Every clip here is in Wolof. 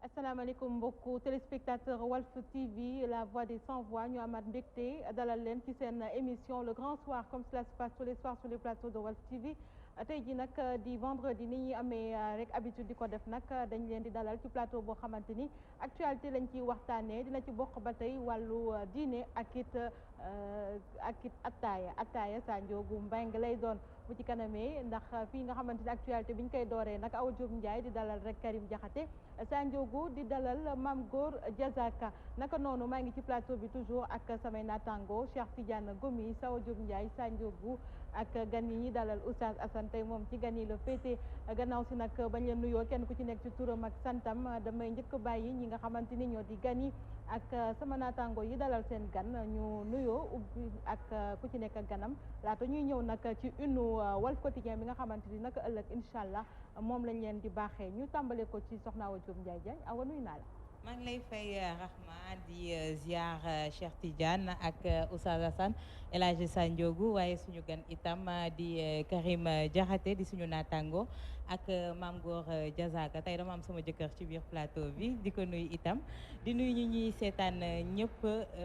asalaamaaleykum mbokku téléspectateur Walf TV la voix des sans voix ñu amaat mbégte dalal leen ci seen émission le grand soir comme cela se passe tous les soirs sur les plateaux de Walf TV tey ji nag di vendredi ni ñuy amee rek habitude di ko def nag dañ leen di dalal ci plateau boo xamante ni actualité lañ ciy waxtaanee dina ci bokk ba tey wàllu diine ak it attaaya Sa Ndiogou Mbengue lay doon bu ci kanamee ndax fii nga xamante ni actualité bi ñu koy dooree nag Awa Diop Ndiaye di dalal rek Karim Diakhaté Sa Ndiogou di dalal Mame Gor Diazaka naka noonu maa ngi ci plateau bi toujours ak samay natango Cheikh Tidiane Gomis Awa Diop Ndiaye Sa Ndiogou ak gan yi ñi dalal Oustaz Assane tey moom ci gan yi la féete gannaaw si nag bañ leen nuyoo kenn ku ci nekk ci turam ak santam damay njëkk bàyyi ñi nga xamante ni ñoo di gan yi ak sama naataango yi dalal seen gan ñu nuyoo ubbi ak ku ci nekk ak ganam laata ñuy ñëw nag ci une Walf Quotidien bi nga xamante ni nag ëllëg incha allah moom lañ leen di baaxee ñu tàmbale ko ci soxna Awa Diop Ndiaye Diagne Awa nuyu naa la. maa ngi lay fay Rahma di ziar Cheikh Tidiane ak Oustaz Assane El Hadji Sa Ndiogou waaye suñu gan itam di Karim Diakhaté di suñu naataango ak Mame Gor Diazaka tey dama am sama jëkkër ci biir plateau bi di ko nuyu itam di nuyu ñu ñuy seetaan ñëpp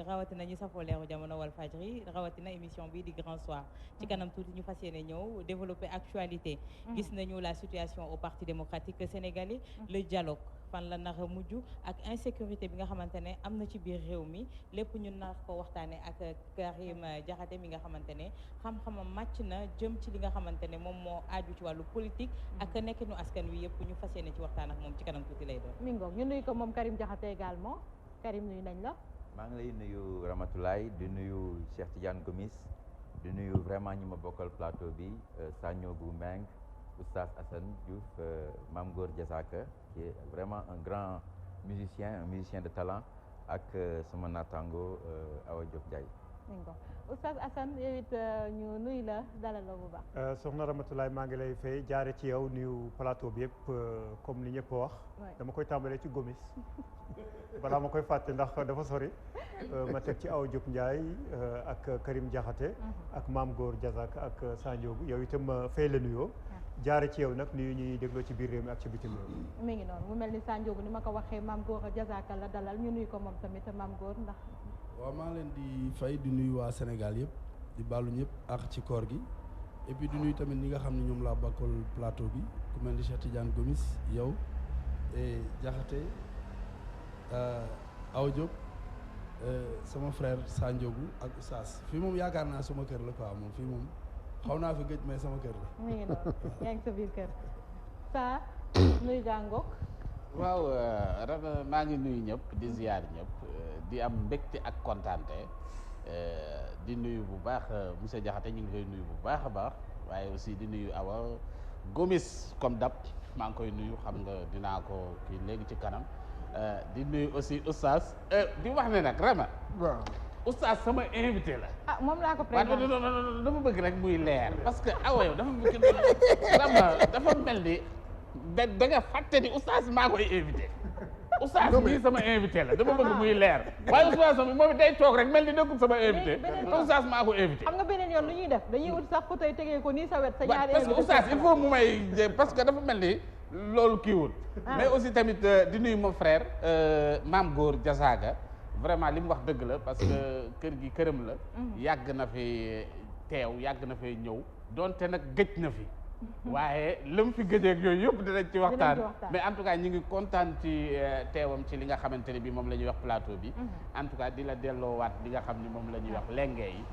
rawatina ñu safoo leeru jamono Walfadjri rawatina émission bi di Grand Soir ci kanam tuuti ñu fas yéene ñëw développer actualité gis nañu la situation au Parti démocratique sénégalais le dialogue fan la nar a mujj ak insécurité bi nga xamante ne am na ci biir réew mi lépp ñu nar ko waxtaane ak Karim Diakhaté mi nga xamante ne xam-xamam màcc na jëm ci li nga xamante ne moom moo aaju ci wàllu politique ak nekkinu askan wi yëpp ñu fas yéene ci waxtaan ak moom ci kanam tuuti lay doon. mi ngoog ñu nuyu ko moom Karim Diakhaté également Karim nuyu nañ la. maa ngi lay nuyu Ramatoulaye di nuyu Cheikh Tidiane Gomis di nuyu vraiment ñi ma bokkal plateau bi Sa Ndiogou Mbengue Oustaz Assane Diouf Mame Gor Diazaka qui est vraiment un grand musicien de talent ak sama naataango Awa Diop Ndiaye. Oustaz Assane yow it ñu nuyu la dalal la bu baax. soxna Ramatoulaye maa ngi lay fay jaare ci yow nuyu plateau bi yëpp comme li ñëpp wax. dama koy tàmbalee ci Gomis balaa ma koy fàtte ndax dafa sori. ma teg ci Awa Diop Ndiaye ak Karim Diakhaté ak Mame Gor Diazaka ak Sa Ndiogou yow itam ma fay la nuyoo. jaare ci yow nag nuyu ñuy dégloo ci biir réew mi ak ci bitim réew. mi ngi noonu mu mel ni Sa Ndiogou ni ma ko waxee Mame Gor Diazaka la dalal ñu nuyu ko moom tamit Mame Gor ndax. waaw maa leen di fay di nuyu waa Sénégal yëpp di baalu ñëpp ak ci koor gi et puis di nuyu tamit ñi nga xam ne ñoom laa bakkal plateau bi ku mel ni Cheikh Tidiane Gomis yow et Diakhaté Awa Diop sama frère Sa Ndiogou ak Oustaz fii moom yaakaar naa sama kër la quoi moom fii moom xaw naa fi gëj mais sama kër la. mi ngi noonu yaa ngi sa biir kër saa nuyu gàngoog. waaw Rama maa ngi nuyu ñëpp di ziar ñëpp di am mbégte ak kontaante di nuyu bu baax monsieur Diakhaté ñu ngi koy nuyu bu baax a baax waaye aussi di nuyu Awa Gomis comme dab maa ngi koy nuyu xam nga dinaa ko kii léegi ci kanam di nuyu aussi Oustaz di wax ne nag Rama. waaw Oustaz sama invité la. ah moom laa ko présenté non dama bëgg rek muy leer parce que Awa yow dafa bëgg Rama dafa mel ni. da nga fàtte ni Oustaz maa koy invité Oustaz mii sama invité la dama bëgg muy leer waaye Oustaz moom day toog rek mel ni nekkul sama invité Oustaz maa ko invité xam nga beneen yoon lu ñuy def dañuy wut sax fauteuil tegee ko nii sa wet sa ñaari parce que Oustaz il faut mu may parce que dafa mel ni loolu kiiwul mais aussi tamit di nuyu mon frère Mame Gor Diazaka vraiment li mu wax dëgg la parce que kër gi këram la yàgg na fi teew yàgg na fi ñëw donte nag gëj na fi waaye lu mu fi gëjeeg yooyu yëpp dinañ ci waxtaan mais en tout cas ñu ngi kontaan ci teewam ci li nga xamante ne bi moom la ñuy wax plateau bi en tout cas di la delloowaat li nga xam ne moom la ñuy wax lenge yi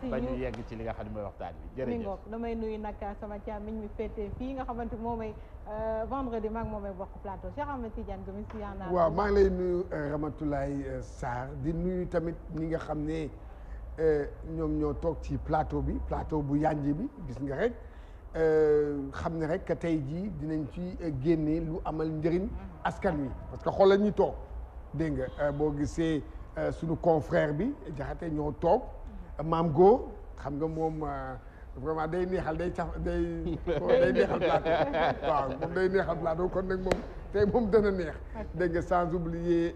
ba ñu yegg ci li nga xam ne mooy waxtaan bi jërëjëf damay nuyu nag sama càmmiñ mi féete fii nga xamante moo may vendredi maag moo may bokk plateau Cheikh Ahmed Tidiane Gomis yaa naa waaw maa ngi lay nuyu Ramatoulaye Sarr di nuyu tamit ñi nga xam ne ñoom ñoo toog ci plateau bu yanj bi gis nga rek xam ne rek tey jii dinañ ci génne lu amal njëriñ askan wi parce que xoolal ñi toog dégg nga boo gisee suñu confrère bi Diakhaté ñoo toog Mame Gor xam nga moom vraiment day neexal day neexal plateau waaw moom day neexal plateau kon nag moom tey moom dana neex dégg nga sans oublier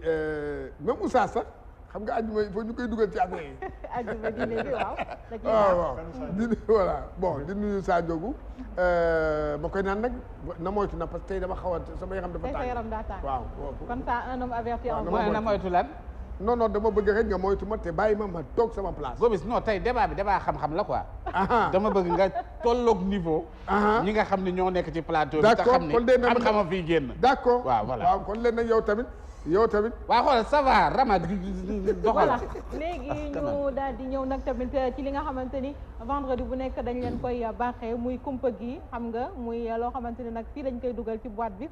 même Oustaz sax xam nga àjjuma il faut ñu koy dugal ci affaire yi. àjjuma diine bi waaw. waaw di voilà bon di nuyu Sa Ndiogou ma koy naan nag na moytu na parce que tey dama xaw a sama yaram dafa tàng. sa yaram daa tàng waaw. kon ça un homme averti en mooy na moytu lan. non dama bëgg rek nga moytu ma te bàyyi ma toog sama place. Gomis non tey débat bi débat xam-xam la quoi. dama bëgg nga tolloog niveau. ñi nga xam ne ñoo nekk ci plateau bi. te xam ne xam-xama fii génn. d'accord waaw voilà waaw kon leen nag yow tamit. waa xoolal ça va Rama voilà léegi ñu daal di ñëw nag tamit ci li nga xamante ni vendredi bu nekk dañ leen koy baaxee muy kumpa gi xam nga muy loo xamante ni nag fii lañ koy dugal ci boîte bi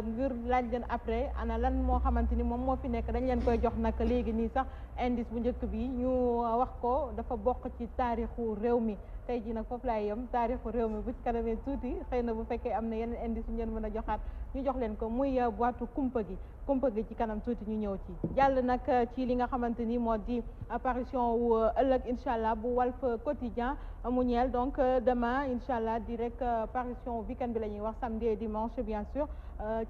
ngir laaj leen après ana lan moo xamante ni moom moo fi nekk dañ leen koy jox nag léegi nii sax indice bu njëkk bi ñu wax ko dafa bokk ci taarixu réew mi tey jii nag foofu laay yem taarixu réew mi bu ci kanamee tuuti xëy na bu fekkee am na yeneen indice yu ngeen mën a joxaat ñu jox leen ko muy boîte kumpa gi ci kanam tuuti ñu ñëw ci jàll nag ci li nga xamante ni moo di apparition wu ëllëg incha allah bu Walf Quotidien mu ñeel donc demain incha allah di rek parution weekend bi la ñuy wax samedi et dimanche bien sûr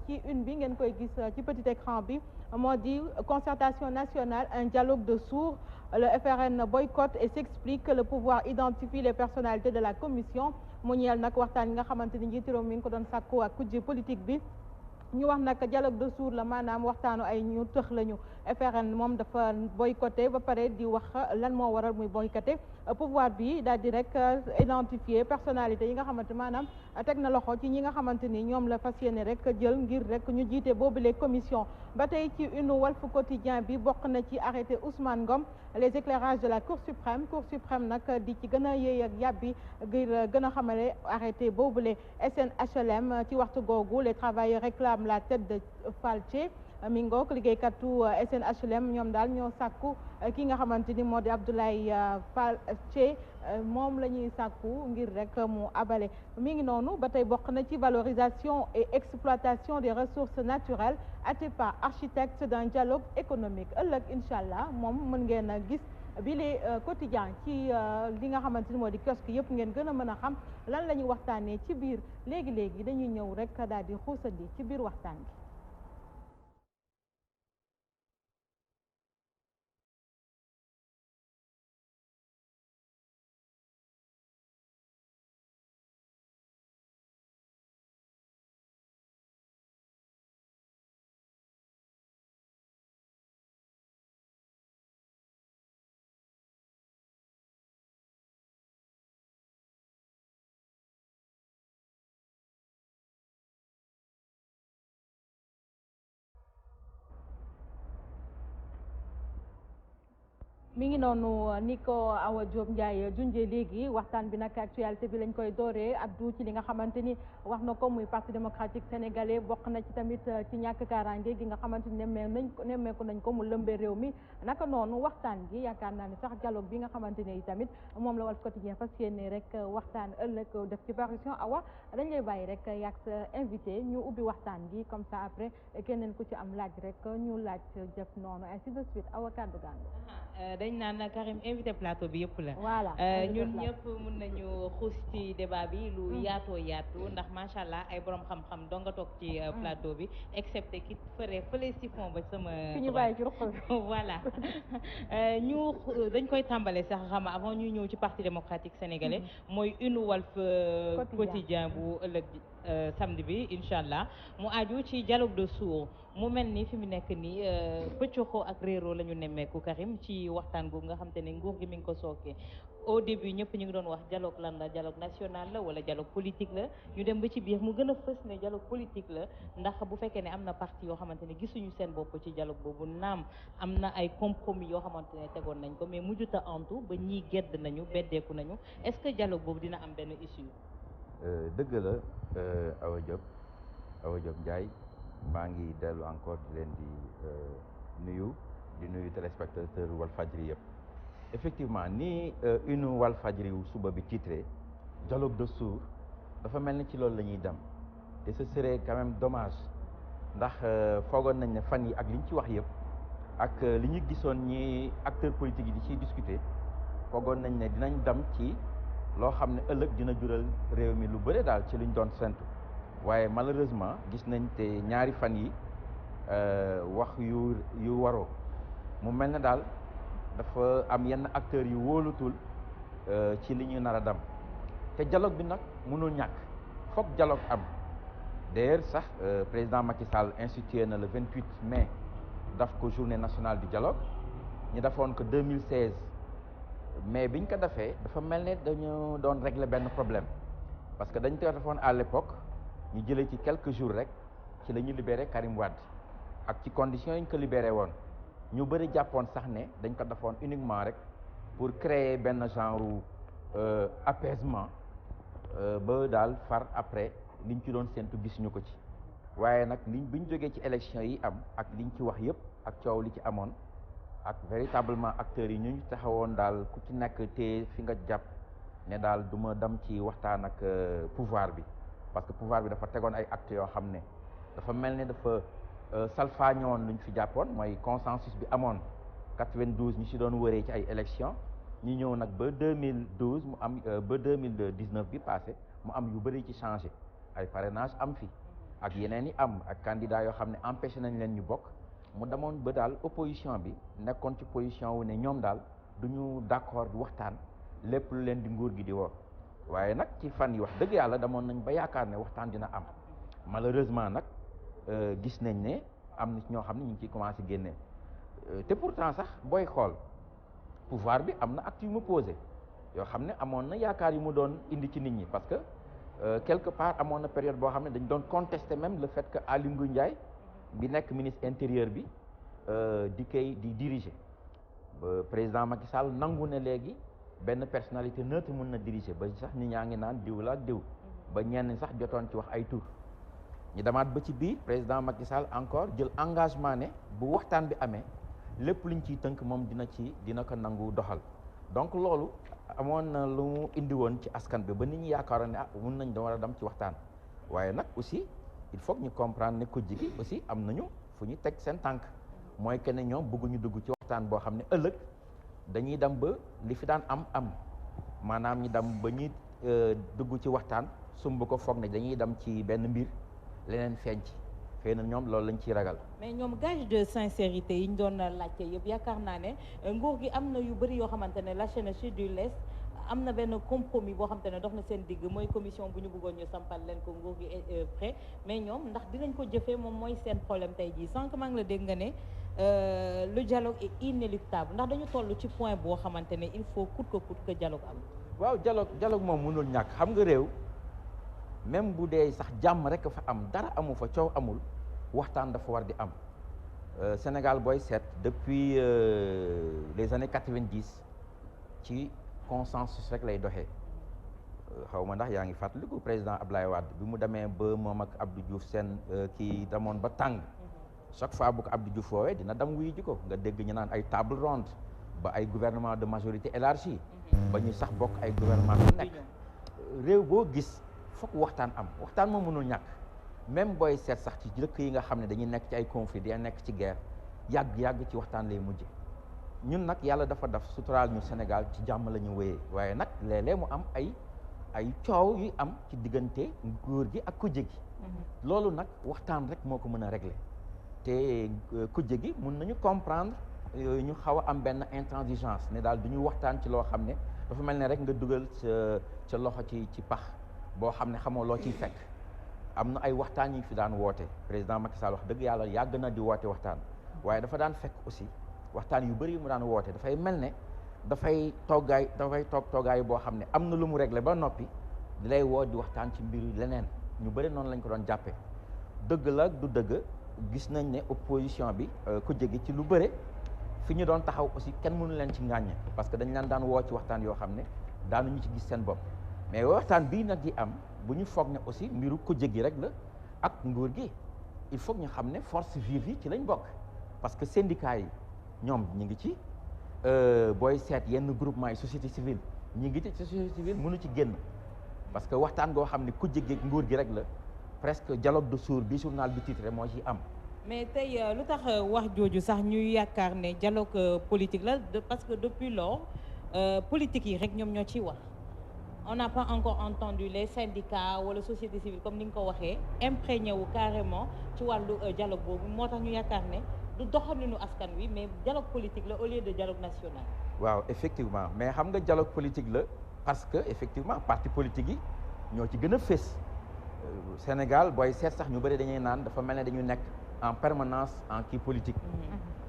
ci une bi ngeen koy gis ci petit écran bi moo di concertation nationale un dialogue de sourds le FRN boycotte et s'explique que le pouvoir identifie les personnalités de la commission mu ñeel nag waxtaan yi nga xamante ni njiitu réew mi ngi ko doon sàkku ak kujje politique bi ñu wax nag dialogue de sourds la maanaam waxtaanu ay ñu tëx lañu FRN moom dafa boycotté ba pare di wax lan moo waral muy boycotté pouvoir bi daal di rek identifier personnalité yi nga xamante maanaam teg na loxo ci ñi nga xamante ni ñoom la fas yéene rek jël ngir rek ñu jiite boobu les commissions ba tey ci une Walf Quotidien bi bokk na ci arrêté Ousmane Ngom les éclairages de la Cour suprême nag di ci gën a yéey ak yàbbi ngir gën a xamale arrêté boobule SNHLM ci waxtu googu les travailleurs réclament la tête de Falche mi ngoog liggéeykatu SNHLM ñoom daal ñoo sàkku ki nga xamante ni moo di Abdoulaye Falche moom la ñuy sàkku ngir rek mu abale mi ngi noonu ba tey bokk na ci valorisation et exploitation des ressources naturelles Atepa architecte d'un dialogue économique ëllëg incha allah moom mën ngeen a gis bi les quotidien ci li nga xamante ni moo di kiosque yëpp ngeen gën a mën a xam lan la ñuy waxtaanee ci biir léegi dañuy ñëw rek daal di xuusandi ci biir waxtaan bi. mi ngi noonu ni ko Awa Diop Ndiaye junjee léegi waxtaan bi nag actualité bi lañ koy dooree addu ci li nga xamante ni wax na ko muy parti démocratique sénégalais bokk na ci tamit ci ñàkk kaaraange gi nga xamante ni nemmeeku nañ ko mu lëmbee réew mi naka noonu waxtaan gi yaakaar naa ne sax dialogue bi nga xamante ni tamit moom la Walf Quotidien fas yéene rek waxtaan ëllëg def ci parution Awa dañ lay bàyyi rek yàgg sa invité ñu ubbi waxtaan gi comme ça après keneen ku ci am laaj rek ñu laaj def noonu ainsi de suite Awa kàddu gàngo dañ naan Karim invité plateau bi yëpp la voilà ñun ñëpp mun nañu xuus ci débat bi lu yaatoo yaatu ndax macha allah ay borom xam-xam doo nga toog ci plateau bi excepté ki fële si fond ba sama fi ñu bàyyi ci ruq voilà ñu dañ koy tàmbale sax xama avant ñuy ñëw ci parti démocratique sénégalais mooy une Walf Quotidien bu ëllëg samedi bi incha allah mu aju ci dialogue de sourds mu mel ni fi mu nekk nii pëccoxoo ak réeroo la ñu nemmeeku Karim ci waxtaan googu nga xam te ne nguur gi mi ngi ko sookee au début ñëpp ñu ngi doon wax dialogue lan la dialogue national la wala dialogue politique la ñu dem ba ci biir mu gën a fës ne dialogue politique la ndax bu fekkee ne am na parti yoo xamante ne gisuñu seen bopp ci dialogue boobu naam am na ay compromis yoo xamante ne tegoon nañ ko mais mujjuta antu ba ñii gedd nañu beddeeku nañu est-ce que dialogue boobu dina am benn issue dëgg la Awa Diop Ndiaye maa ngi dellu encore di leen di nuyu téléspectateur Walfadjri yëpp effectivement ni une Walfadjri wu suba bi titré dialogue de sourds dafa mel ni ci loolu la ñuy dem et ce serait quand même dommage ndax foogoon nañ ne fan yi ak li ñu ci wax yëpp ak li ñu gisoon ñi acteurs politiques yi di ciy discuter foogoon nañ ne dinañ dem ci loo xam ne ëllëg dina jural réew mi lu bëre daal ci liñ doon sentu waaye malheureusement gis nañ te ñaari fan yi wax yu waroo mu mel ne daal dafa am yenn acteurs yu wóolutul ci li ñu nar a dem te dialogue bi nag mënul ñàkk foog dialogue am d'ailleurs sax président Macky Sall institué na le 28 mai daf ko journée nationale du dialogue ñu defoon ko 2016 mais biñ ko defee dafa mel ne dañu doon régler benn problème parce que dañ ko defoon à l'époque ñu jëlee ci quelques jours rek ci la ñu libéré Karim Wade ak ci conditions yi ñu ko libéré woon ñu bëri jàppoon sax ne dañ ko defoon uniquement rek pour créer benn genre apaisement ba daal far après liñ ci doon séntu gisuñu ko ci waaye nag bi ñu jógee ci élection yi am ak liñ ci wax yëpp ak coow li ci amoon ak véritablement acteurs yi ñu taxawoon daal ku ci nekk te fi nga jàpp ne daal du ma dem ci waxtaan ak pouvoir bi parce que pouvoir bi dafa tegoon ay actes yoo xam ne dafa mel ne dafa salfaañoon lu ñu fi jàppoon mooy consensus bi amoon 92 ñu si doon wëree ci ay élections ñu ñëw nag ba 2012 mu am ba 2019 bi passé mu am yu bëri ci changé ay parrainage am fi ak yeneen yi am ak candidat yoo xam ne empêché nañ leen ñu bokk mu demoon ba daal opposition bi nekkoon ci position wu ne ñoom daal du ñu d'accord di waxtaan lépp lu leen di nguur gi di woo waaye nag ci fan yi wax dëgg yàlla demoon nañ ba yaakaar ne waxtaan dina am malheureusement nag gis nañ ne am na ñoo xam ne ñu ngi ciy commencé génnee te pourtant sax booy xool pouvoir bi am na acte yu mu posé yoo xam ne amoon na yaakaar yu mu doon indi ci nit ñi parce que quelque part amoon na période boo xam ne dañ doon contester même le fait que Aly Ngouille Ndiaye bi nekk ministre intérieur bi di diriger ba président Macky Sall nangu ne léegi benn personnalité neutre mën na diriger ba sax nit ñaa ngi naan diw la ak diw ba ñenn sax jotoon ci wax ay tur ñu demaat ba ci biir président Macky Sall encore jël engagement ne bu waxtaan bi amee lépp luñ ciy tënk moom dina ko nangu doxal donc loolu amoon na lu mu indi woon ci askan bi ba nit ñi yaakaaroon ne mun nañ da war a dem ci waxtaan waaye nag aussi il faut que ñu comprendre ne kujje gi aussi am nañu fu ñu teg seen tànk mooy que ne ñoom bëgguñu dugg ci waxtaan boo xam ne ëllëg dañuy dem ba li fi daan am maanaam ñu dem ba ñuy dugg ci waxtaan sumb ko foog ne dañuy dem ci benn mbir leneen feeñ ci xëy na ñoom loolu lañ ciy ragal. mais ñoom gage de sincérité yi ñu doon laajte yëpp yaakaar naa ne nguur gi am na yu bëri yoo xamante ne lâché na sur du lest am na benn compromis boo xamante ne dox na seen digg mooy commission bu ñu bëggoon ñu sampal leen ko nguur gi prêt mais ñoom ndax dinañ ko jëfee moom mooy seen problème tey jii sànq maa ngi la dégg nga ne le dialogue est inéluctable ndax dañu toll ci point boo xamante ne il faut coûte que coûte que dialogue am. waaw dialogue moom mënul ñàkk xam nga réew même bu dee sax jàmm rek fa am dara amu fa coow amul waxtaan dafa war di am Sénégal booy seet depuis les années 90 ci consensus rek lay doxee xaw ma ndax yaa ngi fàttaliku président Ablaye Wade bi mu demee ba moom ak Abdou Diouf seen kii demoon ba tàng chaque fois bu ko Abdou Diouf woowee dina dem wuyu ji ko nga dégg ñu naan ay table ronde ba ay gouvernement de majorité élargie ba ñu sax bokk ay gouvernement bu nekk réew boo gis fokk waxtaan am waxtaan moo mënul ñàkk même booy seet sax ci dëkk yi nga xam ne dañuy nekk ci ay conflit dañuy nekk ci guerre yàgg ci waxtaan lay mujje ñun nag yàlla dafa def suturaal ñu Sénégal ci jàmm la ñu wéyee waaye nag léeg-léeg mu am ay coow yu am ci diggante nguur gi ak kujje gi loolu nag waxtaan rek moo ko mën a régler te kujje gi mun nañu comprendre ñu xaw a am benn intransigeance ne daal du ñu waxtaan ci loo xam ne dafa mel ne rek nga dugal sa loxo ci pax boo xam ne xamoo loo ciy fekk am na ay waxtaan yi fi daan woote président Macky Sall wax dëgg yàlla yàgg na di woote waxtaan waaye dafa daan fekk aussi waxtaan yu bëri yu mu daan woote dafay mel ne dafay toog toogaay boo xam ne am na lu mu réglé ba noppi di lay woo di waxtaan ci mbir leneen ñu bëri noonu lañ ko doon jàppee dëgg la du dëgg gis nañ ne opposition bi ku jege ci lu bëre fi ñu doon taxaw aussi kenn mënu leen ci ngàññe parce que dañ leen daan woo ci waxtaan yoo xam ne daanuñu ci gis seen bopp mais waxtaan bii nag di am bu ñu foog ne aussi mbiru ku jege rek la ak nguur gi il faut ñu xam ne force vive yi ci lañ bokk parce que syndicat yi ñoom ñu ngi ci booy seet yenn groupement yi société civile ñi ngi ci société civile mënu ci génn parce que waxtaan goo xam ne ku jege nguur gi rek la presque dialogue de sourds bi journal bi titre moo ci am. mais tey lu tax wax jooju sax ñuy yaakaar ne dialogue politique la parce que depuis lors politique yi rek ñoom ñoo ciy wax on n'a pas encore entendu les syndicats wala société civile comme ni nga ko waxee imprégné wu carrément ci wàllu dialogue boobu moo tax ñu yaakaar ne du doxalinu askan wi mais dialogue politique la au lieu de dialogue national. waaw effectivement mais xam nga dialogue politique la parce que effectivement parti politique yi ñoo ci gën a fés Sénégal booy seet sax ñu bëri dañuy naan dafa mel ne dañu nekk en permanence en kii politique.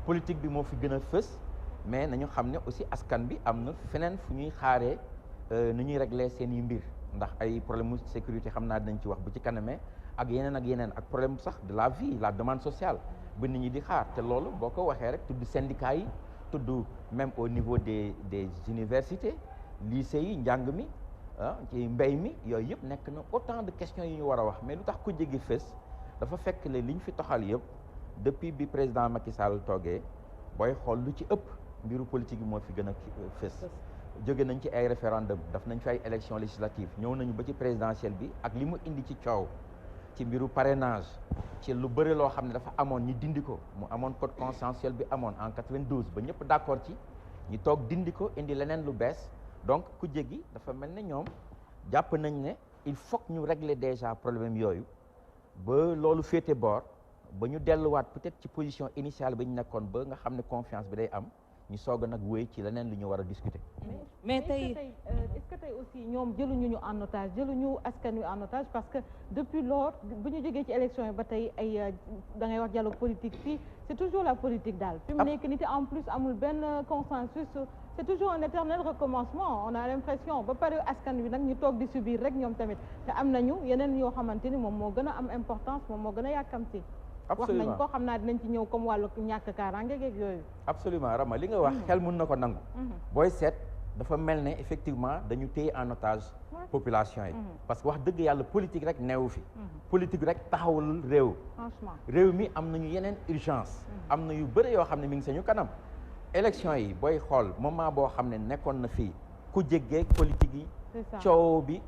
politique bi moo fi gën a fës mais nañu xam ne aussi askan bi am na feneen fu ñuy xaaree nu ñuy régler seen i mbir ndax ay problème mu sécurité xam naa dinañ ci wax bu ci kanamee ak yeneen ak problème sax de la vie la demande sociale ba nit ñi di xaar te loolu boo ko waxee rek tudd syndicat yi tudd même au niveau des universités lycées yi njàng mi ci mbéy mi yooyu yëpp nekk na autant de questions yu ñu war a wax mais lu tax ku jéggi fës dafa fekk ne li ñu fi toxal yëpp depuis bi président Macky Sall toogee booy xool lu ci ëpp mbiru politique bi moo fi gën a fës jóge nañ ci ay référendum daf nañ fi ay élections législatives ñëw nañu ba ci présidentielle bi ak li mu indi ci coow ci mbiru parrainage ci lu bëri loo xam ne dafa amoon ñi dindi ko mu amoon code consensuel bi amoon en 92 ba ñëpp d'accord ci ñi toog dindi ko indi leneen lu bees donc ku jéggi dafa mel ne ñoom jàpp nañ ne il faut que ñu régler déjà problème yooyu ba loolu féete boor ba ñu delluwaat peut-être ci position initiale ba ñu nekkoon ba nga xam ne confiance bi day am ñu soog a nag wéy ci leneen lu ñu war a discuter. mais tey est-ce que tey aussi ñoom jëluñu ñu en otage jëluñu askan wi en otage parce que depuis lors bu ñu jógee ci élection yi ba tey ay da ngay wax dialogue politique fii c'est toujours la politique daal. fi mu nekk nit en plus amul benn consensus c'est toujours un éternel recommencement on a l'impression ba pare askan wi nag ñu toog di subir rek ñoom tamit te am nañu yeneen yoo xamante ni moom moo gën a am importance moom moo gën a yàkkamti. absolument wax nañ ko xam naa dinañ ci ñëw comme wàllu ñàkk kaaraange geeg yooyu. absolument Rama li nga wax xel mun na ko nangu. booy seet dafa mel ne effectivement dañu téye en otage population yi. parce que wax dëgg yàlla politique rek neewu fi. politique rek taxawul réew. franchement réew mi am nañu yeneen urgence. am na yu bëri yoo xam ne mi ngi sañu kanam. élection yi booy xool moment boo xam ne nekkoon na fii ku jéggee politique yi. coow bi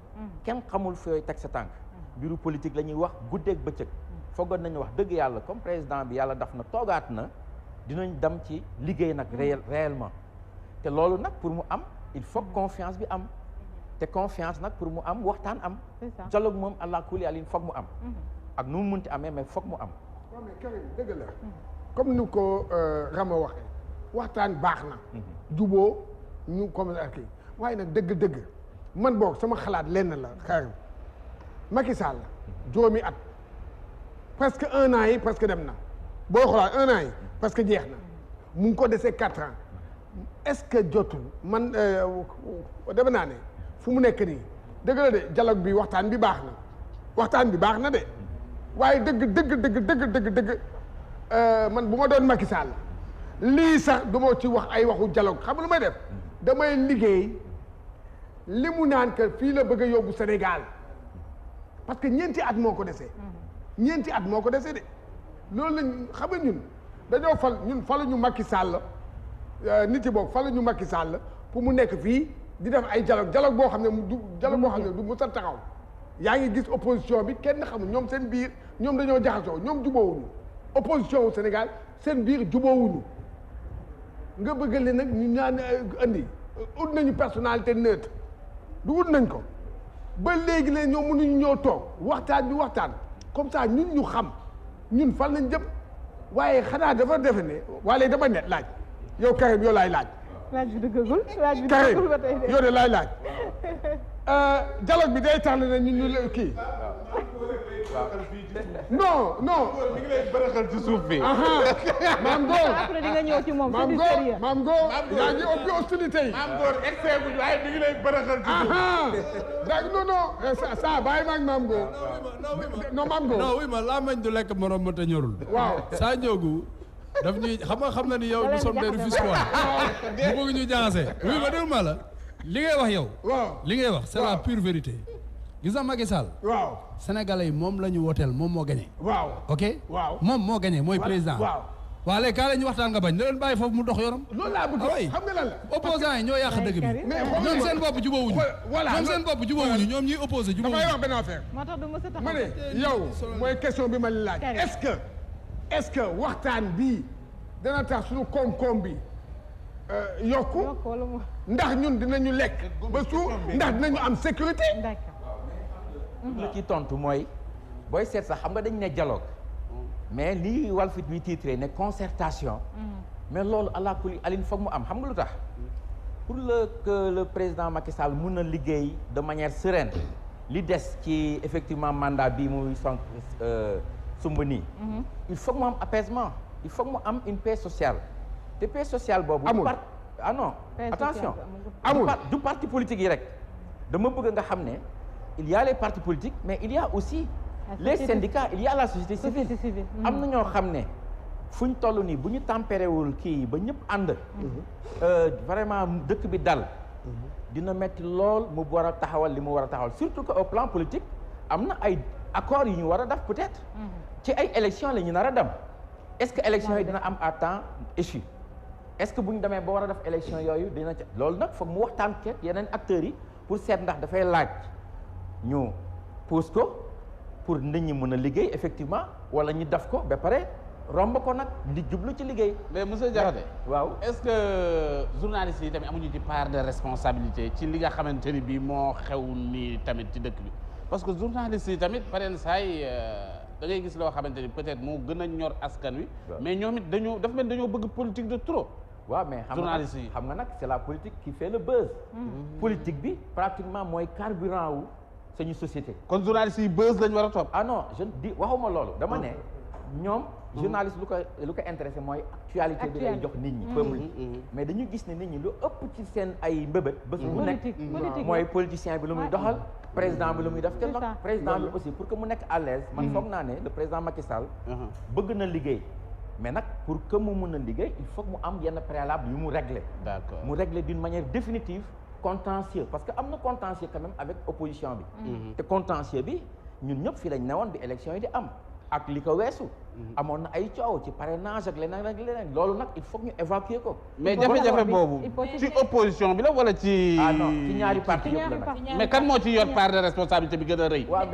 kenn xamul fooy teg sa tànk. mbiru politique la ñuy wax guddeeg bëccëg. foogoon nañu wax dëgg yàlla comme président bi yàlla daf na toogaat na dinañ dem ci liggéey nag réellement te loolu nag pour mu am il faut confiance bi am te confiance nag pour mu am waxtaan am dialogue moom àla kulli alin foog mu am ak nu mu munti amee mais foog mu am waaw mais Karim dëgg la comme ni ko Rama waxee waxtaan baax na juboo ñu comme ak kii waaye nag dëgg-dëgg man boog sama xalaat lenn la Karim Macky Sall juróomi at presque 1 an yi parce que dem na boo xoolaat 1 an yi parce que jeex na mu ngi ko desee 4 ans est-ce que jotul man dama naa ne fu mu nekk nii dëgg la de dialogue bi waxtaan bi baax na de waaye dëgg man bu ma doon Macky Sall lii sax du ma ci wax ay waxu dialogue xam nga lu may def damay liggéey li mu naan que fii la bëgg a yóbbu Sénégal parce que ñeenti at moo ko desee de loolu lañ xam nga ñun dañoo faluñu Macky Sall nit yi boog faluñu Macky Sall pour mu nekk fii di def ay dialogue boo xam ne du mu sa taxaw yaa ngi gis opposition bi kenn xamul ñoom seen biir ñoom dañoo jaxasoo ñoom juboowuñu opposition wu Sénégal seen biir juboowuñu nga bëgg leen nag ñu ñaan andi ut nañu personnalité neutre du ut nañ ko ba léegi leen ñoom mënuñu ñoo toog waxtaan comme ça ñun ñu xam ñun fan lañ jëm waaye xanaa dafa defe ne waaye dama net laaj yow Karim yow laay laaj. laaj bi dëggagul ba tey de. yow de laay laaj dialogue bi day tax ne ñu kii. non. mi ngi lay bërëxal ci suuf bi. maam Góor. après di nga ñëw ci moom. c'est du sérieux maam Góor yaa ngi ëpp hostilité yi. maam Góor excès bu waaye mi ngi lay bërëxal ci suuf. non ça bàyyi ma ak maam Góor. non maam Góor. non oui ma làmmiñ du lekk morom ma te ñorul. waaw saa Ndiogou daf ñuy xam na ni yow nous sommes des Rufisquois bu bëgg ñu jaxase. oui ma déglu ma la li ngay wax yow. waaw li ngay wax c'est la pure vérité. gis nga Macky Sall. waaw Sénégalais yi moom la ñu woteel moom moo gagné. waaw ok. waaw moom moo gagné mooy président. waaw waa léegi kaa la ñu waxtaan nga bañ da leen bàyyi foofu mu dox yoonam. loolu laa bëgg xam nga lan la. opposants yi ñoo yàq dëgg bi. ñoom seen bopp jubóowuñu. voilà ñoom seen bopp jubóowuñu ñoom ñuy opposé jubóowuñu. dafay wax benn affaire. moo tax du mës a taxaw. ma ne yow mooy question bi ma la laaj. est-ce que waxtaan bii dana tax suñu koom-koom bi yokku ndax ñun dinañu lekk ba suur ndax dinañu am sécurité. d'accord. li ci tontu mooy booy seet sax xam nga dañ ne dialogue mais lii Walf bi titré ne concertation mais loolu àla kulli alin foog mu am xam nga lu tax pour que le président Macky Sall mun a liggéey de manière sereine li des ci effectivement mandat bi muy sumb nii il faut que mu am apaisement il faut que mu am une paix sociale te paix sociale boobu amul ah non attention amul du parti politique yi rek dama bëgg nga xam ne il y a les partis politiques mais il y a aussi les syndicats il y a la société civile am na ñoo xam ne fu ñu toll nii bu ñu tempéréwul kii ba ñëpp ànd vraiment dëkk bi dal dina metti lool mu war a taxawal li mu war a taxawal surtout que au plan politique am na ay accords yu ñu war a def peut-être ci ay élections la ñu nar a dem est-ce que élections yi dina am à temps échu est-ce que bu ñu demee ba war a def élections yooyu dina ca loolu nag foog mu waxtaan ak yeneen acteurs yi pour seet ndax dafay laaj ñu pousse ko pour nit ñi mën a liggéey effectivement wala ñu def ko ba pare romb ko nag di jublu ci liggéey. mais monsieur Diakhaté waaw est-ce que journalistes yi tamit amuñu ci part de responsabilité ci li nga xamante ni bii moo xew nii tamit ci dëkk bi parce que journalistes yi tamit pareen saay da ngay gis loo xamante ni peut-être moo gën a ñor askan wi. mais ñoom it dafa mel dañoo bëgg politique de trop. waaw mais xam nga nag c'est la politique qui fait le buzz. politique bi pratiquement mooy carburant wu suñu société. kon journalistes yi buzz lañ war a topp. ah non je dis waxuma loolu dama ne ñoom. journaliste lu ko intéressé mooy actualité bi lay jox nit ñi peuple mais dañu gis ne nit ñi lu ëpp ci seen ay mbébét bés bu nekk mooy politicien bi lu muy doxal président bi lu muy def te nag président bi aussi pour que mu nekk à l'aise man foog naa ne le président Macky Sall bëgg na liggéey mais nag pour que mu mun a liggéey il faut que mu am yenn préalable yu mu régler d'accord mu régler d'une manière définitive contentieux parce que am na contentieux quand même avec opposition bi te contentieux bi ñun ñëpp fii lañ newoon bi élection yi di am ak li ko weesu amoon na ay coow ci parrainage ak leneen loolu nag il faut que ñu évacuer ko mais jafe-jafe boobu ci opposition bi la wala ci ah non ci ñaari parti yëpp la nag mais kan moo ci yor part de responsabilité bi gën a rëy waaw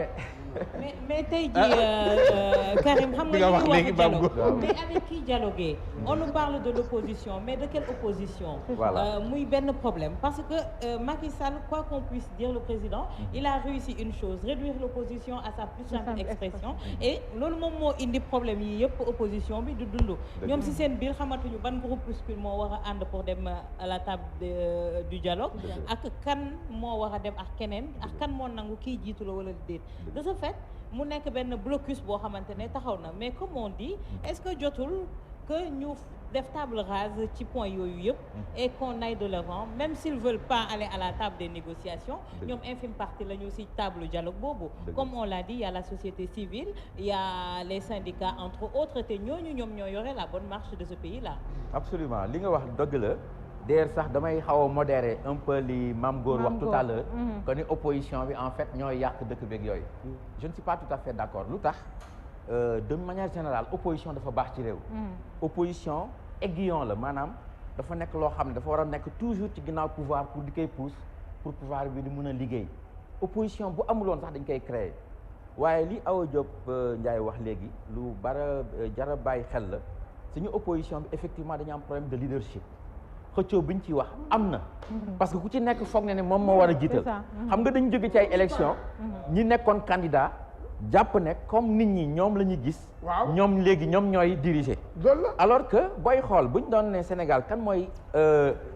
mais tey jii Karim xam nga wax léegi dialogue mais avec qui dialoguer on nous parle de l'opposition mais de quelle opposition muy benn problème parce que Macky Sall quoi qu'on puisse dire le président il a réussi une chose réduire l'opposition à sa plus simple expression et loolu moom moo indi problème yi yëpp opposition bi du dund ñoom si seen biir xamatuñu ban groupuscule moo war a ànd pour dem à la table du dialogue ak kan moo war a dem ak keneen ak kan moo nangu kii jiitu la wala déet de ce fait mu nekk benn blocus boo xamante ne taxaw na mais comme on dit est-ce que jotul que ñu def table rase ci point yooyu yëpp et qu'on aille de l'avant même s'ils veulent pas aller à la table des négociations ñoom infime partie la ñu ci table dialogue boobu comme on l'a dit il y a la société civile il y a les syndicats entre autres te ñooñu ñoom ñoo yore la bonne marche de ce pays là absolument li nga wax dëgg la d'ailleurs sax damay xaw a modérer un peu li Mame Gor wax tout à l'heure que ni opposition bi en fait ñooy yàq dëkk beeg yooyu je ne suis pas tout à fait d'accord lu tax de manière générale opposition dafa baax ci réew opposition aiguillon la maanaam dafa nekk loo xam ne dafa war a nekk toujours ci ginnaaw pouvoir pour di koy pousse pour pouvoir bi di mën a liggéey opposition bu amuloon sax dañ koy créer waaye li Awa Diop Ndiaye wax léegi lu jara bàyyi xel la suñu opposition bi effectivement dañu am problème de leadership xëccoo bi ñu ciy wax am na parce que ku ci nekk foog ne moom moo war a jiital xam nga dañu jóge ci ay élection ñi nekkoon candidat jàpp ne comme nit ñi ñoom la ñuy gis ñoom léegi ñoom ñooy diriger alors que booy xool bu ñu doon ne Sénégal kan mooy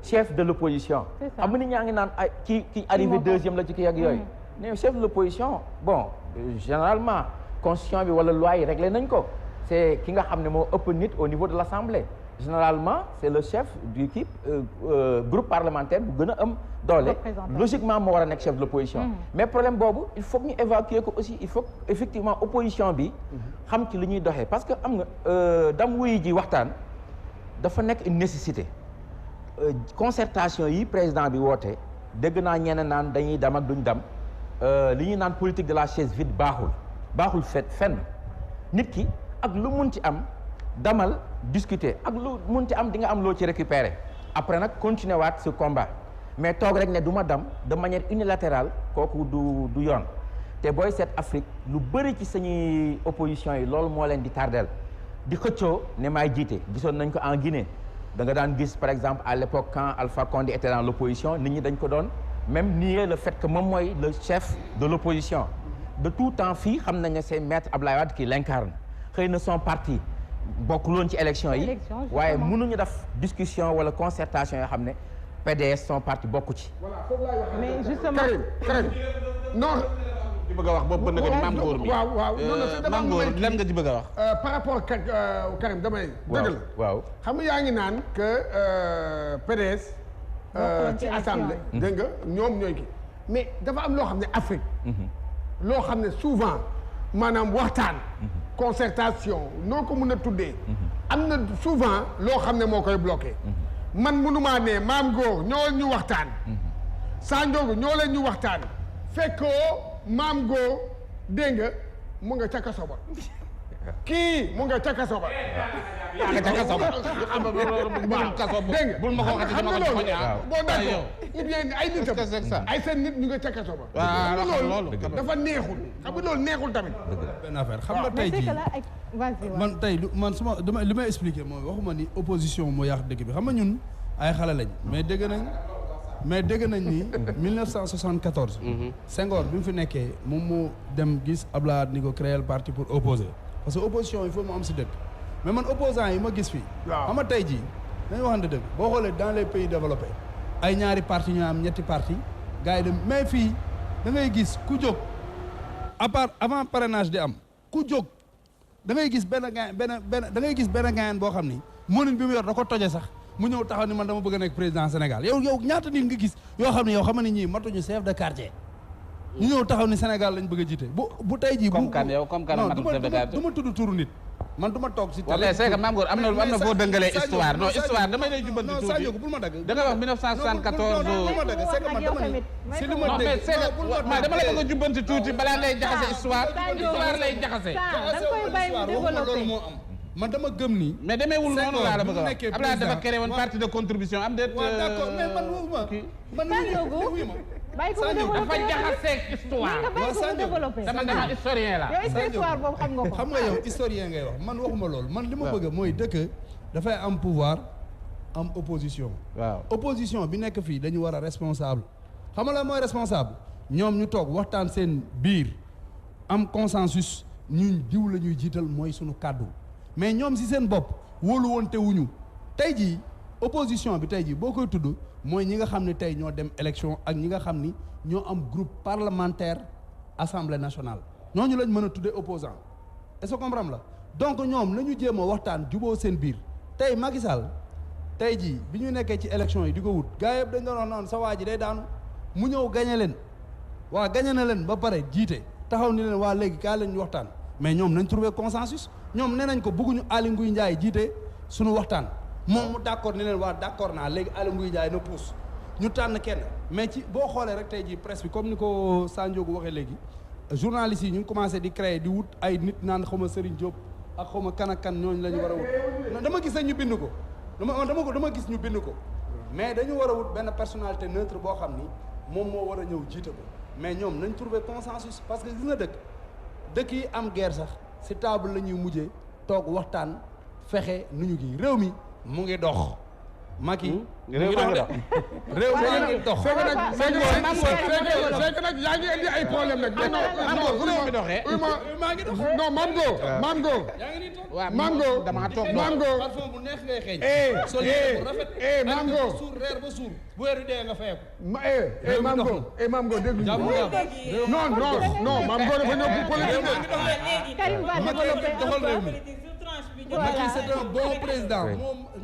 chef de l'opposition xam nga nit ñaa ngi naan ay ki arrivé deuxième la ci kii ak yooyu ne chef de l'opposition bon généralement constitution bi wala loi yi réglé nañ ko c'est ki nga xam ne moo ëpp nit au niveau de l'Assemblée généralement c'est le chef du groupe parlementaire bu gën a am doole logiquement moo war a nekk chef de l'opposition mais problème boobu il faut que ñu évacuer ko aussi il faut que effectivement opposition bi xam ci li ñuy doxee parce que am nga dam wuyu ji waxtaan dafa nekk une nécessité concertation yi président bi woote dégg naa ñenn naan dañuy dem ak duñ dem li ñuy naan politique de la chaise vide baaxul fenn nit ki ak lu mun ci am damal discuter ak lu munti am di nga am loo ci récupérer après nag continuer waat ce combat mais toog rek ne du ma dem de manière unilatérale kooku du yoon te booy seet Afrique lu bëri ci sañuy opposition yi loolu moo leen di tardeel di xëccoo ne maay jiite gisoon nañ ko en Guinée da nga daan gis par exemple à l'époque quand Alpha Condé était dans l'opposition nit ñi dañ ko doon même nier le fait que moom mooy le chef de l'opposition de tout temps fii xam nañ ne c'est maître Abdoulaye Wade qui l'incarne xëy na son parti bokkul woon ci élection yi waaye mënuñu def discussion wala concertation yoo xam ne PDS son parti bokku ci. voilà foofu laay wax. mais justement Karim non. di bëgg a wax boobu bëgg nga Mame Gor mi waaw Mame Gor lan nga ci bëgg a wax. par rapport ak Karim damay. dëgg la waaw xam nga yaa ngi naan que PDS. ci assemblée. dégg nga ñoom ñooy ki mais dafa am loo xam ne Afrique. loo xam ne souvent maanaam waxtaan. concertation noo ko mën a tuddee. am na souvent loo xam ne moo koy bloqué. man mënumaa ne Mame Gor ñoo ñu waxtaan. Sa Ndiogou ñoo leen ñu waxtaan. fekkoo Mame Gor dégg nga mu nga ca kaso ba kii mu nga ca kaso ba. yaa nga ca kaso ba. dégg nga bul ma ko waxati dama ko joxoon boo d'accord ou bien ay nitam ay seen nit ñu nga ca kaso ba. waaw loolu dafa neexul xam nga loolu neexul tamit. benn affaire xam nga tey jii man tey man suma dama li may expliquer mooy waxuma ni opposition moo yàq dëkk bi xam nga ñun ay xale lañ mais dégg nañ ni 1974. Senghor bi mu fi nekkee moom moo dem gis Abdoulaye ni ko créer parti pour opposer parce que opposition il faut mu am si dëkk mais man opposant yi ma gis fii. waaw xam nga tey jii dañu waxante dëgg boo xoolee dans les pays développés ay ñaari parti ñu am ñetti parti gars yi dem mais fii da ngay gis ku jóg à part avant parrainage di am ku jóg da ngay gis benn da ngay gis benn gaayan boo xam ni mënuñ bi mu yor da ko toje sax. mu ñëw taxaw ni man dama bëgg a nekk président Sénégal yow ñaata nit nga gis yoo xam ne yow xam ne ñii matuñu chef de quartier ñu ñëw taxaw ni Sénégal lañ bëgg a jiite bu tey jii. comme kan matu chef de quartier du ma tudd turu nit man du ma toog si. wala c'est que Mame Gor am na foo dëngalee histoire non histoire damay lay jubbanti tuuti. non Sadio bul ma dagg. da nga wax 1974. bul ma dagg c'est que man dama ni si li ma dégg mais dama la bëgg a jubbanti tuuti balaa ngay jaxase histoire lay jaxase. loolu moo am. man dama gëm ni. mais demeewul noonu laa la bëgg a wax Abdoulaye dafa créé woon parti de contribution am déet. waaw d'accord mais man waxuma. bàyyi ko mu développé dafa jaxaseeg histoire. dama historien la. yow histoire boobu xam nga ko. xam nga yow historien ngay wax man waxuma loolu man li ma bëgg mooy dëkk dafay am pouvoir am opposition. waaw opposition bi nekk fii dañu war a responsable. xam nga la mooy responsable ñoom ñu toog waxtaan seen biir am consensus ñun diw la ñuy jiital mooy sunu kàddu. mais ñoom si seen bopp wóolu woon te wuñu tey jii opposition bi tey jii boo koy tudd mooy ñi nga xam ne tey ñoo dem élection ak ñi nga xam ni ñoo am groupe parlementaire assemblée nationale ñooñu lañ mën a tuddee opposant est-ce que comprendre la donc ñoom nañu jéem a waxtaan juboo seen biir tey Macky Sall tey jii bi ñu nekkee ci élection yi di ko wut gars yëpp dañ doon wax naan sa waa ji day daanu mu ñëw gañe leen waa gañe na leen ba pare jiite taxaw ni leen waa léegi kaa leen ñu waxtaan mais ñoom nañ trouver consensus ñoom nee nañ ko bëgguñu Aly Ngouille Ndiaye jiite suñu waxtaan moom mu d'accord ni leen waa d'accord naa léegi Aly Ngouille Ndiaye na pousse ñu tànn kenn mais ci boo xoolee rek tey jii presse bi comme ni ko Sa Ndiogou waxee léegi journalistes yi ñu ngi commencé di créer di wut ay nit naan xaw ma Serigne Diop ak xaw ma kan ak kan ñooñu la ñu war a wut dama gis ñu bind ko dama gis ñu bind ko mais dañu war a wut benn personnalité neutre boo xam ni moom moo war a ñëw jiite ko mais ñoom nañ trouver consensus parce que gis nga dëkk yi am guerre sax ci table la ñuy mujjee toog waxtaan fexe nu ñu gi réew mi mu ngi dox. Macky mu ngi dox de réew mi ngi dox. fekk nag yaa ngi indi ay problème nag. non mi doxee. maa ngi dox. non Mame Gor. yaa ngi nii toog. waaw Mame Gor damaa toog Mame Gor. parfum bu neex ngay xeeñ. sol Mame bu Gor. suur reer ba suur bu weeru dee nga fay ko. Mame Gor Mame Gor déglu non Mame Gor dafa ñëw pour politique. Karim va développer doxal réew mi. Macky c'est un bon président.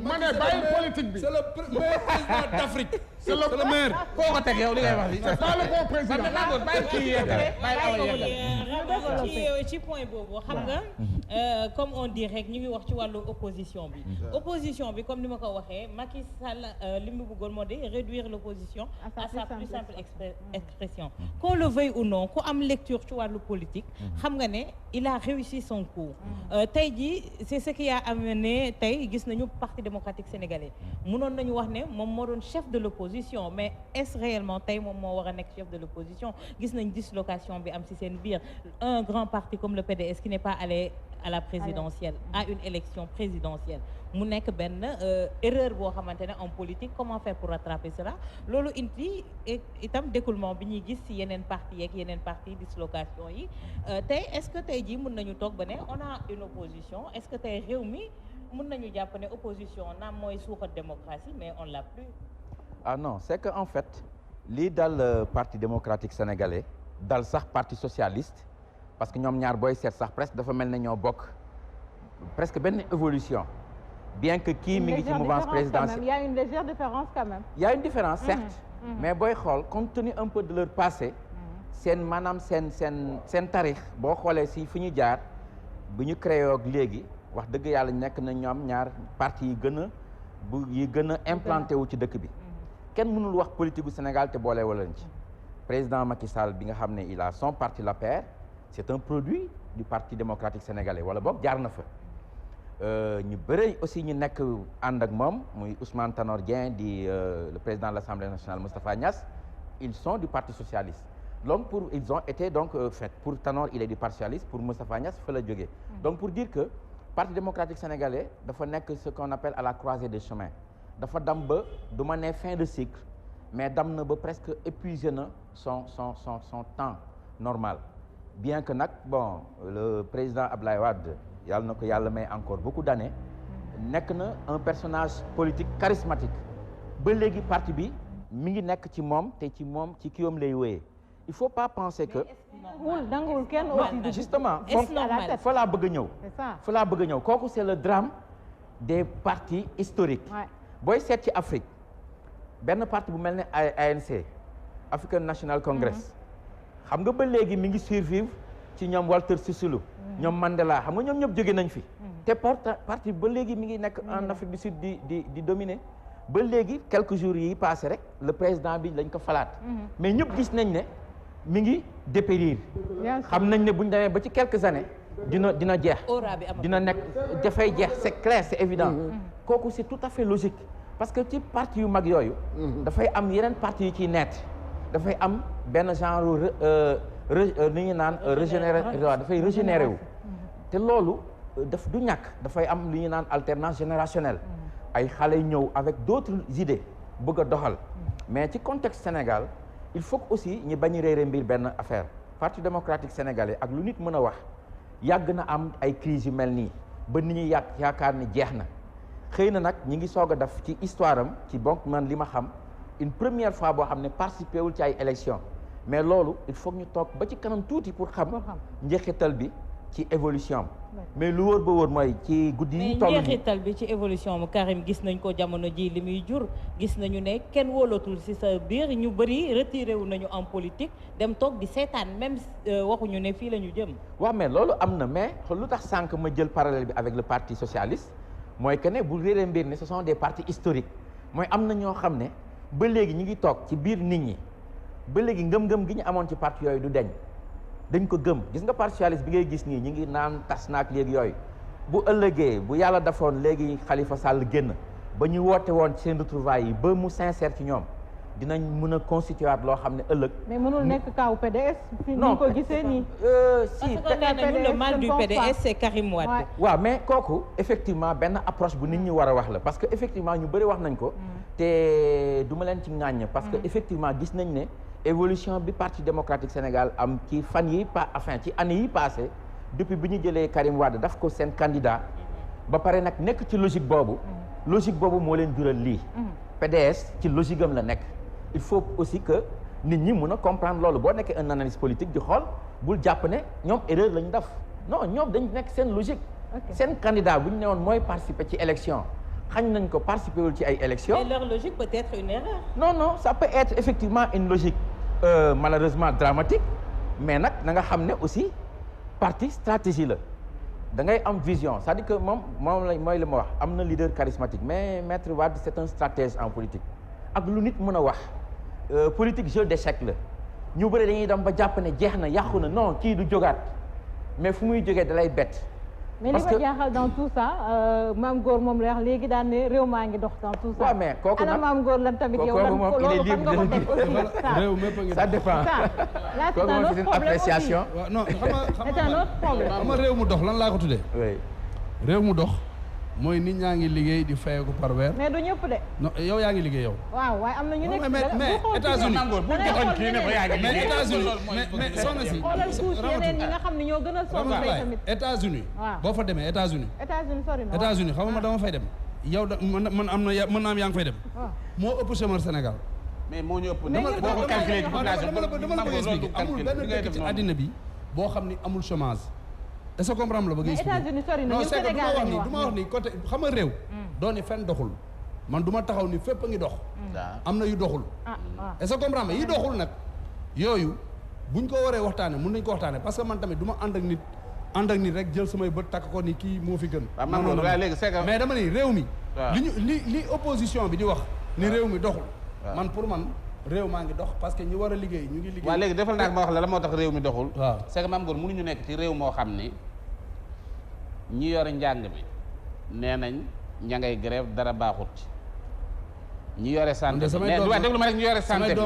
ma ne bàyyi politique bi. c'est le meilleur président d'Afrique. c'est le meilleur. foo ko teg yow li ngay wax nii. c'est pas le bon président. ci point boobu xam nga comme on dit rek ñu ngi wax ci wàllu opposition bi. opposition bi comme ni ma ko waxee Macky Sall li mu bëggoon moo di réduire l'opposition à sa plus simple expression. qu'on le veuille ou non ku am lecture ci wàllu politique. xam nga ne il a réussi son coup. tey jii c'est ce qui a amené tey gis nañu parti démocratique sénégalais mënoon nañu wax ne moom moo doon chef de l'opposition mais est-ce réellement tey moom moo war a nekk chef de l'opposition gis nañ dislocation bi am ci seen biir un grand parti comme le PDS qui n'est pas allé à la présidentielle à une élection présidentielle mu nekk benn erreur boo xamante ne en politique comment faire pour rattraper cela loolu indi itam découlement bi ñuy gis ci yeneen parti yeeg yeneen parti dislocation yi tey est-ce que tey jii mën nañu toog ba ne on a une opposition est-ce que tey réew mi mën nañu jàpp ne opposition naam mooy suuxat démocratie mais on l'a plus. Ah non c'est que en fait lii dal parti démocratique sénégalais dal sax parti socialiste parce que ñoom ñaar booy seet sax presque dafa mel ne ñoo bokk presque benn évolution bien que kii mi ngi ci mouvance présidentielle. Il y a une légère différence quand même. Il y a une différence certes mais booy xool compte tenu un peu de leur passé seen maanaam seen tarix boo xoolee si fi ñu jaar bu ñu créé ak léegi wax dëgg yàlla nekk na ñoom ñaar parti yi gën a implanté wu ci dëkk bi kenn mënul wax politique gu Sénégal te boole wala ci président Macky Sall bi nga xam ne il a son parti l'APR c'est un produit du parti démocratique sénégalais wala boog jaar na fa ñu bëri aussi ñu nekk ànd ak moom muy Ousmane Tanor Dieng di le président de l'Assemblée nationale Moustapha Niasse ils sont du parti socialiste donc ils ont été donc fait pour Tanor il est du parti socialiste pour Moustapha Niasse fa la jógee donc pour dire que parti démocratique sénégalais dafa nekk ce qu'on appelle à la croisée des chemins dafa dam ba du ma ne fin de cycle mais dam na ba presque épuisé na son temps normal bien que nag bon le président Abdoulaye Wade yàlla na ko yàlla may encore beaucoup d'années nekk na un personnage politique charismatique ba léegi parti bi mi ngi nekk ci moom te ci moom ci kiwam lay wéyee il faut pas penser que dangul kenn aussi justement fa laa bëgg a ñëw fa laa bëgg a ñëw kooku c'est le drame des partis historiques booy seet ci Afrique benn parti bu mel ne ANC African National Congress xam nga ba léegi mi ngi survivre ci ñoom Walter Sisulu ñoom Mandela xam nga ñoom ñëpp jóge nañ fi te parti ba léegi mi ngi nekk en Afrique du Sud di dominer ba léegi quelques jours yi passé rek le président bi lañ ko falaat mais ñëpp gis nañ ne mi ngi dépérir xam nañ ne buñ demee ba ci quelques années dina jeex dina nekk dafay jeex c'est clair c'est évident kooku c'est tout à fait logique parce que ci parti yu mag yooyu dafay am yeneen parti yu ciy nekk dafay am benn genre li ñu naan dafay régénérer wu te loolu daf du ñàkk dafay am li ñu naan alternance générationnelle ay xale ñëw avec d'autres idées bëgg a doxal mais ci contexte Sénégal il faut que aussi ñi bañ a réere mbir benn affaire parti démocratique sénégalais ak lu nit mën a wax yàgg na am ay crise yu mel nii ba nit ñi yaakaar ni jeex na xëy na nag ñi ngi soog a def ci histoire am ci donc man li ma xam une première fois boo xam ne participé wul ci ay élections mais loolu il faut ñu toog ba ci kanam tuuti pour xam njeexital bi ci évolution am mais lu wóor ba wóor mooy ci guddi yi toll njeexital bi ci évolution mu Karim gis nañ ko jamono ji li muy jur gis nañu ne kenn wóolatul ci sa biir ñu bëri retiré wu nañu en politique dem toog di seetaan même waxuñu ne fii la ñu jëm waaw mais loolu am na mais lu tax sànq ma jël parallèle bi avec le parti socialiste mooy que ne bu réeree mbir ne ce sont des partis historiques mooy am na ñoo xam ne ba léegi ñu ngi toog ci biir nit ñi ba léegi ngëm-ngëm gi ñu amoon ci parti yooyu du deñ dañ ko gëm gis nga parti socialiste bi ngay gis nii ñu ngi naan tas naak léegi yooyu bu ëllëgee bu yàlla defoon léegi Khalifa Sall génn ba ñu woote woon ci seen retrouvailles yi ba mu sincère ci ñoom dinañ mën a constituer waat loo xam ne ëllëg. mais mënul nekk kaw PDS. non ko gisee nii. si parce que nee nañu le mal du PDS c'est Karim Wade. waaw mais kooku effectivement benn approche bu nit ñi war a wax la parce que effectivement ñu bëri wax nañ ko. te du ma leen ci ŋàññ parce que effectivement gis nañ ne. évolution bi parti démocratique Sénégal am ci fan yi ci année yi passé depuis bi ñu jëlee Karim Wade daf ko seen candidat ba pare nag nekk ci logique boobu moo leen jural lii PDS ci logique am la nekk il faut aussi que nit ñi mun a comprendre loolu boo nekkee un analyste politique di xool bul jàpp ne ñoom erreur lañu def non ñoom dañ nekk seen logique seen candidat bu ñu ne woon mooy participer ci élection xañ nañ ko participer wul ci ay élections mais leur logique peut être une erreur non ça peut être effectivement une logique malheureusement dramatique mais nag na nga xam ne aussi parti stratégie la da ngay am vision c'est-à-dire que moom la mooy li ma wax am na leader charismatique mais Maître Wade c'est un stratège en politique ak lu nit mën a wax politique jeu d'échec la ñu bëri dañuy dem ba jàpp ne jeex na yàqu na non kii du jógaat mais fu muy jógee dalay bett mais li ma jaaxal dans tout ça Mame Gor moom la wax léegi daan ne réew maa ngi dox dans tout ça. waaw mais kooku nag ana Mame Gor lan tamit yow lan loolu fan nga ko teg aussi réew mépp a ngi ça dépend là kooku moom c'est une appréciation. waaw non c'est un autre problème. xam nga réew mu dox lan laa ko tuddee. oui réew mu dox mooy nit ñaa ngi liggéey di fayeeku par weer. mais du ñëpp de. non yow yaa ngi liggéey yow. waaw waaye am na ñu nekk mais États-Unis mais États-Unis mais soxna si. xoolal couche yeneen ñi nga xam ne ñoo gën a sonn fay tamit. États-Unis boo fa demee États-Unis sori na États-Unis xam nga dama fay dem. yow da man am na mën naa am yaa ngi fay dem. moo ëpp chômeur Sénégal. mais moo ñu ëpp boo ko calculé ci population dama la bëgg expliquer amul benn dëkk ci àddina bi boo xam ni amul chômage. est-ce que comprendre la bëgg expliquer États-Unis sori na non c'est que du ma wax ni côté xam nga réew. dooni fenn doxul man du ma taxaw ni fépp a ngi dox. am na yu doxul. est-ce que comprendre yi doxul nag yooyu buñ ko waree waxtaane mën nañ ko waxtaane parce que man tamit du ma ànd ak nit rek jël samay bët takk ko ni kii moo fi gën. mais dama ni réew mi. li opposition bi di wax ni réew mi doxul. man pour man réew maa ngi dox parce que ñi war a liggéey ñu ngi liggéey. waaw léegi defal naa ma wax la moo tax réew mi doxul. waaw c'est que Mame Ngor mënuñu nekk ci réew moo xam ni ñi yore njàng mi nee nañ ña ngay grève dara baaxut ci ñi yore santé bi mais déglu ma rek ñu yore santé bi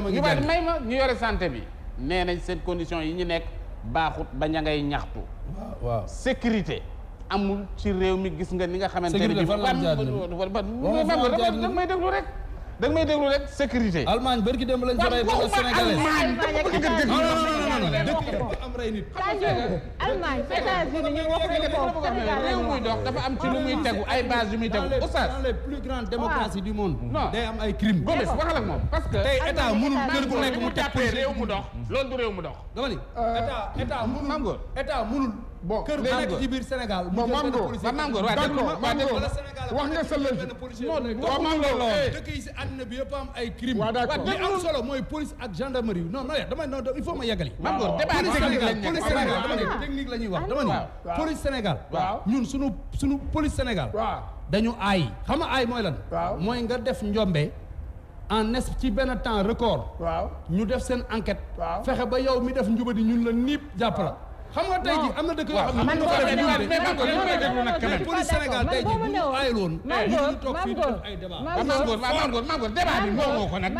may ma ñu yore santé bi nee nañ seen condition yi ñu nekk baaxut ba ña ngay ñaxtu. waaw sécurité amul ci réew mi gis nga ni nga xamante ne bii. da may déglu rek. da nga may déglu rek sécurité. Allemagne barki démb lañ fa rey benn sénégalais. non am rey nit. Allemagne États-Unis ñu wax ko Sénégal réew muy dox dafa am ci lu muy tegu ay base yu muy tegu oustaz. dans les plus grandes démocraties du monde. day am ay crimes. Gomes waxal ak moom parce que. tey état mënul kër gu nekk mu jàppee réew mu dox. loolu du réew mu dox. dama ni état mënul état mënul. bon kër gu nekk ci biir Sénégal. bon Mame Ngor wax nga sa logique. waaw Mame Ngor dëkk yi si àddina bi yëpp am ay crimes. waaw d'accord li am solo mooy police ak gendarmerie non il faut ma yeggali. Mame Ngor débat police Sénégal dama ne technique la ñuy wax dama ni police Sénégal. ñun sunu police Sénégal. dañu aay xam nga aay mooy lan. mooy nga def njombe ci benn temps record. ñu def seen enquête. fexe ba yow mi def njubadi ñun la niip jàpp la. xam nga tey jii am na dëkk yoo xam ne mais police Sénégal tey jii bu ñu aayul woon ñu toog fii di def ay débat. Mame Ngor débat bi moomoo ko nag.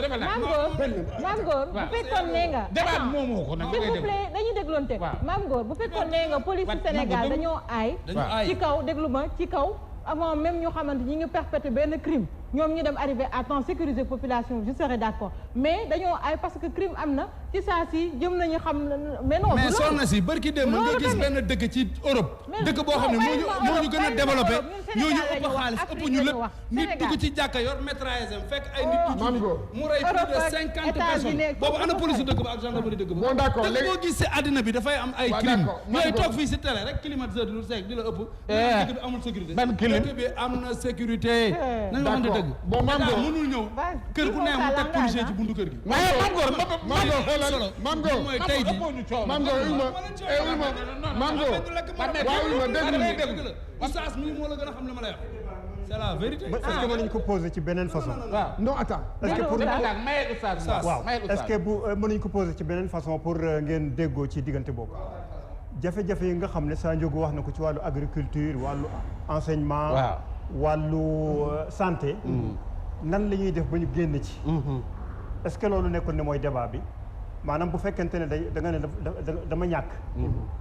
Mame Ngor bu fekkoon nee nga. débat bi moomoo ko nag. s'il vous plaît dañuy dégloonte. Mame Ngor bu fekkoon nee nga police Sénégal dañoo aay. ci kaw déglu ma ci kaw avant même ñu xamante ñi ngi perpétrer benn crime. ñoom ñu dem arrivé à temps sécuriser population je serais d'accord mais dañoo ay parce que crime am na ci saa si jëm nañu xam mais non. mais soxna si barki dem mën nga gis benn dëkk ci Europe. dëkk boo xam ne moo ñu gën a développé ñooñu ëpp xaalis ëpp ñu lépp nit dugg ci jàkka yor métraillé fekk ay nit mu rey plus de 50 personnes boobu ana police dëkk ba ak gendarmerie dëkk ba. bon d'accord dëkk boo gis si àddina bi dafay am ay crime yooyu toog fii si télé rek climatiseur du seeg di la ëpp dëkk bi amul sécurité dëkk bi am na sécurité nañu waxante dëgg bon Mame Ngor mënul ñëw kër gu ne mu teg policier ci buntu kër gi. Mame Ngor mooy tey ji Mame Ngor oustaz mi moo la gën a xam li ma lay wax c'est la vérité. est-ce que mënuñ ko poser ci beneen façon. non attends. est-ce que pour waaw est-ce que bu mënuñ ko poser ci beneen façon pour ngeen déggoo ci diggante boobu. jafe-jafe yi nga xam ne Sa Ndiogou wax na ko ci wàllu agriculture wàllu enseignement. wàllu santé. nan la ñuy def ba ñu génn ci. est-ce que loolu nekkoon ne mooy débat bi maanaam bu fekkente ne da nga ne dama ñàkk.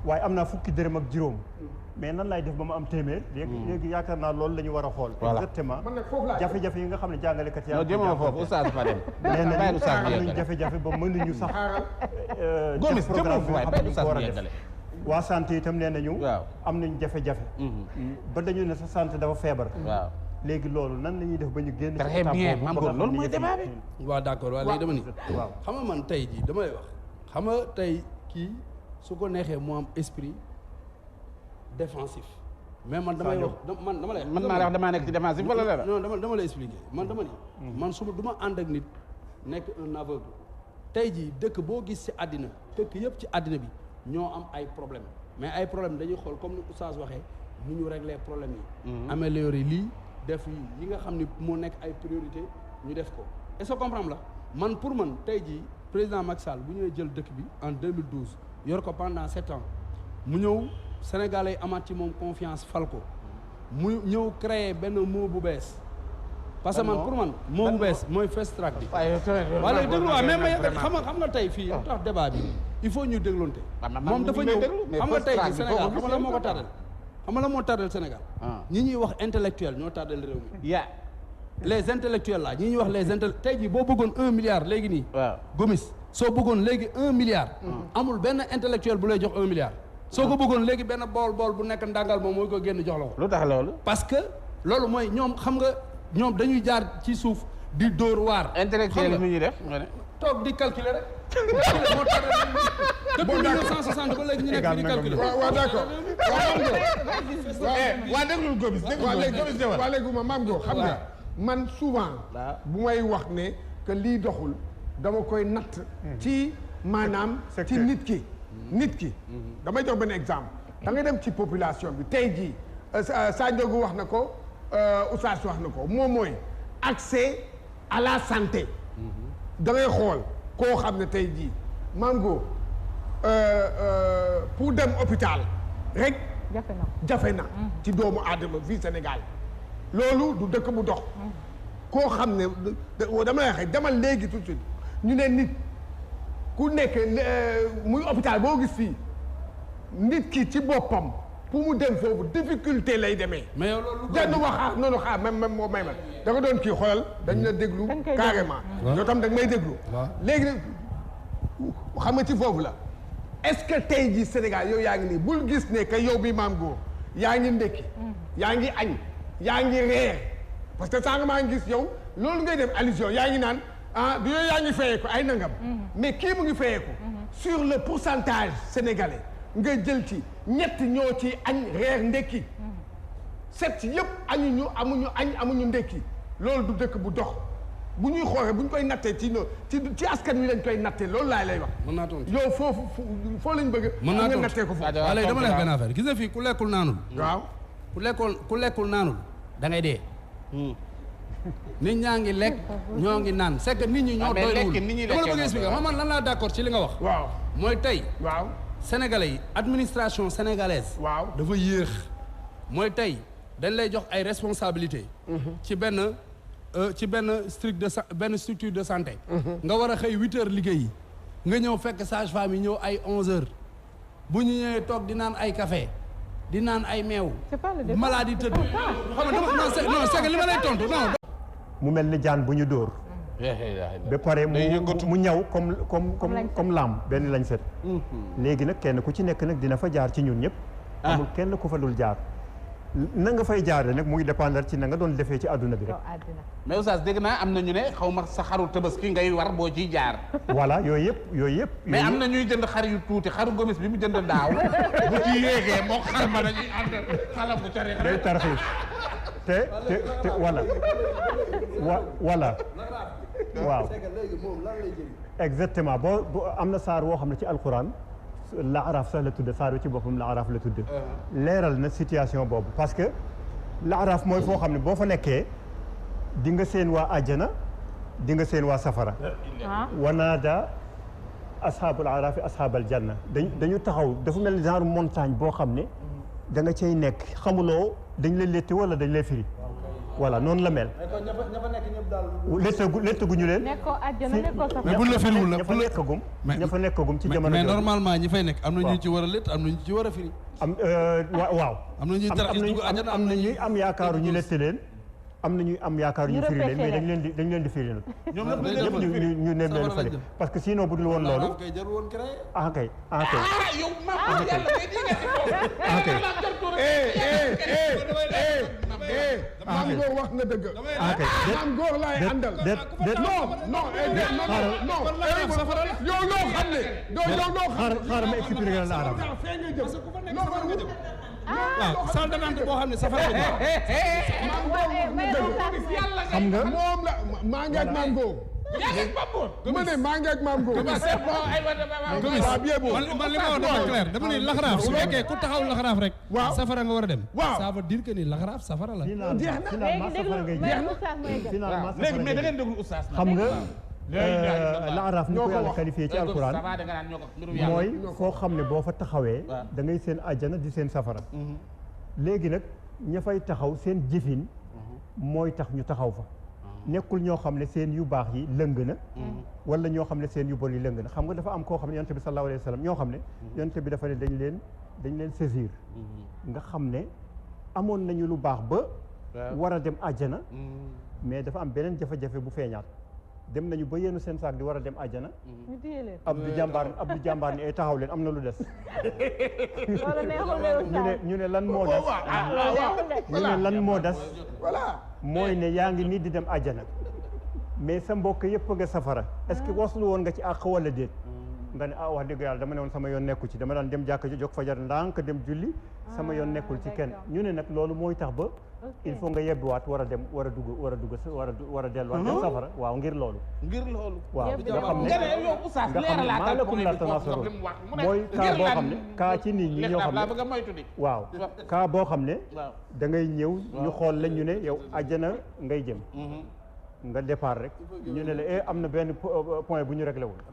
waaye am naa fukki dërëm ak juróom. mais nan laay def ba ma am téeméer. léegi yaakaar naa loolu la ñu war a xool. exactement jafe-jafe yi nga xam ne jàngalekat yaa. jëmoo foofu oustaz fa dem. nee nañu am nañu jafe-jafe ba mënuñu sax. Gomis programme bi nga xam ne ñu ko war a def. waa santé itam nee nañu. am nañu jafe-jafe. ba dañu ne sa santé dafa feebar. léegi loolu nan la ñuy def ba ñu génn. très bien Mame Ngor loolu mooy débat bi. waaw d'accord waaw léegi dama ni. waaw xam nga man tey jii dama lay wax. xam nga tey kii su ko neexee mu am esprit défensif. mais man damay wax man dama lay. man maa la wax damaa nekk ci défensif wala la. non dama lay expliquer man dama ni. man su ma du ma ànd ak nit nekk un aveugle. tey jii dëkk boo gis ci àddina dëkk yëpp ci àddina bi ñoo am ay problème mais ay problème dañuy xool comme ni Oustaz waxee nu ñu régler problème yi. améliorer lii. def yi nga xam ni moo nekk ay priorité ñu def ko est-ce que comprendre la man pour man tey jii président Macky Sall bu ñëwee jël dëkk bi en 2012 yor ko pendant 7 ans mu ñëw Sénégalais yi amaat ci moom confiance fal ko mu ñëw créer benn mot bu bees parce que man pour man moo bu bees mooy first track bi. waaye léegi déglu waaw mais xam nga tey fii lu tax débat bi il faut ñu dégloonte. moom dafa ñëw xam nga tey bi Sénégal xam nga la moo ko tardel. xam nga la moo tardel Sénégal. ñi ñuy wax intellectuel ñoo tardel réew mi. yaa les intellectuels là ñi ñuy wax les tey jii boo bëggoon 1 milliard léegi nii. waaw Gomis soo bëggoon léegi 1 milliard. amul benn intellectuel bu lay jox 1 milliard. soo ko bëggoon léegi benn bool bu nekk ndàngal moom mooy ko génn jox la ko. lu tax loolu. parce que loolu mooy ñoom xam nga ñoom dañuy jaar ci suuf di dóor waar. intellectuel yi ñuy def toog di calculer rek. moo tax depuis 1960 ba léegi ñu nekk di calculer. waaw d'accord. waa déglul Gomis waa léegi maam Go xam nga man souvent bu may wax ne que lii doxul dama koy natt ci maanaam ci nit ki damay jox benn exemple da ngay dem ci population bi tey jii Sanjogu wax na ko Oustaz wax na ko moom mooy accès à la santé da ngay xool koo xam ne tey jii Mango pour dem hôpital rek jafe na ci doomu aadama fii Sénégal loolu du dëkk bu dox koo xam ne dama lay waxee demal léegi tout de suite ñu ne nit ku nekk muy hôpital boo gis fii nit ki ci boppam pour mu dem foofu difficulté lay demee. mais yow loolu jenn wax noonu xaar même moo may ma da nga doon kii xoolal dañu la déglu carrément yow tam da nga may déglu léegi xam nga ci foofu la est-ce que tey jii Sénégal yow yaa ngi nii bul gis ne que yow bi Maam Góor yaa ngi ndekki yaa ngi añ yaa ngi reer parce que sànq maa ngi gis yow loolu ngay def allusion yaa ngi naan du yow yaa ngi fayeeku ay nangam mais kii mu ngi fayeeku sur le pourcentage sénégalais nga jël ci ñett ñoo ci añ reer ndekki set yëpp añuñu amuñu añ amuñu ndekki loolu du dëkk bu dox bu ñuy xoolee bu ñu koy nattee ci askan wi lañ koy nattee loolu laay lay wax. mën naa tontu yow foo lañ bëgg. mën naa tontu nattee ko foofu. waaw léegi dama lay benn affaire gis nga fii ku lekkul naanul. waaw ku lekkul naanul da ngay dee. nit ñaa ngi lekk ñoo ngi naan c'est que nit ñi ñoo doyluwul dama la bëgg expliquer xam man lan laa d'accord ci li nga wax. waaw mooy tey. waaw sénégalais yi administration sénégalaise. waaw dafa yéex. mooy tey dañ lay jox ay responsabilités. ci benn structure de santé. nga war a xëy 8 heures liggéey nga ñëw fekk sage-femme yi ñëw ay 11 heures bu ñu ñëwee toog di naan ay café di naan ay meew. maladie tëdd. xam nga non c'est que li ma lay tontu non. mu mel ni jaan bu ñu dóor. ba pare mu ñaw comme laam benn lañ set. léegi nag kenn ku ci nekk nag dina fa jaar ci ñun ñëpp. amul kenn ku fa dul jaar. na nga fay jaaree nag mu ngi dépendre ci na nga doon defee ci àdduna bi rek. mais Oustaz dégg naa am na ñu ne xaw ma sa xaru tabaski ngay war boo ciy jaar. voilà yooyu yëpp. mais am na ñuy jënd xar yu tuuti xaru Gomis bi mu jënd daaw. bu ci yéegee moo xar ma dañuy ànd xala bu cari. day tarxiis te voilà waaw. exactement boo am na saar woo xam ne ci alquran. la araf sax la tudd saaru ci boppam la araf la tudd leeral na situation boobu parce que la araf mooy foo xam ne boo fa nekkee di nga seen waa àjjana di nga seen waa safara wanaada ashaabul arafi ashaabal janna dañu taxaw dafa mel ni genre montagne boo xam ne da nga cay nekk xamuloo dañ lay létti wala dañ lay firi voilà noonu la mel. léttaguñu leen. nekkoo àjjana nekkoo safara. mais buñ la firiwul nag ña fa nekkagum ci jamono mais normalement ñi fay nekk am na ñu ci war a létt am na ñu ci war a firi. waaw. am na ñuy am na ñuy am yaakaaru ñu létt leen. am na ñuy am yaakaar ñu firi leen mais dañ leen di firi nag. ñoom ñëpp ñu ne leen fële parce que sinon bu dul woon loolu. ah kay. Maam Góor wax nga dëgg. Maam Góor laay àndal. non yow loo xam ne. xaaral ma expliqué la arab. waaw salle d'attente boo xam ne safara la xam nga moom la maa ngi ak Maam Góor. ma ne maa ngi ak Maam Góor. man li ma wax dafa clair dama ne laxaraaf su fekkee ku taxaw laxaraaf rek. waaw safara nga war a dem. waaw ça veut dire que ni laxaraaf safara la. jeex na léegi mais da ngeen déglu Oustaz xam nga. laaraaf ni ko yàlla qualifié ci alquran mooy foo xam ne boo fa taxawee da ngay seen àjjana di seen safara léegi nag ña fay taxaw seen jëfin mooy tax ñu taxaw fa nekkul ñoo xam ne seen yu baax yi lëng na wala ñoo xam ne seen yu bon yi lëng na xam nga dafa am koo xam ne yonent bi sallallahu alayhi wa sallam ñoo xam ne yonent bi dafa ne dañ leen saisir nga xam ne amoon nañu lu baax ba war a dem àjjana mais dafa am beneen jafe-jafe bu feeñaat dem nañu ba yéenu seen saak di war a dem àjjana Abdou Jàmbaar ni ay taxaw leen am na lu des ñu ne lan moo des ñu ne lan moo des mooy ne yaa ngi nii di dem àjjana mais sa mbokk yëpp nga safara est-ce que waslu woon nga ci àq wala déet nga ne wax dëgg yàlla dama ne woon sama yoon nekku ci dama daan dem jàkk ji jóg fajar ndànk dem julli sama yoon nekkul ci kenn ñu ne nag loolu mooy tax ba il faut nga yebbiwaat war a dem war a delluwaat dem safara waaw ngir loolu waaw nga xam ne maalakum la tanaasaroon mooy cas boo xam ne cas ci nit ñi ñoo xam ne waaw cas boo xam ne da ngay ñëw ñu xool la ñu ne yow àjjana ngay jëm nga départ rek ñu ne la am na benn point bu ñu réglé wul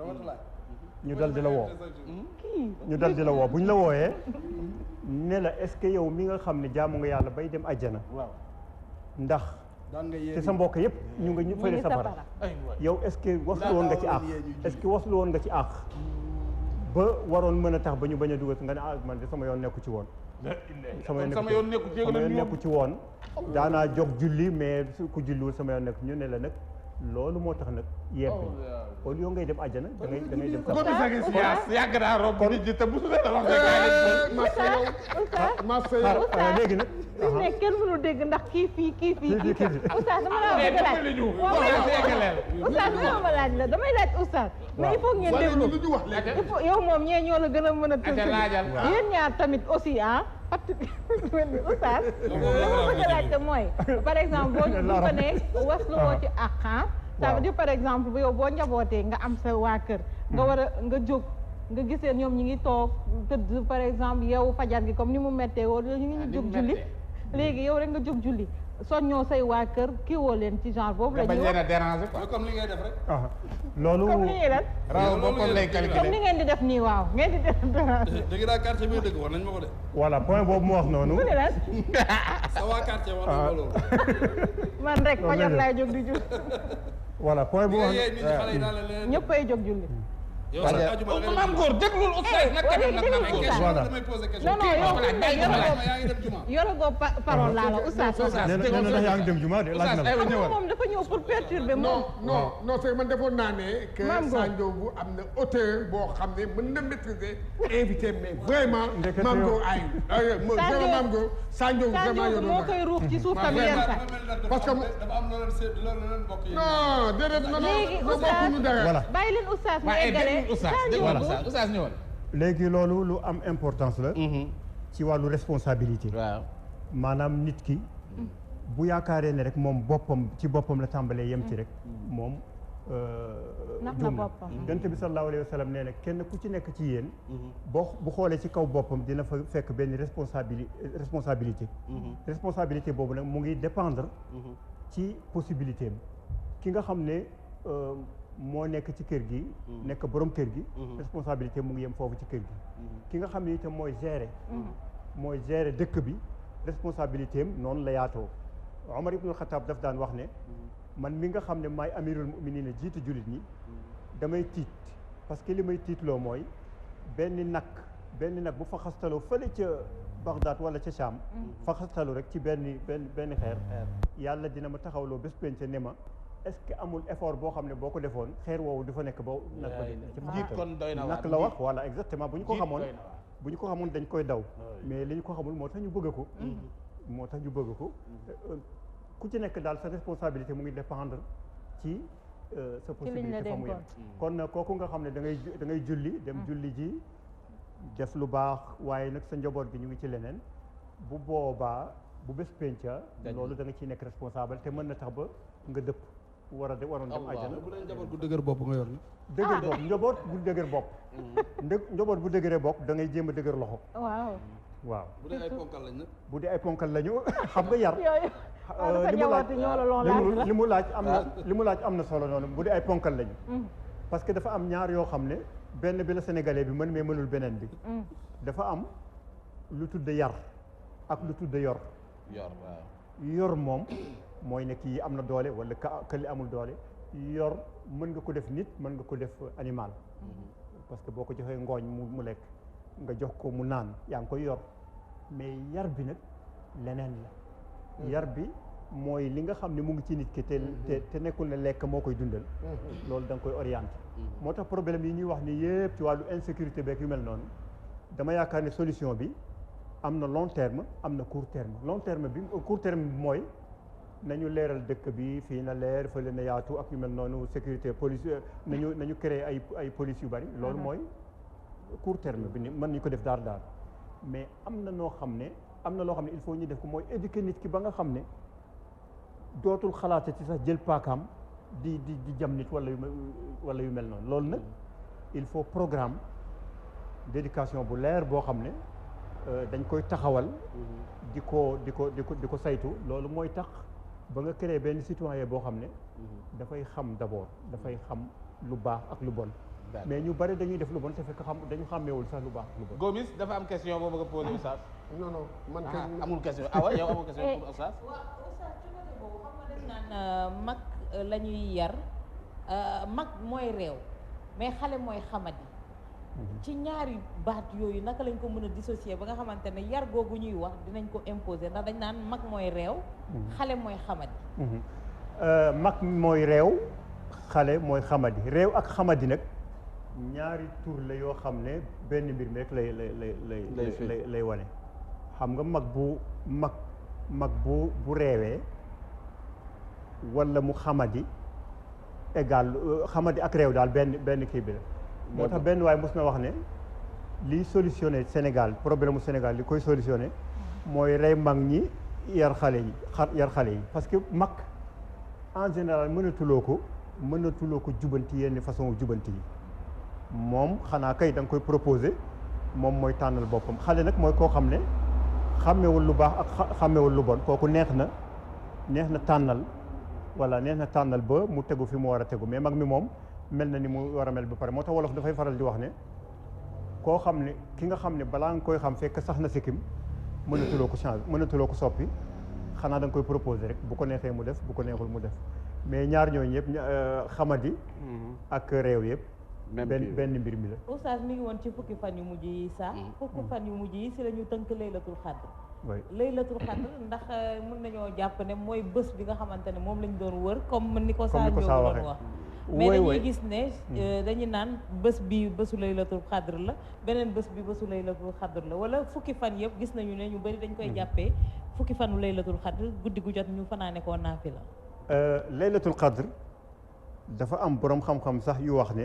ñu dal di la woo bu ñu la wooyee ne la est-ce que yow mi nga xam ne jaamu nga yàlla bay dem àjjana ndax te sa mbokk yëpp ñu nga ñu fële safara yow est-ce que waslu woon nga ci àq est-ce que waslu woon nga ci àq ba waroon mën a tax ba ñu bañ a dugal nga ne man de sama yoon nekku ci woon sama yoon nekku ci woon daanaa jox julli mais ku julliwul sama yoon nekku ñu ne la nag loolu moo tax nag yebbi au lieu ngay dem àjjana da ngay dem yàgg naa romb nit ñi te bu léegi nag ne kenn mënul dégg ndax kii fii oustaz dama la bëgg laaj oustaz dama laaj la damay laaj oustaz mais il faut ngeen déglu il faut yow moom ñee ñoo la gën a mën a tënk yéen ñaar tamit aussi oustaz li ma bëgg a laajte mooy par exemple boo ñu ko ne wasluwoo ci àq ça veut dire par exemple yow boo njabootee nga am sa waa kër nga war a nga jóg nga gisee ñoom ñi ngi toog tëdd par exemple yow fajar gi comme ni mu méttee woon ñu ngi jóg julli léegi yow rek nga jóg julli soññoo say waa kër kii woo leen ci genre boobu la ñuy wax a déranger quoi comme li ngay def rek loolu comme ni ñuy def raw boppam lay calculer comme ni ngeen di def nii waaw ngeen di def dëgg naa quartier bi dëgg war nañ ma ko de voilà point boobu mu wax noonu mu ne lan sa waa quartier war nañ ma loolu man rek fajar laay jóg di julli voilà point bu wax ñëppay jóg julli yow sax ajuma la maam góor déglul oustaz nag damay poser question non yaa ngi dem juma yoragoo parole laa la oustaz nee na ndax yaa ngi dem juma de laaj na la moom dafa ñëw pour perturber moom non c'est man defoon naa ne que Sandiogou am na auteur boo xam ne mën na maîtriser invité mais vraiment Mame Goor Mame Goor Sandiogou vraiment yow moo koy ruux ci suuf tamit yenn sax parce que dafa am loolu leen bokk yi non déedéet non léegi oustaz bàyyi leen oustaz mu eggale oustaz ñëwal léegi loolu lu am importance la ci wàllu responsabilité waaw maanaam nit ki bu yaakaaree ne rek moom boppam ci boppam la tàmbalee yem ci rek moom nax na boppam yonent bi sallallahu alayhi wa sallam nee na kenn ku ci nekk ci yéen bu xoolee ci kaw boppam dina fa fekk benn responsabilité boobu nag mu ngi dépendre ci possibilité am ki nga xam ne moo nekk ci kër gi nekk borom kër gi responsabilité mu ngi yem foofu ci kër gi ki nga xam ne itam mooy gérer dëkk bi responsabilité am noonu la yaatoo Omar ibnul Xataab daf daan wax ne man mi nga xam ne maay amirul mu'minin jiitu jullit ñi damay tiit parce que li may tiitloo mooy benn nag bu fa xastaloo fële ca Bagdad wala ca Cham fa xastalu rek ci benn xeer yàlla dina ma taxawloo bés penc ne ma est-ce que amul effort boo xam ne boo ko defoon xeer woowu du fa nekk ba nag ko jiit kon doy na nag la wax voilà exactement bu ñu ko xamoon dañ koy daw mais li ñu ko xamul moo tax ñu bëgg ko ku ci nekk daal sa responsabilité mu ngi dépendre ci sa possibilité fa mu yem kon kooku nga xam ne da ngay julli dem julli ji def lu baax waaye nag sa njaboot gi ñu ngi ci leneen bu boobaa bu bés penca loolu da nga ciy nekk responsable te mën na tax ba nga dëpp waroon dem àjjana bu dee njaboot gu dëgër bopp nga yor na dëgër bopp njaboot bu dëgër bopp njaboot bu dëgëree bopp da ngay jéem a dëgër loxo waaw bu dee ay ponkal lañ nag bu dee ay ponkal lañu xam nga yar li mu laaj am na solo noonu bu dee ay ponkal lañu parce que dafa am ñaar yoo xam ne benn bi la sénégalais bi mën mais mënul beneen bi dafa am lu tudd yar ak lu tudd yor yor moom mooy ne kii am na doole wala këli amul doole yor mën nga ko def nit mën nga ko def animal parce que boo ko joxee ngooñ mu lekk nga jox ko mu naan yaa ngi koy yor mais yar bi nag leneen la yar bi mooy li nga xam ne mu ngi ci nit ki te nekkul ne lekk moo koy dundal loolu da nga koy orienté moo tax problème yi ñuy wax ni yëpp ci wàllu insécurité beeg yu mel noonu dama yaakaar ne solution bi am na long terme am na court terme long terme bi court terme bi mooy nañu leeral dëkk bi fii na leer fële na yaatu ak yu mel noonu sécurité police nañu créer ay police yu bari loolu mooy court terme bi ni mën nañu ko def daar mais am na loo xam ne il faut ñu def ko mooy éduquer nit ki ba nga xam ne dootul xalaate ci sax jël paakaam di jam nit wala yu mel noonu loolu nag il faut programme d'éducation bu leer boo xam ne dañ koy taxawal di ko saytu loolu mooy tax ba nga créer benn citoyen boo xam ne dafay xam d'abord dafay xam lu baax ak lu bon mais ñu bari dañuy def lu bon te fekk dañu xàmmeewul sax lu baax lu bon. Gomis dafa am question boo bëgg a poser Oustaz. non man amul question awa yow amul question pour Oustaz. waaw Oustaz ci côté boobu xam nga dañ naan mag la ñuy yar mag mooy réew mais xale mooy xamadi. ci ñaari baat yooyu naka lañ ko mën a dissocier ba nga xamante ne yar googu ñuy wax dinañ ko imposer ndax dañ naan mag mooy réew. xale mooy xamadi. mag mooy réew xale mooy xamadi réew ak xamadi nag. ñaari tur la yoo xam ne benn mbir mi rek lay wane xam nga mag bu reewee wala mu xamadi égal xamadi ak réew daal benn kii bi la moo tax benn waaye mos na wax ne liy solutionné Sénégal problème mu Sénégal li koy solutionné mooy rey mag ñi yar xale yi parce que mag en général mënatuloo ko jubanti yenn façon jubanti yi moom xanaa kay da nga koy proposer moom mooy tànnal boppam xale nag mooy koo xam ne xàmmewul lu baax ak xàmmewul lu bon kooku neex na tànnal walla neex na tànnal ba mu tegu fi mu war a tegu mais mag mi moom mel na ni mu war a mel ba pare moo tax wolof dafay faral di wax ne koo xam ne ki nga xam ne balaa nga koy xam fekk sax na sikkim mënatuloo ko changer mënatuloo ko soppi xanaa da nga koy proposer rek bu ko neexee mu def bu ko neexul mu def mais ñaar ñooñu yëpp xamadi ak réew yëpp benn mbir mi la. Oustaz mi ngi woon ci fukki fan yu mujj yi sax. fukki fan yu mujj yi si la ñu tënk laylatul xadr. oui laylatul xadr ndax mën nañoo jàpp ne mooy bés bi nga xamante ne moom lañ doon wër comme ni ko saa doon wax. mais dañuy gis ne dañuy naan bés bi bésu laylatul xadr la beneen bés bi bésu laylatul xadr la wala fukki fan yëpp gis nañu ne ñu bëri dañ koy jàppee fukki fanu laylatul xadr guddi gu jot ñu fanaane koo naafila. laylatul xadr. dafa am borom xam-xam sax yu wax ne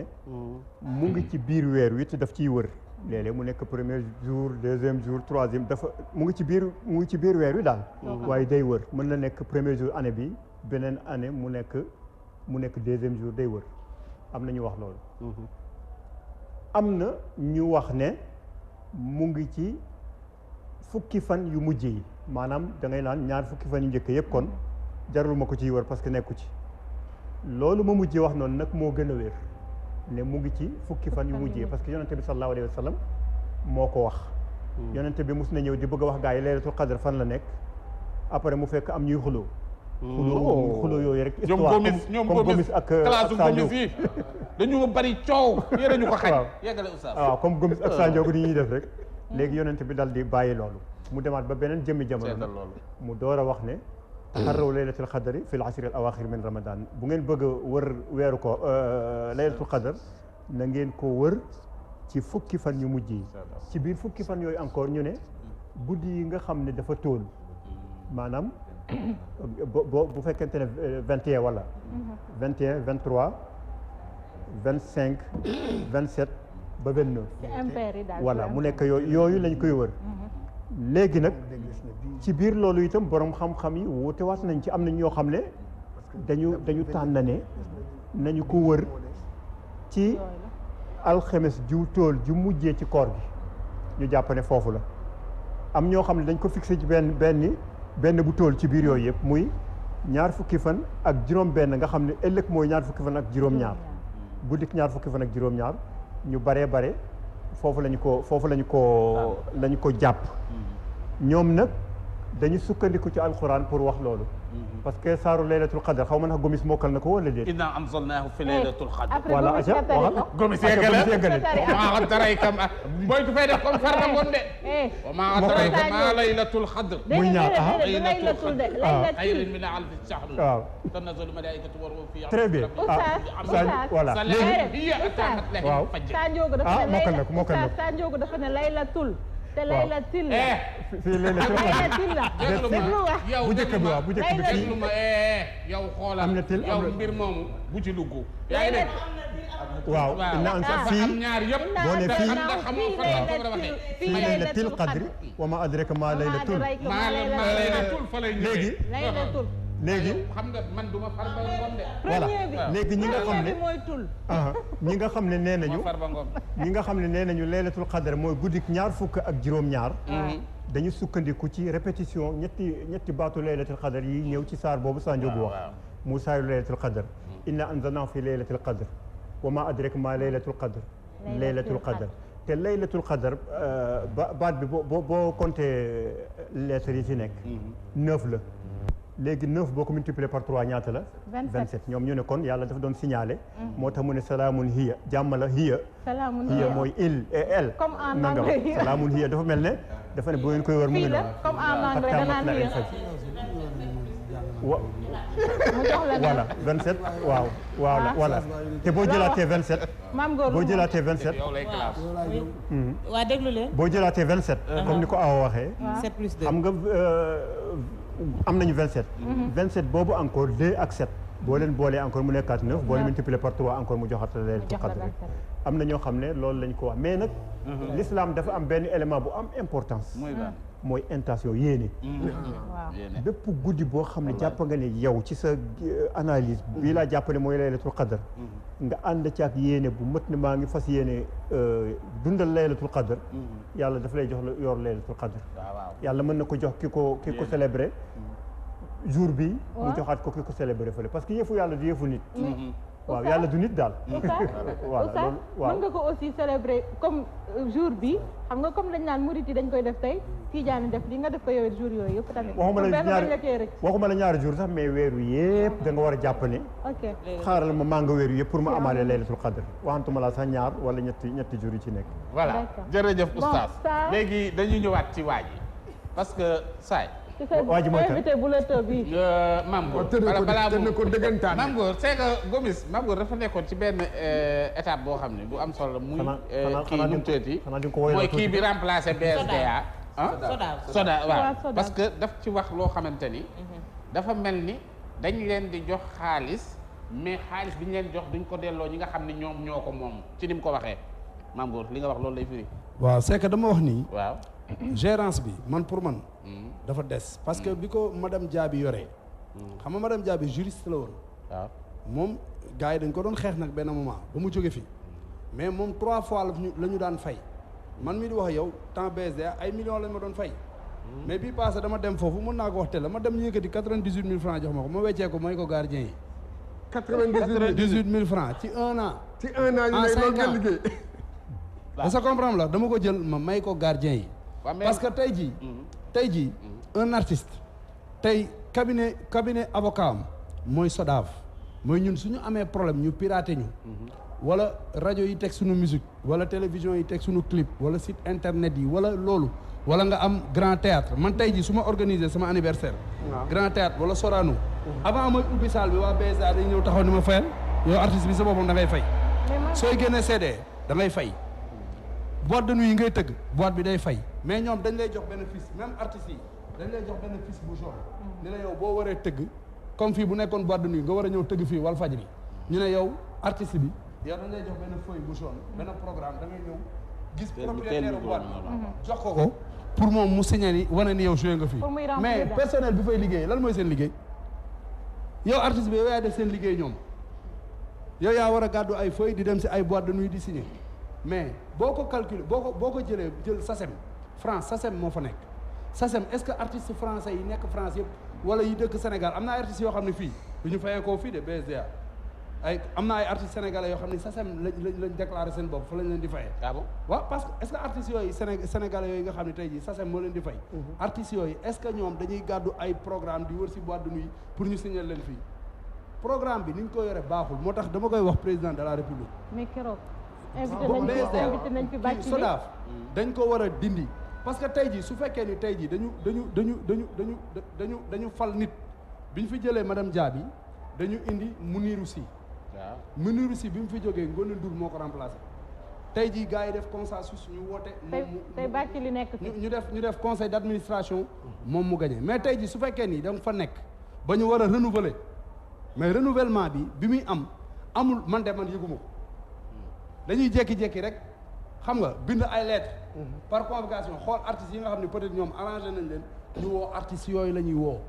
mu ngi ci biir weer wi te daf ciy wër léeg-léeg mu nekk premier jour deuxième jour troisième dafa mu ngi ci biir weer wi daal waaye day wër mën na nekk premier jour année bi beneen année mu nekk deuxième jour day wër am na ñu wax loolu am na ñu wax ne mu ngi ci fukki fan yu mujj yi maanaam da ngay naan ñaar fukki fan yu njëkk yëpp kon jarul ma ko ciy wër parce que nekku ci loolu ma mujjee wax noonu nag moo gën a wér ne mu ngi ci fukki fan yu mujjee parce que yonente bi sallallahu alayhi wa sallam moo ko wax yonente bi mus na ñëw di bëgg a wax gaa yi laylatul qadr fan la nekk après mu fekk am ñuy xuloo yooyu rek histoire ñoom comme Gomis ak Gomis yi dañu bari coow yéen ñu ko xañ yeggale Oustaz waaw comme Gomis ak Sandiogou ni ñuy def rek léegi yonente bi dal di bàyyi loolu mu demaat ba beneen jëmmi jamono mu door a wax ne xarraw laylatul qadri fi l ashri al awaxir min ramadan bu ngeen bëgg a wër weeru ko laylatul qadr na ngeen ko wër ci fukki fan yu mujj yi ci biir fukki fan yooyu encore ñu ne guddi yi nga xam ne dafa tóol maanaam bu fekkente ne 21 wala 21 23 25 27 ba 29 voilà mu nekk yooyu lañ koy wër léegi nag ci biir loolu itam borom xam-xam yi woote waat nañ ci am nañ ñoo xam ne dañu tànn ne nañu ko wër ci alxemes ju tóol ju mujjee ci koor gi ñu jàpp ne foofu la am ñoo xam ne dañ ko fixé ci benn bu tóol ci biir yooyu yëpp muy ñaar fukki fan ak juróom-benn nga xam ne ëllëg mooy ñaar fukki fan ak juróom-ñaar guddik ñaar fukki fan ak juróom-ñaar ñu baree bare foofu lañu ko jàpp ñoom nag dañu sukkandiku ci alxuraan pour wax loolu parce que saaru laylatul qadr xaw ma ndax Gomis mokkal na ko wala déet. inna anzalnaahu fi laylatul qadr. voilà aja waxal Gomis yeggale maa adraka ma booy tu fay def comme Farba Ngom de. maa adraka ma laylatul qadr. muy ñaar laylatul de xayrun min alfi shahr. waaw tanazzalu malaa'ikatu war ruuhu fiihaa. très bien voilà léegi waaw Sa Ndiogou dafa ne mokkal na ko Sa Ndiogou dafa ne laylatul te laylatil la fii laylatil la déglu wax bu njëkk bi waaw bu njëkk bi fii déglu ma yow xoolal am na til yow mbir moomu bu ci dugg yaa ngi dégg waaw ina an sa fii am ñaar yëpp boo ne fii nga xamoo fan la ko waxee fii laylatil qadri wa ma adraka ma laylatul laylatul fa lay léegi laylatul léegi xam nga man duma Farba Ngom de voilà léegi ñi nga xam ne mooy tul ñi nga xam ne nee nañu Farba Ngom ñi nga xam ne nee nañu laylatul qadr mooy guddik ñaar fukk ak juróom-ñaar dañu sukkandiku ci répétition ñetti baatu laylatul qadr yi ñëw ci saar boobu Sa Ndiogou wax mu saaru laylatul qadr inna anzalnahu fi laylatul qadr wa ma adraka ma laylatul qadr laylatul qadr te laylatul qadr baat bi boo compté lettres yi ci nekk 9 la léegi 9 boo ko multiplié par 3 ñaata la 27 ñoom ñu ne kon yàlla dafa doon signalé moo tax mu ne salaamun hiya jàmm la hiya hiya mooy il et elle comme en nangam anglais salaamun hiya dafa mel ne dafa ne bu ngeen koy war mu ngi noonu comme en anglais danaan hiya wa voilà 27 waaw voilà te boo jëlaatee 27 boo jëlaatee 27 waa déglu leen boo jëlaatee 27 comme ni ko Awa waxee 7 plus 2 xam nga am nañu 27 27 boobu encore 2 ak 7 boo leen boolee encore mu nekkaat 9 boo leen multiplier par 3 encore mu joxat laylatul qadr am na ñoo xam ne loolu lañ ko wax mais nag l'islam dafa am benn élément bu am importance mooy intention yéene bépp guddi boo xam ne jàpp nga ne yow ci sa analyse bii laa jàpp ne mooy laylatul qadr nga ànd ci ak yéene bu mët ne maa ngi fas yéene dundal laylatul qadr yàlla dafa lay jox la yor laylatul qadr yàlla mën na ko jox ki ko célébré jour bi mu joxaat ko ki ko célébré fële parce que yëfu yàlla du yëfu nit waaw yàlla du nit daal voilà loolu waaw mën nga ko aussi célébrer comme jour bi xam nga comme dañ naan murit yi dañ koy def tey Tidiane def li nga def ko yow jour yooyu yëpp tamit waxuma la ñaari jour sax mais weeru yëpp da nga war a jàpp ne xaaral ma maa nga weeru yëpp pour ma amaale laylatul qadr waxantuma la sax ñaar wala ñetti jour yi ci nekk voilà jërëjëf oustaz léegi dañuy ñëwaat ci waaj yi parce que saay waa ji mooy kan invité bu la tëb bi Mame Goor balaa ko dëggantaan Mame Goor c'est que Gomis Mame Goor dafa nekkoon ci benn étape boo xam ne bu am solo muy kii nu mu tëddee mooy kii bi remplacé BSDA soda waaw parce que daf ci wax loo xamante ni dafa mel ni dañ leen di jox xaalis mais xaalis bi ñu leen jox duñ ko delloo ñi nga xam ne ñoom ñoo ko moom ci ni mu ko waxee Mame Goor li nga wax loolu lay firi waaw c'est que dama wax nii waaw gérance bi man pour man dafa des parce que bi ko madame Diaby yoree xam nga madame Diaby juriste la woon waaw moom gars yi dañ ko doon xeex nag benn moment ba mu jóge fi mais moom 3 fois la ñu daan fay man mi di wax yow temps BSDA ay millions lañ ma doon fay mais bii passé dama dem foofu mën naa ko wax te la ma dem ñu yëkkati 98 000 francs jox ma ko ma weccee ko mooy ko gardien yi 98 000 francs ci 1 an ci 1 an ñu loolu nga liggéey ça comprendre la dama ko jël ma may ko gardien yi parce que tey jii un artiste tey cabinet avocat am mooy SODAV mooy ñun suñu amee problème ñu piraté ñu wala rajo yi teg suñu musique wala télévision yi teg suñu clip wala site internet yi wala loolu wala nga am grand théâtre man tey jii su ma organiser sama anniversaire grand théâtre wala Sorano avant mooy ubbi salle bi waa BSA dañu ñëw taxaw ni ma fayal yow artiste bi sa boppam da ngay fay sooy génnee CD da ngay fay boîte de nuit yi ngay tëgg boîte bi day fay mais ñoom dañ lay jox bénéfice même artistes yi dañ lay jox bénéfice bu jaune ni la yow boo waree tëgg comme fii bu nekkoon boîte de nuit nga war a ñëw tëgg fii Walfadjri ñu ne yow artiste bi yow dañ lay jox benn feuille bu jaune benn programme da ngay ñëw gis propriétaire boîte bi jox ko pour moom mu signé ni wane ni yow joué nga fii mais personnel bi fay liggéey lan mooy seen liggéey yow artiste bi yow yaa def seen liggéey ñoom yow yaa war a gàddu ay feuille di dem si ay boîte de nuit di signé mais boo ko calculer boo ko jëlee jël SACEM France SACEM moo fa nekk SACEM est-ce que artistes français yi nekk France yëpp wala yi dëkk Sénégal am na artistes yoo xam ne fii du ñu fayee koo fii de BSDA am na ay artistes sénégalais yoo xam ne SACEM lañ déclaré seen bopp fa lañ leen di fayee. ah bon waaw parce que est-ce que artistes yooyu sénégalais yooyu nga xam ne tey jii SACEM moo leen di fay. artistes yooyu est-ce que ñoom dañuy gàddu ay programme di wër si boîte de nuit pour ñu signaler leen fii programme bi ni ñu ko yore baaxul moo tax dama koy wax président de la république. mais keroog invité nañ fi bàcc SODAV dañ ko war a dindi parce que tey jii su fekkee ni tey jii dañu fal nit bi ñu fi jëlee madame Diaby dañu indi Mounirou Sy. waaw Mounirou Sy bi mu fi jógee Ngoné Ndour moo ko remplacé tey jii gars yi def consensus ñu woote. tey bàcc li nekk ñu def conseil d'administration moom mu gagné mais tey jii su fekkee ni da nga fa nekk ba ñu war a renouveler mais renouvellement bi muy amul man yëguma ko dañuy jékki-jékki rek xam nga bind ay lettres. par convocation xool artistes yi nga xam ne peut-être ñoom arrangé nañ leen ñu woo artistes yooyu la ñuy woo.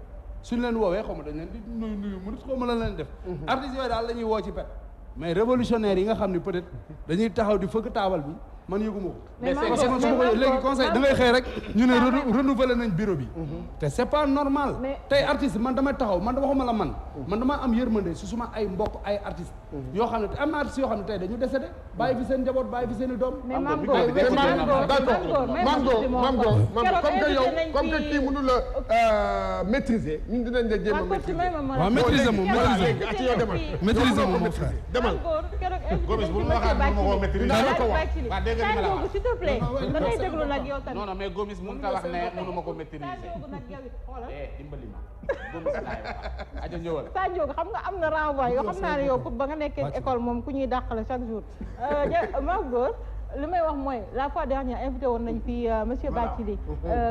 suñ leen woowee xaw ma dañ leen di nuyu mënut xaw ma la leen def artistes yooyu daal la ñuy woo ci pet mais révolutionnaire yi nga xam ne peut-être dañuy taxaw di fëgg taabal bi man yëguma ko parce que man su ma ko léegi conseil da ngay xëy rek ñu ne renouveler nañ bureau bi te c'est pas normal tey artiste man damay taxaw man waxuma la man dama am yërmande su suma ay mbokk ay artistes yoo xam ne te am na artistes yoo xam ne tey dañu décédé bàyyi fi seen njaboot bàyyi fi seen i doom Mame Goor comme que kii mënu la maîtriser ñun dinañ la jéem a maîtriser waaw maîtriser moom mon frère demal Gomis bu ma waxaat ma ko maîtriser Sanjoogu s'il te plaît da ngay déglu nag yow tamit non mais Gomis mun ta wax ne mënu ma ko maîtriser Sanjoogu nag yow it xoolal dimbali ma Gomis laay wax aja ñëwal Sanjoogu xam nga am na renvoi yoo xam naa ne yow pour ba nga nekkee école moom ku ñuy dàqale chaque jour Mame Goor li may wax mooy la fois dernière invité woon nañ fi monsieur Bathily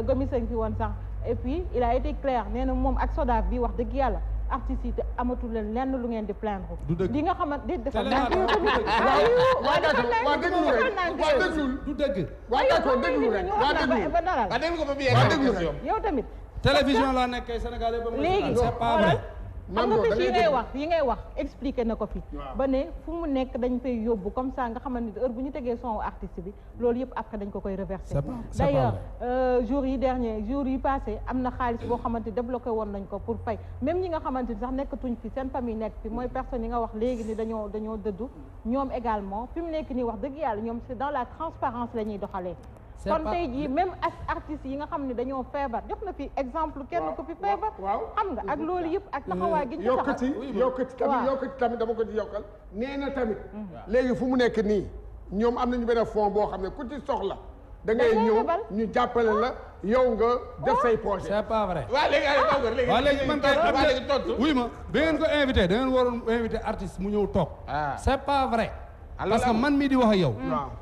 Gomis a ngi fi woon sax et puis il a été clair nee na moom ak SODAV bi wax dëgg yàlla artistes yi amatul leen lenn lu ngeen di plaindre di nga xamante di dafa dànk yow tamit waa déglu rek du dëgg waa d'accord déglu rek waa déglu ba dalal ba déglu ko ba bi yow tamit télévision laa nekkee Sénégal ba léegi c'est pas vrai xam nga fi yi ngay wax expliqué na ko fi ba ne fu mu nekk dañ fay yóbbu comme ça nga xamante ni heure bu ñu tegee son artiste bi loolu yëpp après dañ ko koy reverser d'ailleurs jours yi passé am na xaalis boo xamante débloqué woon nañ ko pour fay même ñi nga xamante ni sax nekkatuñ fi seen famille nekk fi mooy personnes yi nga wax léegi ni dañoo dëddu ñoom également fi mu nekk nii wax dëgg yàlla ñoom c'est dans la transparence la ñuy doxalee kon tey jii même ak artistes yi nga xam ne dañoo feebar jox na fi exemple kenn ko fi feebar xam nga ak loolu yëpp ak taxawaay gi ñu yokkati tamit dama ko ci yokkal nee na tamit léegi fu mu nekk nii ñoom am nañu benn fond boo xam ne ku ci soxla da ngay ñëw ñu jàppale la yow nga def say projet c'est pas vrai waaw léegi man kay tontu wuy ma da ngeen ko invité da ngeen waroon invité artiste mu ñëw toog c'est pas vrai parce que man mii di wax ak yow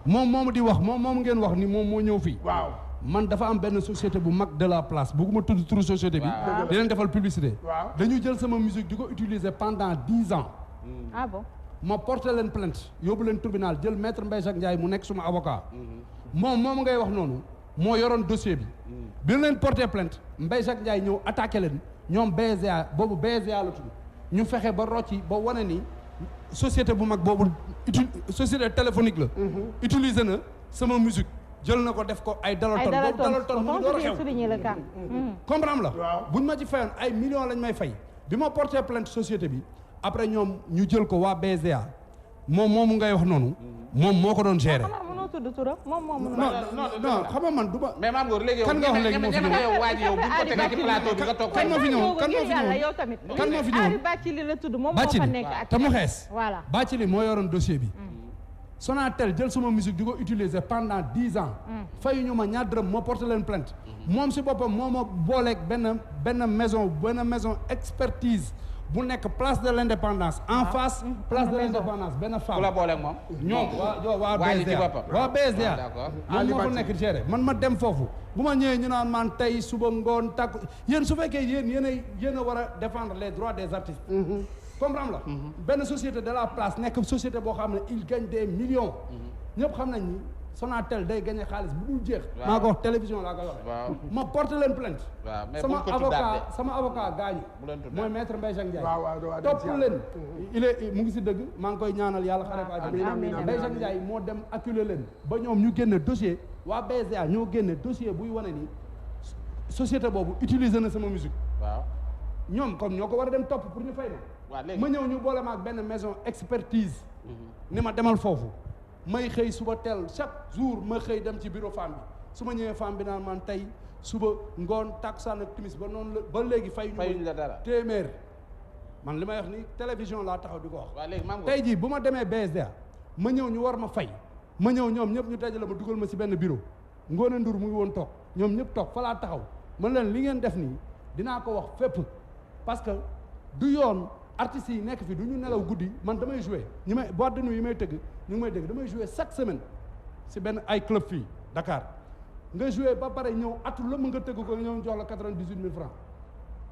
moom moomu di wax moom ngeen wax ni moom moo ñëw fii waaw man dafa am benn société bu mag de la place bëgguma tudd turu société bi di leen defal publicité dañu jël sama musique di ko utiliser pendant 10 ans ah bon ma porté leen plainte yóbbu leen tribunal jël maître Mbaye Jacques Ndiaye mu nekk suma avocat moom ngay wax noonu moo yoroon dossier bi leen porté plainte Mbaye Jacques Ndiaye ñëw attaqué leen ñoom BSDA boobu BSDA la tudd ñu fexe ba rocci ba wane ni société bu mag boobu société téléphonique la utiliser na sama musique jël na ko def ko ay Dalaton mu door a xew comprendre la buñ ma ci fayoon ay millions lañ may fay bi ma porté plainte société bi après ñoom ñu jël ko waa BSDA moomu ngay wax noonu moom moo ko doon gérer tudd turam moom non xam nga man du ma mais Mame Goor léegi yow kan nga wax léegi moo fi ñëw yow waa ji yow bu ñu ko tegee ci plateau bi nga toog kan moo fi ñëw kan moo fi ñëw Bathily la tudd moom moo fa nekk ak te mu xees voilà Bathily moo yoroon dossier bi Sonatel jël sama musique di ko utiliser pendant 10 ans fayuñu ma ñaar dërëm moo porté leen plainte moom si boppam moo ma booleeg benn maison expertise bu nekk place de l'indépendance en face place de l'indépendance benn femme. ku la booleeg moom. ñoom waa BSDA moom moo fa nekk géré man ma dem foofu bu ma ñëwee ñu naan man tey suba ngoon takku yéen su fekkee yéen a war a défendre les droits des artistes. comprendre la. benn société de la place nekk société boo xam ne il gagne des millions. ñëpp xam nañ ni Sonatel day gagné xaalis bu dul jeex. waaw maa ko wax télévision laa koy waxee. waaw ma porté leen plainte. waaw mais sama avocat gaañu. mooy maître Mbaye Jacques Ndiaye. waaw topp leen. mu ngi si dëgg maa ngi koy ñaanal yàlla xare ko àjjana. Mbaye Jacques Ndiaye moo dem acculer leen. ba ñoom ñu génne dossier waa BSDA ñoo génne dossier buy wane ni société boobu utiliser na sama musique. waaw ñoom comme ñoo ko war a dem topp pour ñu fay na ma ñëw ñu boole ma ak benn maison expertise ni ma demal foofu may xëy suba teel chaque jour ma xëy dem ci bureau femme bi su ma ñëwee femme bi naan man tey suba ngoon takkusaan ak timis ba noonu la ba léegi fayuñu la dara téeméer man li may wax ni télévision laa taxaw di ko wax tey jii bu ma demee BSDA ma ñëw ñu war ma fay ma ñëw ñoom ñëpp ñu dajale ma dugal ma ci benn bureau Ngoné Ndour mu ngi woon toog ñoom ñëpp toog fa laa taxaw man leen li ngeen def nii dinaa ko wax fépp parce que du yoon artistes yi nekk fi du ñu nelaw guddi man damay jouer ñi may boîte de nuit yi may tëgg ñu ngi may dégg damay jouer chaque semaine ci benn ay club fii Dakar nga jouer ba pare ñëw atu la mu nga tëgg ko ñëw jox la 98 000 francs.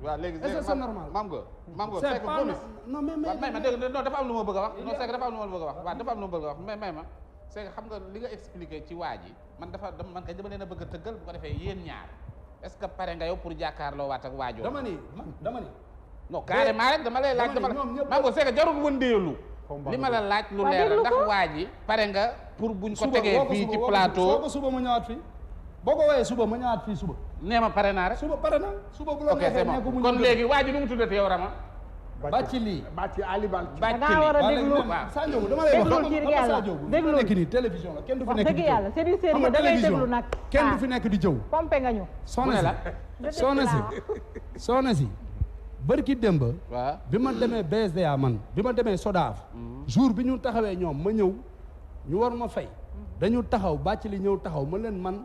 waaw léegi est-ce que c'est normal maam nga c'est pas non mais ma dégg non dafa am lu ma bëgg a wax non c'est que dafa am lu ma bëgg a wax waaw dafa am lu ma bëgg a wax mais ma c'est que xam nga li nga expliqué ci waa ji man kay dama leen a bëgg a tëggal bu ko defee yéen ñaar est-ce que pare nga yow pour jàkkaarloo waat ak waajoo dama ni non carrément rek dama lay laaj maam nga c'est que jarul wëndeelu li ma la laaj lu leer la ndax waa ji pare nga pour buñ ko tegee fii ci plateau suba ma ñëwaat fii boo ko woowee suba ma ñëwaat fii suba nee ma pare naa rek suba pare na suba bu la neexee nekk mu kon léegi waa ji nu mu tuddati yow Rama Bathily Ali dangaa war a déglu Sadio dama lay wax déglu nekk nii télévision la kenn du fi nekk di yàlla c'est du sérieux da ngay déglu nag kenn du fi nekk di jëw pompe nga ñu soxna si bërki démb bi ma demee BSDA man bi ma demee SODAV jour bi ñu taxawee ñoom ma ñëw ñu war ma fay dañu taxaw Bathily ñëw taxaw ma leen man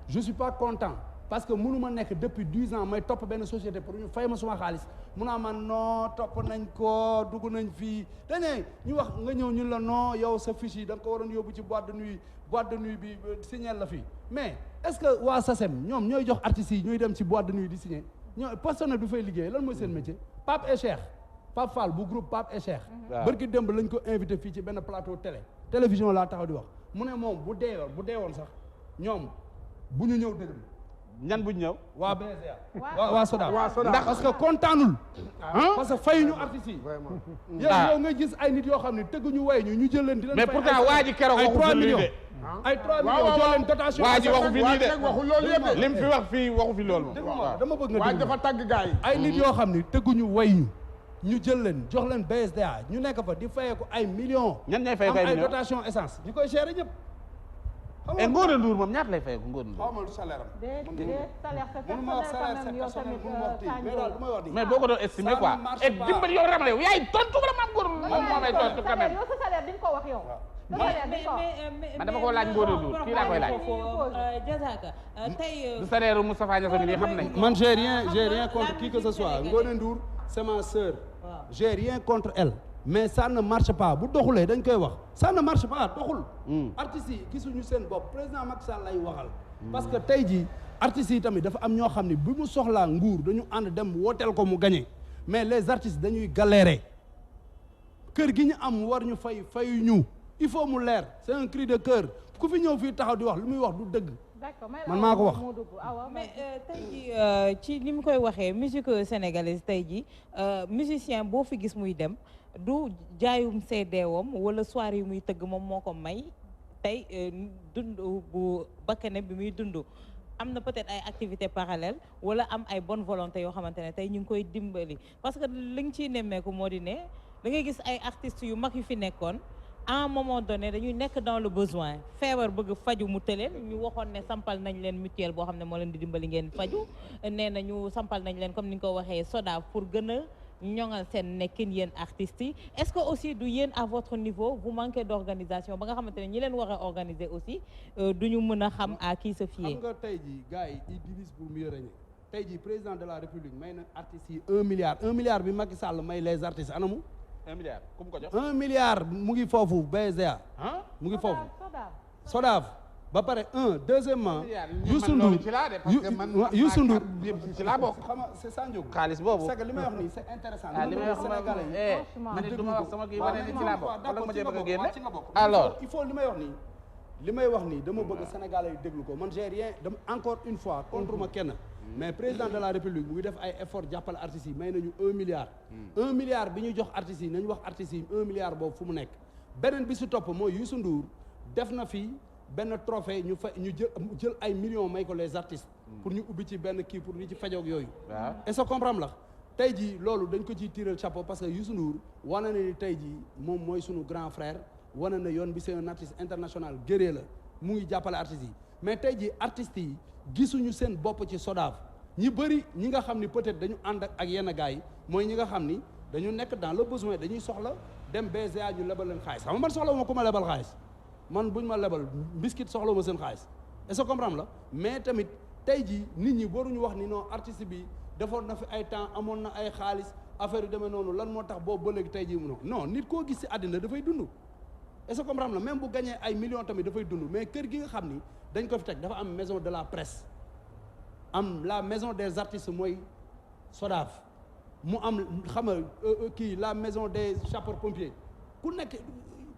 je suis pas content parce que mënu ma nekk depuis 10 ans may topp benn société pour ñu fay ma suma xaalis mu naa man non topp nañ ko dugg nañ fii dañee ñu wax nga ñëw ñun la non yow sa fiche yi da nga ko waroon yóbbu ci boîte de nuit bi signal la fii mais est-ce que waa SACEM ñoom ñooy jox artistes yi ñuy dem ci boîte de nuit di signer ñoo personnel bi fay liggéey lan mooy seen métier Pape et Cheikh Pape Fall bu groupe Pape et Cheikh bërki démb lañ ko invité fii ci benn plateau télévision laa taxaw di wax mu ne moom bu deewoon sax ñoom bu ñu ñëw dëgg ñan buñ ñëw waa BSDA waa Soda ndax parce que kontaanul parce que fayuñu artistes yi yow nga gis ay nit yoo xam ne tëgguñu way ñu jël leen di leen mais pourtant waa ji keroog waxu fi lii de ay 3 millions jël leen dotation waa ji waxu fi lii de waxu loolu yëpp lim fi wax fii waxu fi loolu dama bëgg nga waa dafa tàgg gars yi ay nit yoo xam ne tëgguñu way ñu jël leen jox leen BSDA ñu nekk fa di fayee ko ay millions ñan ñooy fay am ay dotation essence ñu koy gérer ñëpp et Ngoné Ndour moom ñaata lay fay ko Ngoné Ndour xaw ma lu salaire am déedéet salaire c'est mënu ma wax salaire c'est personnel bu mu wax mais daal du may wax mais boo ko doon estimé quoi et dimbali yow Rama yow yaay tontu wala maam góor moom may tontu quand même yow sa salaire di nga ko wax yow man dama ko laaj Ngoné Ndour kii laa koy laaj Diazaka tey du salaire Moustapha Niasse nii xam nañ man j'ai rien contre qui que ce soit Ngoné Ndour c'est ma sœur j'ai rien contre elle mais ça ne marche pas bu doxulee dañ koy wax ça ne marche pas doxul artistes yi gisuñu seen bopp président Macky Sall lay waxal parce que tey jii artistes yi tamit dafa am ñoo xam ne bi mu soxlaa nguur dañu ànd dem wooteel ko mu gagné mais les artistes dañuy galérer kër gi ñu am war ñu fayuñu il faut mu leer c'est un cri de cœur ku fi ñëw fii taxaw di wax lu muy wax du dëgg man maa ko wax mais tey jii ci ni mu koy waxee musique sénégalaise tey jii musicien boo fi gis muy dem du jaayum CD-wam wala soirée yu muy tëgg moom moo ko may tey dund bu bakkane bi muy dund am na peut-être ay activités parallèles wala am ay bonne volonté yoo xamante ne tey ñu ngi koy dimbali parce que li nga ciy nemmeeku moo di ne da ngay gis ay artistes yu mag yu fi nekkoon à un moment donné dañuy nekk dans le besoin feebar bëgg faju mu tëleen ñu waxoon ne sampal nañ leen mutuelle boo xam ne moo leen di dimbali ngeen faju nee na ñu sampal nañ leen comme ni nga ko waxee SODAV pour gën a ñoŋal seen nekkin yéen artistes yi est-ce que aussi du yéen à votre niveau vous manquez d'organisation ba nga xamante ne ñi leen war a organiser aussi du ñu mën a xam à qui se fier. xam nga tey jii gars yi ils divisent pour mieux régner tey jii président de la république may na artistes yi 1 milliard bi Macky Sall may les artistes anamu 1 milliard ku mu ko jox 1 milliard mu ngi foofu BSDA mu ngi foofu SODAV ba pare deuxièmement Youssou Ndour Youssou Ndour ci laa bokk xam nga c'est ça Ndiogou xaalis boobu c'est que li may wax nii c'est intéressant li may wax Sénégalais yi man it du ma wax sama kii wane ni ci laa bokk wala ma jéem a génne ci nga bokk alors il faut li may wax nii dama bëgg Sénégalais yi déglu ko man j'ai rien dama encore une fois contre ma kenn mais président de la république mu ngi def ay effort jàppale artistes yi may nañu 1 milliard 1 milliard bi ñu jox artistes yi nañu wax artistes yi 1 milliard boobu fu mu nekk beneen bi si topp mooy Youssou Ndour def na fi benn trophée ñu jël ay millions may ko les artistes pour ñu ubbi ci benn kii pour ñu ci fajoog yooyu est-ce que comprendre la tey jii loolu dañ ko ciy tirer chapeau parce que Youssou Ndour wane na ni tey jii moom mooy sunu grand frère wane na yoon bi c'est un artiste international guerrier la mu ngi jàppale artistes yi mais tey jii artistes yi gisuñu seen bopp ci SODAV ñi bëri ñi nga xam ni peut-être dañu ànd ak yenn gars yi mooy ñi nga xam ni dañu nekk dans le besoin dañuy soxla dem BCA ñu lebal leen xaalis xam nga man soxla ma ku ma lebal xaalis man buñ ma lebal biscuit soxla ma seen xaalis est-ce que comprendre la mais tamit tey jii nit ñi waruñu wax ni non artiste bi defoon na fi ay temps amoon na ay xaalis affaire yu demee noonu lan moo tax boobu ba léegi tey jii mu non nit koo gis ci àddina dafay dund est-ce que comprendre la même bu gagné ay millions tamit dafay dund mais kër gi nga xam ni dañ ko fi teg dafa am maison de la presse am la maison des artistes mooy SODAV mu am xam nga kii la maison des sapeurs pompiers ku nekk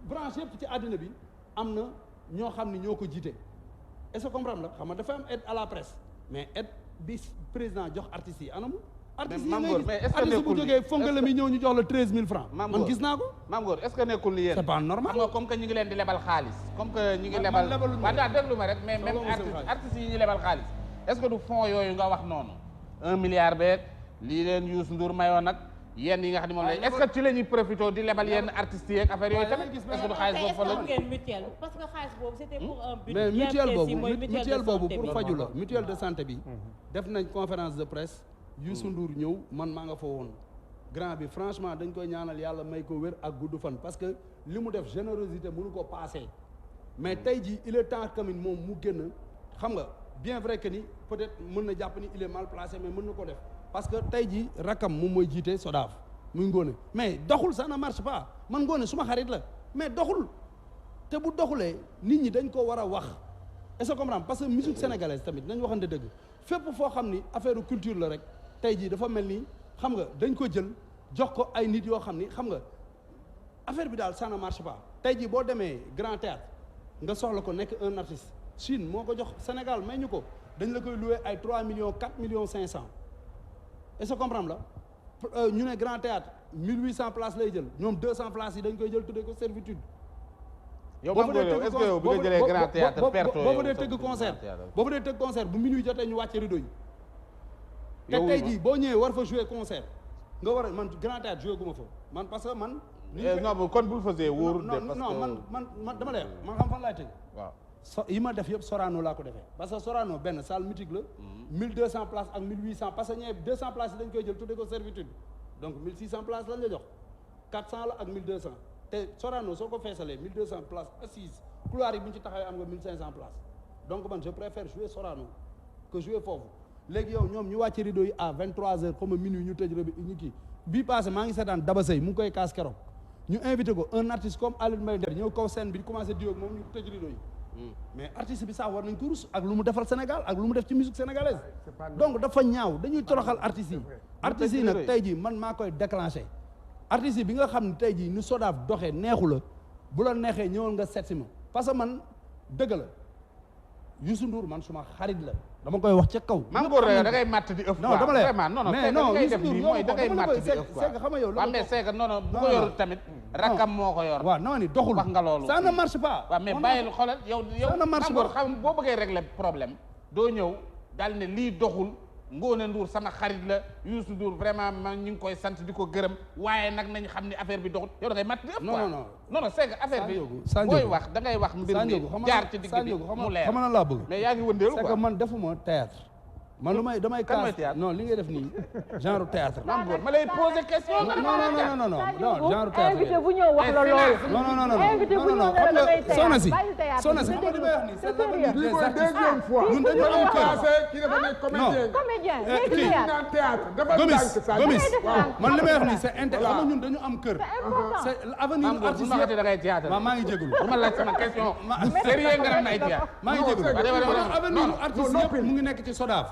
branche yëpp ci àddina bi am na ñoo xam ni ñoo ko jiite est-ce que comprendre la xam nga dafa am aide à la presse mais aide bi président jox artistes yi anamu. artistes yi ngay gis artiste bu jógee fonkale mi ñëw ñu jox la 13000 francs. man gis naa ko. Mame Goor est-ce que nekkul ni yéen. c'est pas normal xam nga comme que ñu ngi leen di lebal xaalis. comme que ñu ngi lebal waaw daa déglu ma rek mais même artistes yi ñu lebal xaalis. est-ce que du fonds yooyu nga wax noonu 1 milliard beeg lii leen Youssou Ndour mayoon nag yenn yi nga xam ne moom la est-ce que ci la ñuy profité di lebal yenn artistes yeeg affaire yooyu tamit est-ce que du xaalis boobu fa la mutuelle parce que xaalis boobu c'était pour un but mais mutuelle boobu pour faju la mutuelle de santé bi def nañ conférence de presse Youssou Ndour ñëw man maa nga fa woon grand bi franchement dañ koy ñaanal yàlla may ko wér ak gudd fan parce que li mu def générosité mënu ko passé mais tey jii il est temps tamit moom mu génn xam nga bien vrai que ni peut-être mën na jàpp ni il est mal placé mais mën na ko def parce que tey jii rakam moom mooy jiite SODAV muy Ngoné mais doxul ça ne marche pas man Ngoné suma xarit la mais doxul te bu doxulee nit ñi dañ ko war a wax est-ce que comprendre parce que musique sénégalaise tamit nañ waxante dëgg fépp foo xam ni affaire culture la rek tey jii dafa mel ni xam nga dañ ko jël jox ko ay nit yoo xam ni xam nga affaire bi daal ça ne marche pas tey jii boo demee Grand Théâtre nga soxla ko nekk un artiste Chine moo ko jox Sénégal may ñu ko dañ la koy louer ay 3 millions 4 millions 500 est-ce que comprendre la ñu ne Grand Théâtre 1800 places lay jël ñoom 200 places yi dañ koy jël tuddee ko servitude. yow Mame Goor est-ce que yow bi nga jëlee Grand Théâtre perte boo fa dee tëgg concert bu minuit jotee ñu wàcce rideau yi. te tey jii boo ñëwee war fa jouer concert nga war a man Grand Théâtre jouer gu ma fa man parce que man. non kon bul faisee wóorul de parce que non man dama lay man xam fan laay tëgg. waaw yi ma def yëpp Sorano laa ko defee parce que Sorano benn salle mythique la. 1200 places ak 1800 parce que ñee 200 places yi dañ koy jël tuddee ko servitude donc 1600 places lañ la jox 400 la ak 1200 te Sorano soo ko feesalee 1200 places assises couloir yi bu ñu ci taxawee am nga 1500 places donc man je préfère jouer Sorano que jouer foofu léegi yow ñoom ñu wàcce rideau yi à 23h comme minuit ñu tëj rëbi ñu kii bii passé maa ngi seetaan Daba Sey mu ngi koy kaas keroog ñu invité ko un artiste comme Alioune Mbaye Nder ñëw kaw scène bi commencé diwoog moom ñu tëj rideau yi mais artiste bi sax war nañ ko rus ak lu mu defal Sénégal ak lu mu def ci musique sénégalaise donc dafa ñaaw dañuy toroxal artistes yi artistes yi nag tey jii man maa koy déclenché artistes yi bi nga xam ne tey jii nu SODAV doxee neexu la bu la neexee ñëwal nga seet si ma parce que man dëgg la Youssou Ndour man suma xarit la dama koy wax ca kaw. Mame Goor da ngay matt di ëff. non dama lay vraiment non mais non ngay def nii mooy da ngay matt di ëff quoi. xam nga yow waaw mais c'est que non bu ko yor tamit rakam moo ko yor. waaw non ni doxul wax nga loolu. ça ne marche pas. waaw mais bàyyil xoolal yow Mame Goor xam boo bëggee régler problème doo ñëw daal ne lii doxul Ngoné Ndour sama xarit la Youssou Ndour vraiment man ñu ngi koy sant di ko gërëm waaye nag nañ xam ne affaire bi doxul yow da ngay matt di ëpp quoi. non c'est que affaire bi booy wax da ngay wax mbir mi jaar ci digg bi mu leer xam na laa bëgg mais yaa ngi wëndeelu quoi. c'est que man defuma théâtre man lu may damay kaas non li ngay def nii genre théâtre. Mame Goor ma lay poser question. non genre théâtre. invité bu ñëw wax la loolu. non invité bu ñëw nga da ngay théâtre. soxna si xam nga li may wax nii c'est l'avenir des artistes. ñun dañu am kër. kii dafa nekk comédien. comédien Gomis man li may wax nii c'est intérêt xam nga ñun dañu am kër. c'est l'avenir artiste yëpp da ngay théâtre. maa ngi jégalu. bu ma laaj sama question. sérieux nga def na ay théâtre. maa ngi jégalu avenir artiste yëpp mu ngi nekk ci SODAV.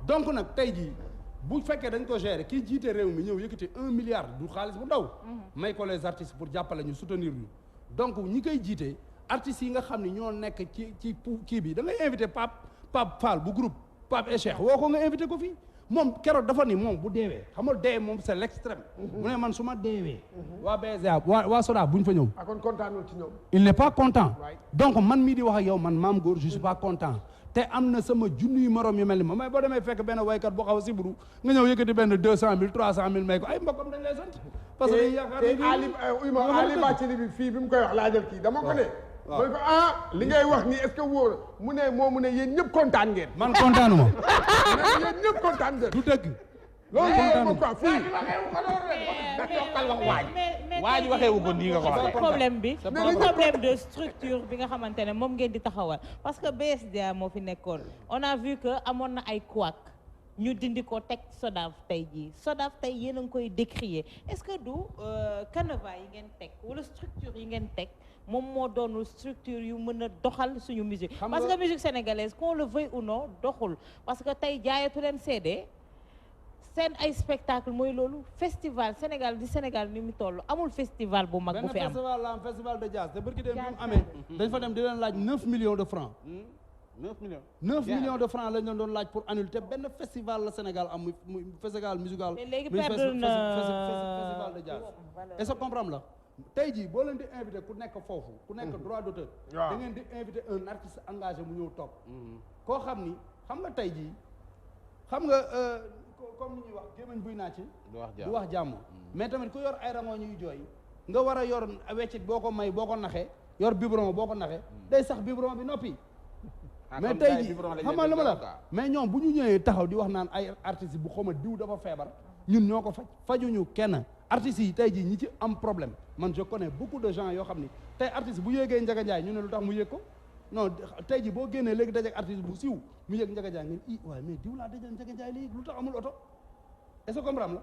donc nag tey jii bu fekkee dañ ko gérer kii jiite réew mi ñëw yëkkati 1 milliard du xaalis bu ndaw. may ko les artistes pour jàppale ñu soutenir ñu. donc ñi koy jiite artistes yi nga xam ne ñoo nekk ci kii bi da ngay invité Pape Fall bu groupe Pape et Cheikh woo ko nga invité ko fii moom keroog dafa ni moom bu deewee xam nga dee moom c'est l'extrême. mu ne man su ma deewee. waa BSDA waa SODAV bu ñu fa ñëw. kon kontaanul ci ñoom. il n'est pas content. donc man mii di wax ak yow man Mame Goor je suis pas content. te am na sama junniy morom yu mel ni ma mais boo demee fekk benn waykat boo xaw a siburu nga ñëw yëkkati benn 200 000 300 000 may ko ay mbokkam dañ lay sant parce que yaakaar Ali Bathily bi fii bi mu koy wax laajal kii dama ko ne ma ne ko li ngay wax nii est-ce que wóor mu ne yéen ñëpp kontaan ngeen man kontaanu ma yéen ñëpp kontaan ngeen du dëgg loolu moom quoi fii waa ji waxeewu ko nii nga ko waxee problème bi problème de structure bi nga xamante ne moom ngeen di taxawal parce que BSDA moo fi nekkoon on a vu que amoon na ay couac ñu dindi ko teg SODAV tey jii SODAV tey yéen a ngi koy décrier est-ce que du canevas yi ngeen teg wala structure yi ngeen teg moom moo doonul structure yu mën a doxal suñu musique parce que musique sénégalaise qu'on le veuille ou non doxul parce que tey jaayatu leen CD seen ay spectacle mooy loolu festival Sénégal di Sénégal ni mu toll amul festival bu mag bu fi am festival la am festival de jazz te bërki dem bi mu amee dañ fa dem di leen laaj 9 millions de francs 9 millions de francs lañ leen doon laaj pour annuler te benn festival la Sénégal am muy festival musical léegi perdre na festival de jazz est-ce que comprendre la tey jii boo leen di invité ku nekk foofu ku nekk droit d'auteur da ngeen di invité un artiste engagé mu ñëw toog koo xam ni xam nga tey jii xam nga comme ni ñuy wax gémmañ buy naa ci du wax jàmm mais tamit ku yor ay rango ñuy jooy nga war a yor weccit boo ko may boo ko naxee yor biberon boo ko naxee day sax biberon bi noppi mais tey jii xam nga lu ma la mais ñoom bu ñu ñëwee taxaw di wax naan ay artistes bu xawma diw dafa feebar ñun ñoo ko fajuñu kenn artistes yi tey jii ñi ci am problème man je connais beaucoup de gens yoo xam ni tey artiste bu yéegee Ndiaga Ndiaye ñu ne lu tax mu yéeg ko non tey jii boo génnee léegi dajek artiste bu siiw mu yéeg Ndiaga Ndiaye ngeen waaye mais diw laa dajal Ndiaga Ndiaye léegi lu tax amul oto est-ce que comprendre la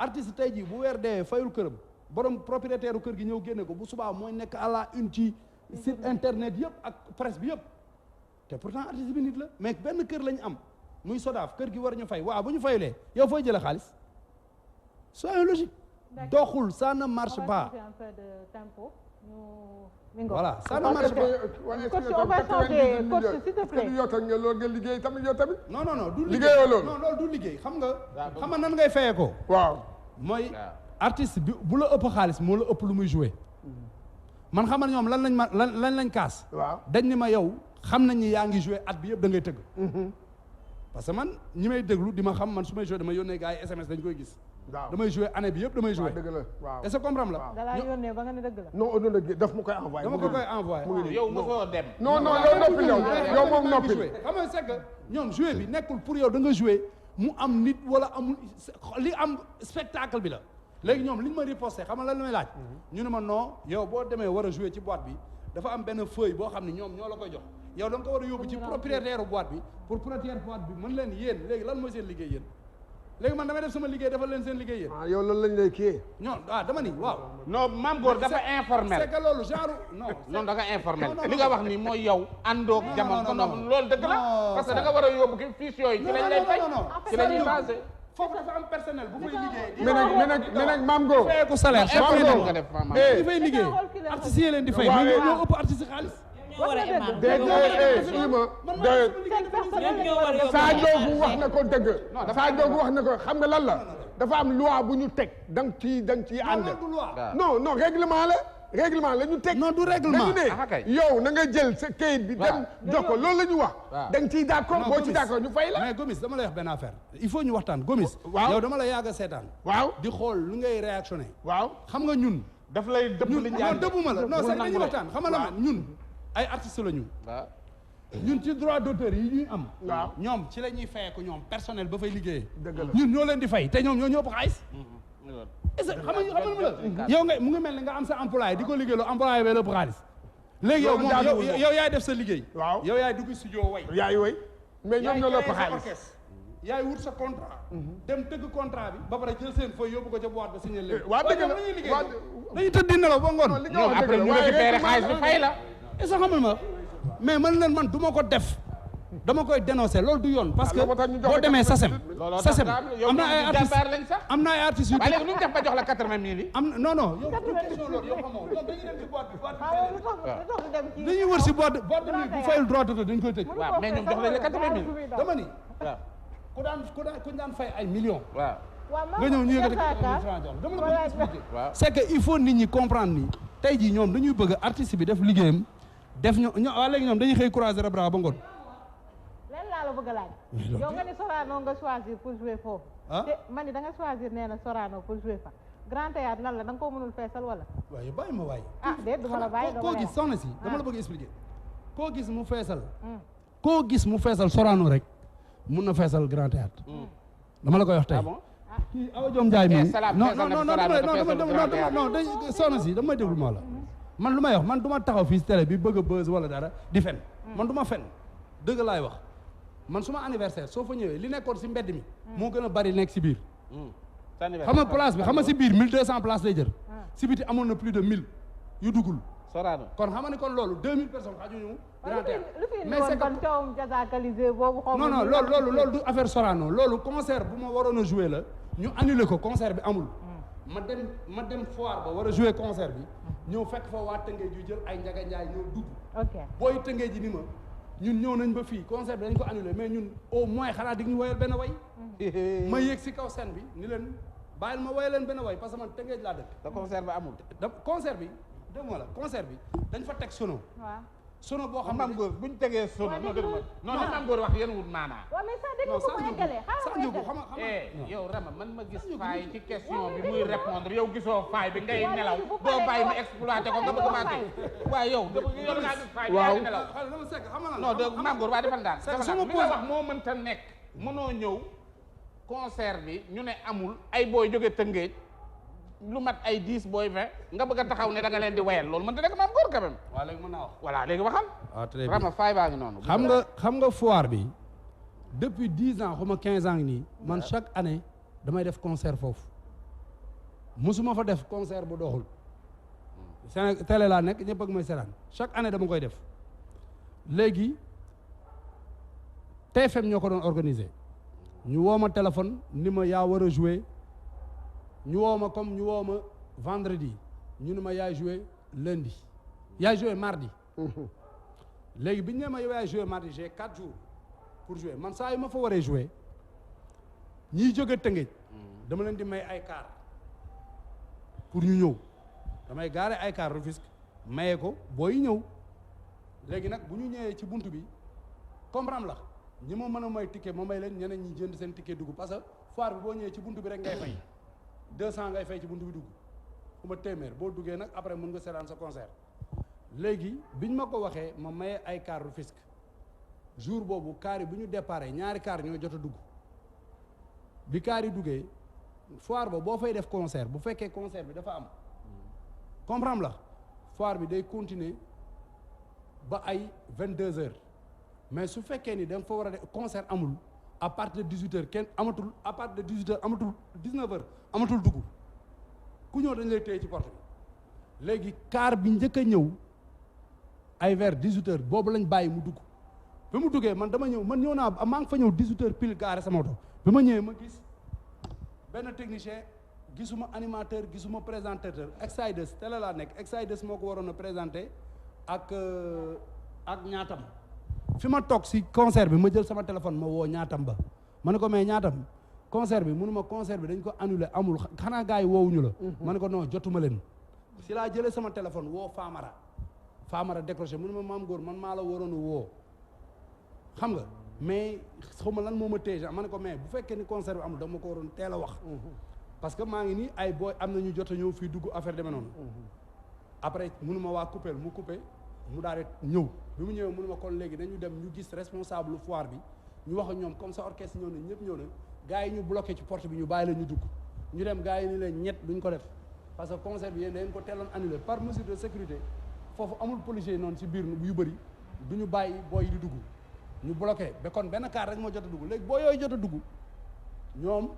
artiste tey jii bu weer dee fayul këram borom propriétaire u kër gi ñëw génne ko bu subaa mooy nekk à la une ci site internet yëpp ak presse bi yëpp te pourtant artiste bi nit la mais benn kër lañ am muy SODAV kër gi war ñu fay waaw bu ñu fayulee yow fooy jëlee xaalis soyons logique doxul ça ne marche pas voilà ça ne marche pas coach on va changer coach s'il te plaît yow tam nga loolu nga liggéey tamit yow tamit non du liggéeyoo loolu non loolu du liggéey xam nga nan ngay fayee ko waaw mooy artiste bi bu la ëpp xaalis moo la ëpp lu muy joué man xam nga ñoom lan lañ kaas waaw dañ ni ma yow xam nañ ni yaa ngi joué at bi yëpp da ngay tëgg parce que man ñi may déglu di ma xam man su may joué dama yónnee gars yi SMS dañ koy gis damay joué année bi yëpp damay joué dëgg la waaw est-ce que comprendre la da laa yónnee ba nga ne dëgg la non daf ma koy envoyé dama ko koy envoyé yow mosoo dem non yow noppi yow moom noppi xam nga c'est que ñoom joué bi nekkul pour yow da nga joué mu am nit wala amul li am spectacle bi la léegi ñoom li ñu ma riposté xam nga lan la may laaj ñu ne ma non yow boo demee war a joué ci boîte bi dafa am benn feuille boo xam ne ñoom ñoo la koy jox yow da nga ko war a yóbbu ci propriétaire boîte bi pour propriétaire boîte bi mën leen yéen léegi lan mooy seen liggéey yéen léegi man damay def sama liggéey defal leen seen liggéey yéen yow loolu lañ lay kiyee ñoom dama ni waaw non Mame Gor dafa informel c'est que loolu genre non da nga informel li nga wax ni mooy yow àndoog jamono loolu dëgg la parce que da nga war a yóbbu ki fiche yooyu ci lañ lay fay ci la ñuy basé foofu dafa am personnel bu fay liggéey mais nag Mame Gor fay ko salaire nga def ñi fay liggéey artistes yi leen di fay mais ñoo ëpp artiste xaalis Sadio wax na ko dëgg Sadio wax na ko xam nga lan la dafa am loi bu ñu teg da nga ciy ànd non règlement la ñu teg non du règlement yow na nga jël sa kayit bi dem jox ko loolu la ñu wax da nga ciy d'accord boo ci d'accord ñu fay la mais Gomis dama lay wax benn affaire il faut ñu waxtaan Gomis yow dama la yàgg a seetaan waaw di xool lu ngay réactionné waaw xam nga ñun daf lay dëpp li ñu dëppuma la non c'est dañuy waxtaan xam nga la ñun ay artistes la ñu ñun ci droit d'auteur yi ñuy am ñoom ci la ñuy fayeeku ñoom personnel ba fay liggéeyee ñun ñoo leen di fay te ñoom ñoo ñëpp xaalis est-ce que xam nga yow nga mu ngi mel ni nga am sa employé di ko liggéey loo employé ba lépp xaalis léegi yow moom yow yaay def sa liggéey waaw yow yaay dugg studio way yaay way mais ñoom ñoo lépp xaalis yaay wut sa contrat dem tëgg contrat bi ba pare jël seen feuille yóbbu ko ca boîte ba signé leen waa dëgg la dañuy liggéey dañuy tëdd di nelaw ba ngoon non après ñu récupéré xaalis bi fay la est-ce que xamal ma mais man du ma ko def dama koy dénoncer loolu du yoon parce que boo demee SACEM am na ay artistes yu léegi nu ñu def ba jox la 80 000 yi am non yow question loolu yow xamoo ñoom dañuy dem ci boîte bi dañuy wër si boîte bi bu fayul droit d'auteur dañ koy tëj waaw mais ñoom jox lañ la 80 000 dama ni ku daan fay ay millions waaw nga ñëw ñu yëkkati 80 000 jox dama la ko expliquer c'est que il faut nit ñi comprendre ni tey jii ñoom dañuy bëgg artiste bi def liggéeyam def waa léegi ñoom dañuy xëy croiser les bras ba ngoon la bëgg a laaj yow nga ni Sorano nga choisir pour jouer foofu te man ni da nga choisir nee na Sorano pour jouer fa Grand Théâtre lan la da nga koo mënul feesal wala waaye bàyyi ma waay déet du ma la bàyyi koo gis soxna si dama la bëgg expliquer koo gis mu feesal Sorano rek mun na feesal Grand Théâtre dama la koy wax tey kii Awa Diom Ndiaye mi non soxna si dama may déglu moo la man lu may wax man du ma taxaw fii si télé bi bëgg a buzz wala dara di fen man du ma fen dëgg laay wax man suma anniversaire soo fa ñëwee li nekkoon si mbedd mi moo gën a bari nekk si biir xam nga place bi xam nga si biir 1200 places lay jël si biti amoon na plus de 1000 yu duggul Sorano kon xam nga ni kon loolu 2000 personnes xajuñu Grand Théâtre mais c'est kon coowum jasakalisé boobu xaw non loolu du affaire Sorano loolu concert bu ma waroon a jouer la ñu annulé ko concert bi amul ma dem foire ba war a jouer concert bi ñëw fekk fa waa Tëngéej ju jël ay njaga njaay ñëw dugg booy Tëngéej ji ni ma ñun ñëw nañ ba fii concert bi dañ ko annulé mais ñun au moins xanaa di ñu woyal benn way ma yéeg si kaw scène bi ni leen bàyyil ma woyal leen benn way parce que man Tëngéej laa dëkk te concert bi amul concert bi dégg nga la concert bi dañ fa teg sono sono boo xam ne Mame Goor buñ tegee sono non Mame Goor wax yéen wut maanaa Sanjogu xam nga yow Rama man ma gis faay ci question bi muy répondre yow gisoo faay bi ngay nelaw doo bàyyi ma exploité ko nga bëgg maa teg waaye yow ngaa gis faay bi ngay nelaw non de Mame Goor waaye defal daan li nga wax moo mënta nekk mënoo ñëw concert bi ñu ne amul ay booy jóge Tëngéej lu mat ay 10 booy 20 nga bëgg a taxaw ne da nga leen di wayal loolu mënta nekk Mame Goor quand même waaw léegi mën naa wax voilà léegi waxal Rama faay baa ngi noonu xam nga foire bi depuis 10 ans xuma 15 ans nii man chaque année damay def concert foofu musuma fa def concert bu doxul Sénégal télé laa nekk ñëpp ak may seetaan chaque année dama koy def léegi TFM ñoo ko doon organiser ñu woo ma téléphone ni ma yaa war a jouer ñu woo ma comme ñu woo ma vendredi ñu ne ma yaay jouer lundi yaay jouer mardi léegi bi ñu ne ma yow yaay jouer mardi j'ai 4 jours pour jouer man saa yu ma fa waree jouer ñiy jóge Tëngéej dama leen di may ay car pour ñu ñëw damay gaare ay car Rufisque maye ko booy ñëw léegi nag bu ñu ñëwee ci buntu bi comprendre la ñi ma mën a may ticket ma may leen ñeneen ñi jënd seen ticket dugg parce que foire bi boo ñëwee ci buntu bi rek ngay fay 200 ngay fay ci buntu bi dugg fu ma téeméer boo duggee nag après mën nga seetaan sa concert léegi biñ ma ko waxee ma maye ay car Rufisque jour boobu car yi bu ñu déparé ñaari car ñoo jot a dugg bi car yi duggee foire ba boo fay def concert bu fekkee concert bi dafa am comprendre la foire bi day continuer ba ay 22 heures mais su fekkee ni da nga fa war a def concert amul à partir de 18 heures kenn amatul à partir de 18 heures amatul 19 heures amatul dugg ku ñëw dañ lay téye ci porte bi léegi car bi njëkk a ñëw ay vers 18 heures boobu lañ bàyyi mu dugg bi mu duggee man dama ñëw man ñëw naa maa ngi fa ñëw 18 heures pile gaare sama oto bi ma ñëwee ma gis benn technicien gisuma animateur gisuma présentateur Exides télé laa nekk Exides moo ko waroon a présenté ak ñaatam fi ma toog si concert bi ma jël sama téléphone ma woo ñaatam ba ma ne ko mais ñaatam concert bi mënuma concert bi dañ ko annulé amul xanaa gars yi woowuñu la ma ne ko non jotuma leen si laa jëlee sama téléphone woo Famara décroché mënuma Mame Goor man maa la waroon a woo xam nga mais xaw ma lan moo ma téye ma ne ko mais bu fekkee ni concert bi amul dama ko waroon teel a wax parce que maa ngi nii ay booy am na ñu jot a ñëw fii dugg affaire demee noonu après mënuma waa coupé mu coupé mu daal di ñëw bi mu ñëwee mënuma kon léegi dañu dem ñu gis responsable foire bi ñu wax ak ñoom comme ça orchestre ñëw na ñëpp ñëw na gars yi ñu bloqué ci porte bi ñu bàyyi la ñu dugg ñu dem gars yi ni leen ñett duñ ko def parce que concert bi yéen dañ ko teeloon annulé par mesure de sécurité foofu amul policier noonu ci biir yu bëri du ñu bàyyi booy yi di dugg ñu bloqué ba kon benn car rek moo jot a dugg léegi boo yooyu jot a dugg ñoom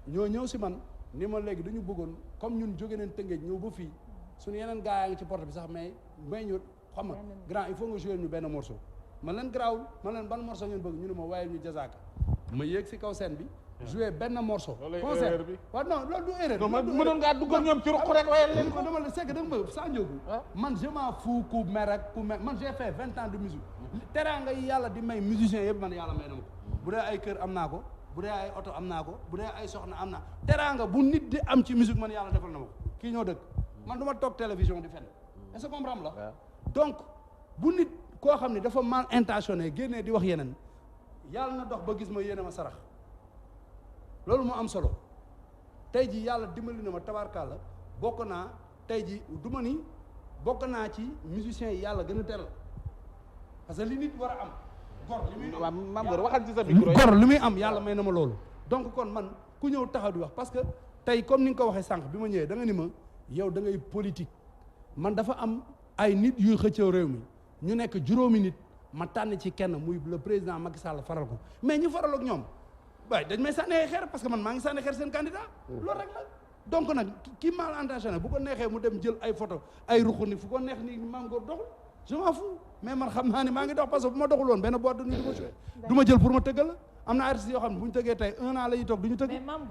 ñoo ñëw si man ni ma léegi dañu bëggoon comme ñun jóge nañ Tëngéej ñëw ba fii suñu yeneen gars yaa ngi ci porte bi sax mais ñu xam nga grand il faut nga jouer ñu benn morceau man leen garaawul man leen ban morceau ngeen bëgg ñu ne ma waaye ñu jazaaka ma yéeg si kaw scène bi jouer benn morceau concert bi waaw non loolu du erreur non mënoon ngaa dugg ak ñoom ci ruq rek waaye leen ko dama la segg da nga ma saa njóogu man je m'en fous ku mer ak ku mer man j'ai fait 20 ans de musique teraanga yi yàlla di may musicien yëpp man yàlla may na ma ko bu dee ay kër am naa ko bu dee ay oto am naa ko bu dee ay soxna am naa teraanga bu nit di am ci musique man yàlla defal na ma ko kii ñoo dëkk man du ma toog télévision di fenn est-ce que comprendre la donc bu nit koo xam ne dafa mal intentionné génnee di wax yeneen yàlla na dox ba gis ma yéene ma sarax loolu moo am solo tey ji yàlla dimbali na ma tabarkalla bokk naa tey ji du ma ni bokk naa ci musiciens yi yàlla gën a teral parce que li nit war a am gor li muy am maam Góor waxal ci sa micro gor li muy am yàlla may na ma loolu donc kon man ku ñëw taxaw di wax parce que tey comme ni nga ko waxee sànq bi ma ñëwee da nga ni ma yow da ngay politique man dafa am ay nit yuy xëccëw réew mi ñu nekk juróomi nit ma tànn ci kenn muy le président Macky Sall faral ko mais ñu faral ak ñoom waaye dañ may sànni ay xeer parce que man maa ngi sànni xeer seen candidat loolu rek la donc nag ki mal intentionné bu ko neexee mu dem jël ay photo ay ruxu ni fu ko neex ni Mame Gor doxul je m'en fous mais man xam naa ni maa ngi dox parce que bu ma doxul woon benn boîte de nuit du ma joué du ma jël pour ma tëggal la am na artistes yoo xam ne bu ñu tëggee tey 1 an la ñuy toog du ñu tëgg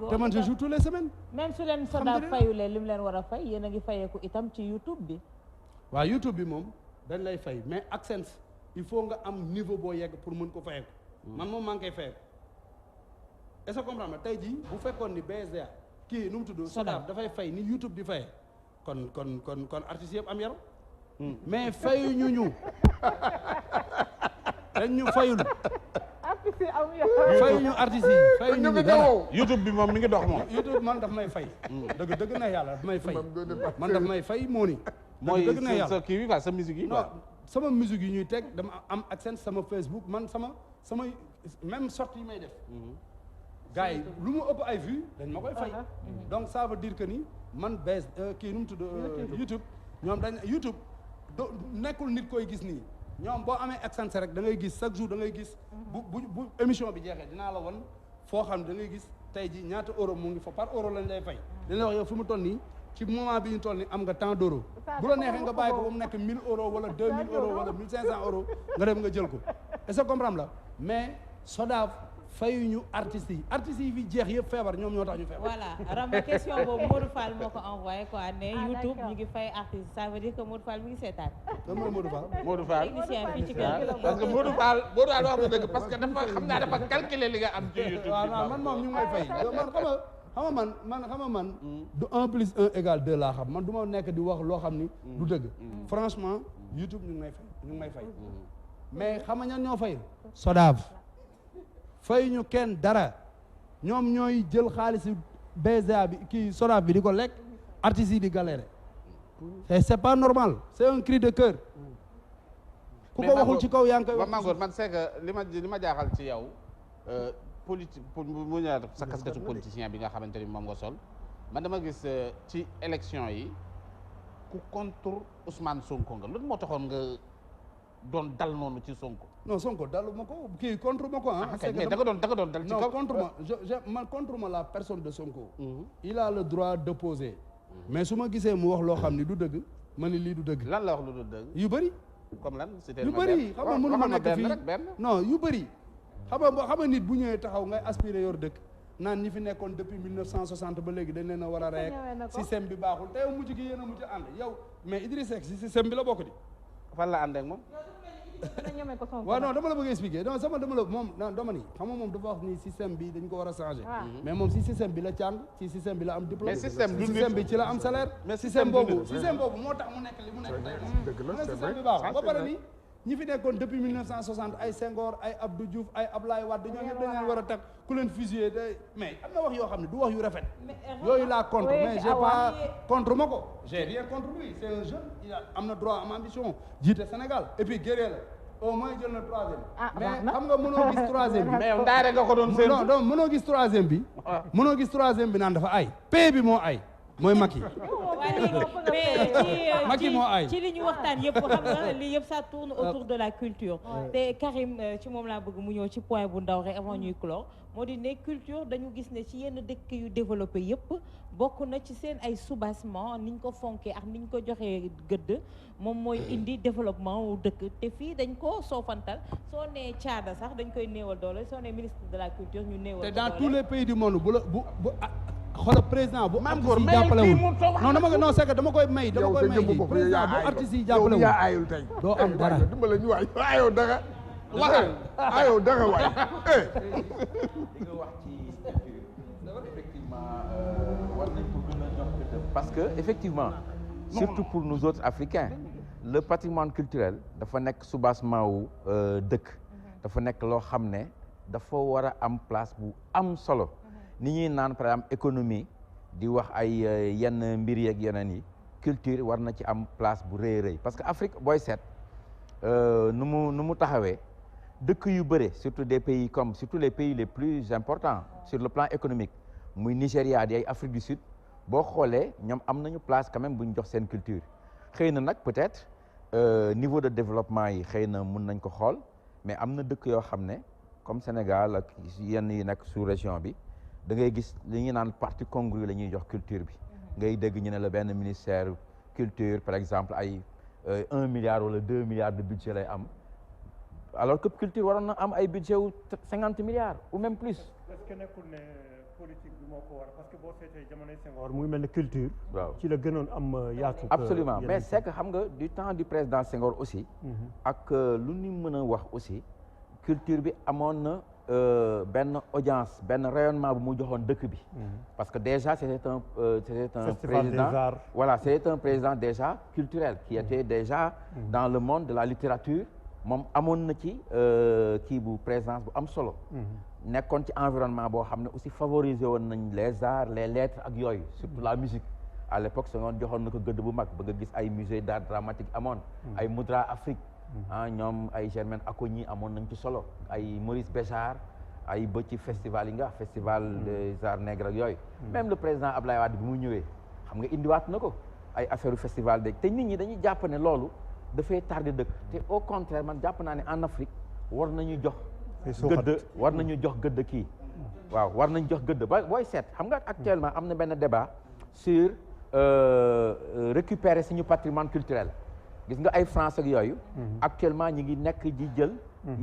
te man je joue tous les semaines même su leen Sodav fayulee li mu leen war a fay yéen a ngi fayeeku itam ci YouTube bi waaw YouTube bi moom dañ lay fay mais AdSense il faut nga am niveau boo yegg pour mën ko fayeeku man moom maa ngi koy fayeeku est-ce que comprendre tey jii bu fekkoon ni BSDA kii nu mu tudd Sodav dafay fay ni YouTube di fayee kon artistes yëpp am yaram mais fayuñu ñu dañ ñu fayul fayuñu artistes yi fayuñu ñu dara YouTube bi moom mi ngi dox moom YouTube man daf may fay dëgg na yàlla daf may fay man daf may fay moo ni mooy dëgg na yàlla sa kii bi quoi sa musique yi non sama musique yi ñuy teg dama am AdSense sama Facebook man sama même sortie yi may def gars yi lu mu ëpp ay vues dañ ma koy fay donc ça veut dire que ni man bees kii nu mu tudd YouTube ñoom dañ YouTube nekkul nit koy gis nii ñoom boo amee AdSense rek da ngay gis chaque jour da ngay gis bu émission bi jeexee dinaa la won foo xam ne da ngay gis tey ji ñaata euro mu ngi fa par euro lañ lay fay dañ la wax yow fi mu toll nii ci moment bi ñu toll nii am nga tant d'euros bu la neexee nga bàyyi ko ba mu nekk 1000 euros wala 2000 euros wala 1500 euros nga dem nga jël ko est-ce que comprendre la mais Sodav fayuñu artistes yi fi jeex yëpp feebar ñoom ñoo tax ñu feebar. voilà Rama question boobu Modou Fall moo ko envoyé quoi ne YouTube ñu ngi fay artistes ça veut dire que Modou Fall mi ngi seetaan. lan mooy Modou Fall. Modou Fall technicien fii ci kër gi. parce que Modou Fall wax na dëgg parce que dafa xam naa dafa calculer li nga am ci YouTube. waaw non man moom ñu ngi may fay man xam nga man du 1 plus 1 égale 2 laa xam man du ma nekk di wax loo xam ni du dëgg. franchement YouTube ñu ngi may fay mais xam nga ñan ñoo fay. Sodav. fay ñu kenn dara ñoom ñooy jël xaalisu BSDA bi kii Sodav bi di ko lekk artistes yi di galérer c'est pas normal c'est un cri de cœur ku ko waxul ci kaw yaa ngi koy wax. Mame Gor man c'est que li ma jaaxal ci yow politique pour mu ñëwaat sa casquette politicien bi nga xamante ni moom nga sol man dama gis ci élection yi ku contre Ousmane Sonko nga loolu moo taxoon nga doon dal noonu ci Sonko. non Sonko dalu ma ko kii contre ma ko ah. mais da nga doon dal ci kaw. non contre ma man contre ma la personne de Sonko. il a le droit d'opposer. mais su ma gisee mu wax loo xam ni du dëgg ma ni lii du dëgg. lan la wax lu du dëgg. yu bëri. comme lan yu bëri xam nga mënu ma nekk fii non yu bëri. xam nga nit bu ñëwee taxaw ngay aspirer yor dëkk naan ñi fi nekkoon depuis 1960 ba léegi dañ leen a war a rek système bi baaxul te yow mujj gi yéen a mujj ànd yow mais Idrissa Seck si système bi la bokk di. fan la ànd ak moom. waaw non dama la bëgg expliquer non moom dama ni xam nga moom dafa wax ni système bi dañ ko war a changer mais moom si système bi la càng ci système bi la am diplôme mais système bi ci la am salaire mais système boobu moo tax mu nekk li mu nekk tey système bi baax ba pare ni ñi fi nekkoon depuis 1960 ay Senghor ay Abdou Diouf ay Ablaye Wade ñoo ñëpp dañ leen war a teg ku leen fusillé mais am na wax yoo xam ne du wax yu rafet yooyu laa contre mais j'ai pas contre ma ko j'ai rien contre lui c'est un jeune il am na droit am ambition jiite Sénégal et puis guerrier la au moins jël na troisième mais xam nga mënoo gis troisième bi mais yow ndaare nga ko doon seen non mënoo gis troisième bi mënoo gis troisième bi naan dafa ay paix bi moo ay mooy Macky Macky moo ay ci li ñu waxtaan yëpp xam nga lii yëpp ça tourne autour de la culture te Karim ci moom laa bëgg mu ñëw ci point bu ndaw rek avant ñuy clore moo di ne culture dañu gis ne ci yenn dëkk yu développé yëpp bokk na ci seen ay soubassement niñ ko fonkee ak niñ ko joxee gëdd moom mooy indi développement wu dëkk te fii dañ ko soofantal soo nee caada sax dañ koy néewal doole soo nee ministre de la culture ñu néewal te dans tous les pays du monde bu xoolal président bu artiste yi jàppalewul non c'est que dama koy may président bu artiste yi jàppalewul yaa aayul tey doo am dara dimbale ñu waay aayoo dara waxal aayoo dara waay li nga wax ci structure effectivement war nañ ko gën a jox parce que effectivement surtout pour nous autres Africains le patrimoine culturel dafa nekk soubassement wu dëkk dafa nekk loo xam ne dafa war a am place bu am solo ni ñuy naan par exemple économie di wax ay yenn mbir yeeg yeneen yi culture war na ci am place bu rëy rëy parce que Afrique booy seet nu mu taxawee dëkk yu bëre surtout des pays comme surtout les pays les plus importants sur le plan économique muy Nigéria di ay Afrique du Sud boo xoolee ñoom am nañu place quand même bu ñu jox seen culture xëy na nag peut-être niveau de développement yi xëy na mun nañ ko xool mais am na dëkk yoo xam ne comme Sénégal ak yenn yi nekk sous région bi da ngay gis li ñuy naan partie congrue la ñuy jox culture bi ngay dégg ñu ne la benn ministère culture par exemple ay 1 milliard wala 2 milliards de budget lay am alors que culture waroon na am ay budget wu 50 milliards ou même plus. est-ce que nekkul ne politique bi moo ko war parce que boo seetee jamonoy Senghor mu ngi mel ne culture. waaw ci la gënoon am yaatu. absolument mais c'est que xam nga du temps du président Senghor aussi. ak lu ñu mën a wax aussi culture bi amoon na benn audience benn rayonnement bu mu joxoon dëkk bi. parce que déjà c'était un président voilà c'était un président déjà culturel qui était déjà dans le monde de la littérature. moom amoon na ci kii bu présence bu am solo. nekkoon ci environnement boo xam ne aussi favoriser woon nañ les arts les lettres ak yooyu surtout la musique à l'époque Senghor joxoon na ko gëdd bu mag ba nga gis ay musée d'art dramatique amoon ay Moudra Afrique ñoom ay Germaine Acogny amoon nañ ci solo ay Maurice Béjart ay ba ci festival yi nga festival des arts nègres ak yooyu même le président Ablaye Wade bi mu ñëwee xam nga indiwaat na ko ay affaire festival de te nit ñi dañuy jàpp ne loolu dafay tardé dëkk te au contraire man jàpp naa ne en Afrique war nañu jox gëdd war nañu jox gëdd kii waaw war nañu jox gëdd ba booy seet xam nga actuellement am na benn débat sur récupérer suñu patrimoine culturel gis nga ay France ak yooyu actuellement ñi ngi nekk di jël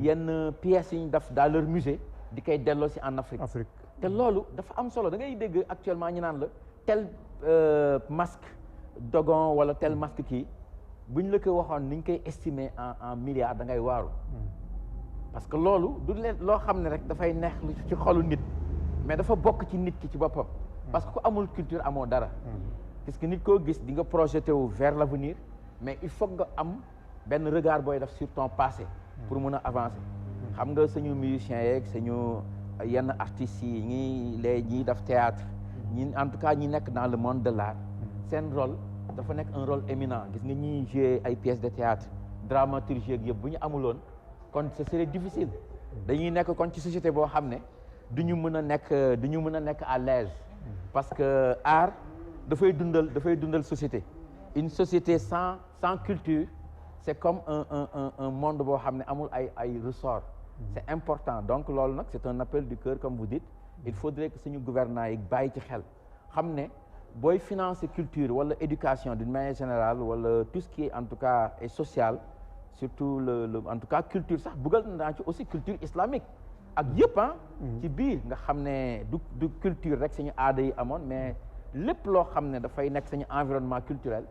yenn pièces yi ñu def dans leur musée di koy delloo si en Afrique te loolu dafa am solo da ngay dégg actuellement ñu naan la tel masque dogon wala tel masque kii bu ñu la ko waxoon ni ñu koy estimer en milliards da ngay waaru parce que loolu du leen loo xam ne rek dafay neex ci xolu nit mais dafa bokk ci nit ki ci boppam parce que ku amul culture amoo dara parce que nit koo gis di nga projeté wu vers l'avenir mais il faut nga am benn regard booy def sur ton passé pour mun a avancer xam nga suñu musiciens yeeg suñu yenn artistes yi ñiy def théâtre ñi en tout cas ñi nekk dans le monde de l'art seen rôle dafa nekk un rôle éminent gis nga ñiy jouer ay pièces de théâtre dramaturgie yëpp bu ñu amuloon kon ce serait difficile dañuy nekk kon ci société boo xam ne du ñu mën a nekk à l'aise parce que art dafay dundal société une société sans culture c'est comme un monde boo xam ne amul ay ressort c'est important donc loolu nag c'est un appel du cœur comme vous dites il faudrait que suñu gouvernants yi bàyyi ci xel xam ne booy financer culture wala éducation d'une manière générale wala tout ce qui est en tout cas est social surtout en tout cas culture sax bëggal naa ci aussi culture islamique ak yëpp ci biir nga xam ne du culture rek suñu aada yi amoon mais lépp loo xam ne dafay nekk suñu environnement culturel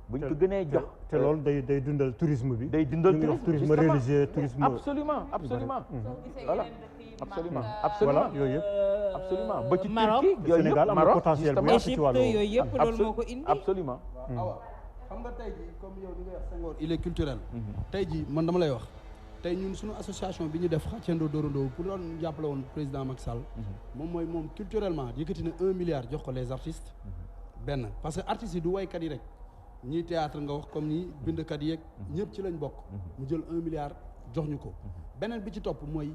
buñ ko gënee jox te loolu day dundal tourisme bi day dundal tourisme religieux tourisme absolument voilà absolument voilà yooyu yëpp absolument ba ci Maroc Turquie yooyu Sénégal am na potentiel bu yaatu ci wàllu yooyu yëpp loolu moo ko indi absolument waaw xam nga tey jii comme yow li nga wax Senghor il est culturel tey jii man dama lay wax tey ñun suñu association bi ñu def xàccandoo dóorandoo pour doon jàppale woon président Macky Sall moom culturellement yëkkati na 1 milliard jox ko les artistes benn parce que artistes yi du waykat yi rek ñii théâtre nga wax comme ñii bindkat yeeg ñëpp ci lañ bokk mu jël 1 milliard jox ñu ko beneen bi ci topp mooy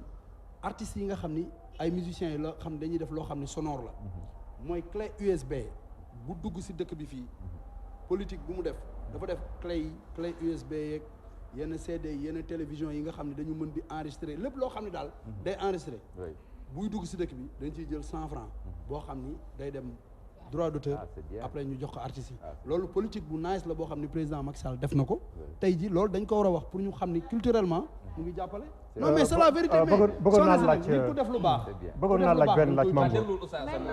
artistes yi nga xam ni ay musiciens yi la xam dañuy def loo xam ne sonore la mooy clé USB bu dugg si dëkk bi fii politique bu mu def dafa def clé USB yeeg yenn CD yenn télévision yi nga xam ne dañu mën di enregistrer lépp loo xam ne daal day enregistrer buy dugg si dëkk bi dañ ciy jël 100 francs boo xam ni day dem droit d'auteur après ñu jox ko artistes yi loolu politique bu nice la boo xam ne président Macky Sall def na ko tey ji loolu dañ ko war a wax pour ñu xam ni culturellement mu ngi jàppale non mais c'est la vérité bëggoon naa laaj nit ku def lu baax bëggoon naa laaj benn laaj Mamour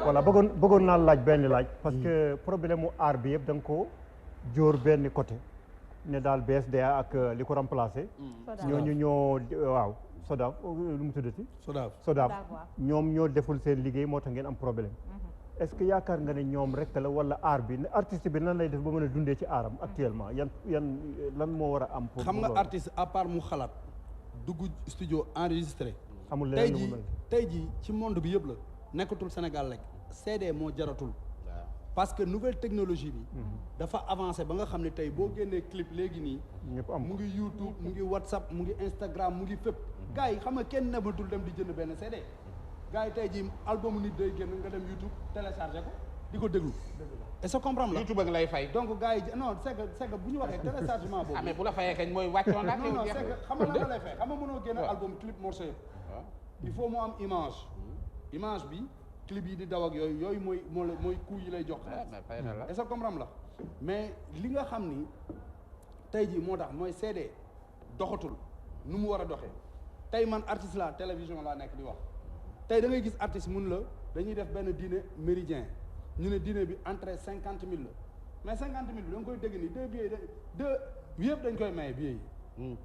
voilà bëggoon naa laaj benn laaj parce que problème mu art bi yëpp da nga ko jóor benn côté ne daal BSDA ak li ko remplacé ñooñu ñoo waaw SODAV lu mu tuddati SODAV ñoom ñoo deful seen liggéey moo tax ngeen am problème est-ce que yaakaar nga ne ñoom rek la wala art bi artiste bi nan lay def ba mën a dundee ci aaram actuellement yan lan moo war a am pour xam nga artiste à part mu xalaat dugg studio enregistré amul tey leneen lu jii mu mel. tey jii ci monde bi yëpp la nekkatul Sénégal rek CD moo jaratul parce que nouvelle technologie bi dafa avancé ba nga xam ne tey boo génnee clip léegi nii ñëpp am mu ngi YouTube mu ngi WhatsApp mu ngi Instagram mu ngi fépp gars yi xam nga kenn nebatul dem di jënd benn CD gars yi tey jii album nit day génn nga dem YouTube téléchargé ko di ko déglu est-ce que comprendre la YouTube ak lay fay. donc gars yi non c'est que bu ñu waxee téléchargement boobu mais bu la fayee kañ mooy wàccoon na. non c'est que xam nga lan la lay fay xam nga mënoo génn album clip morceau yëpp il faut mu am image bi clip yi di daw ak yooyu mooy coût yi lay jox est-ce que comprendre la mais li nga xam ni tey jii moo tax mooy CD doxatul nu mu war a doxee tey man artiste la télévision laa nekk di wax tey da ngay gis artiste mun la dañuy def benn dîner méridien ñu ne dîner bi entrée 50 000 la mais 50 000 bi da nga koy dégg ni deux billets yëpp dañ koy maye billets yi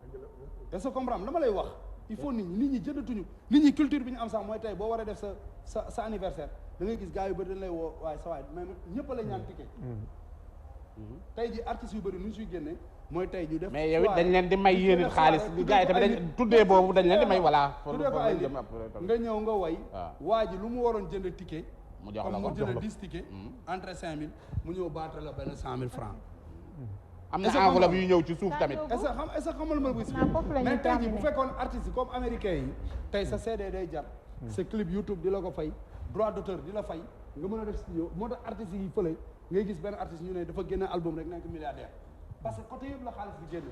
est-ce que comprendre dama lay wax il faut nit ñi jëndatuñu nit ñi culture bi ñu am sax mooy tey boo war a def sa anniversaire da ngay gis gars yu bëri dañ lay woo waaye sa waay mais ñëpp a lay ñaan ticket tey ji artistes yu bëri nu ñu suy génne mooy tey ñu def mais yow it dañ leen di may yéen xaalis li gars yi tamit dañ tuddee boobu dañ leen di may voilà tuddee ko ay nga ñëw nga way waa ji lu mu waroon jënd ticket mu jox la mu jënd 10 ticket entre 5000 mu ñëw battre la benn 100 000 francs am na enveloppe yu ñëw ci suuf tamit est-ce que xamal ma bu mais tey jii bu fekkoon artistes yi comme américains yi tey sa CD day jar sa clip YouTube di la ko fay droit d'auteur di la fay nga mën a def studio moo tax artistes yi fële ngay gis benn artiste ñu ne dafa génne album rek nekk milliardaire parce que côté yëpp la xaalis bi génn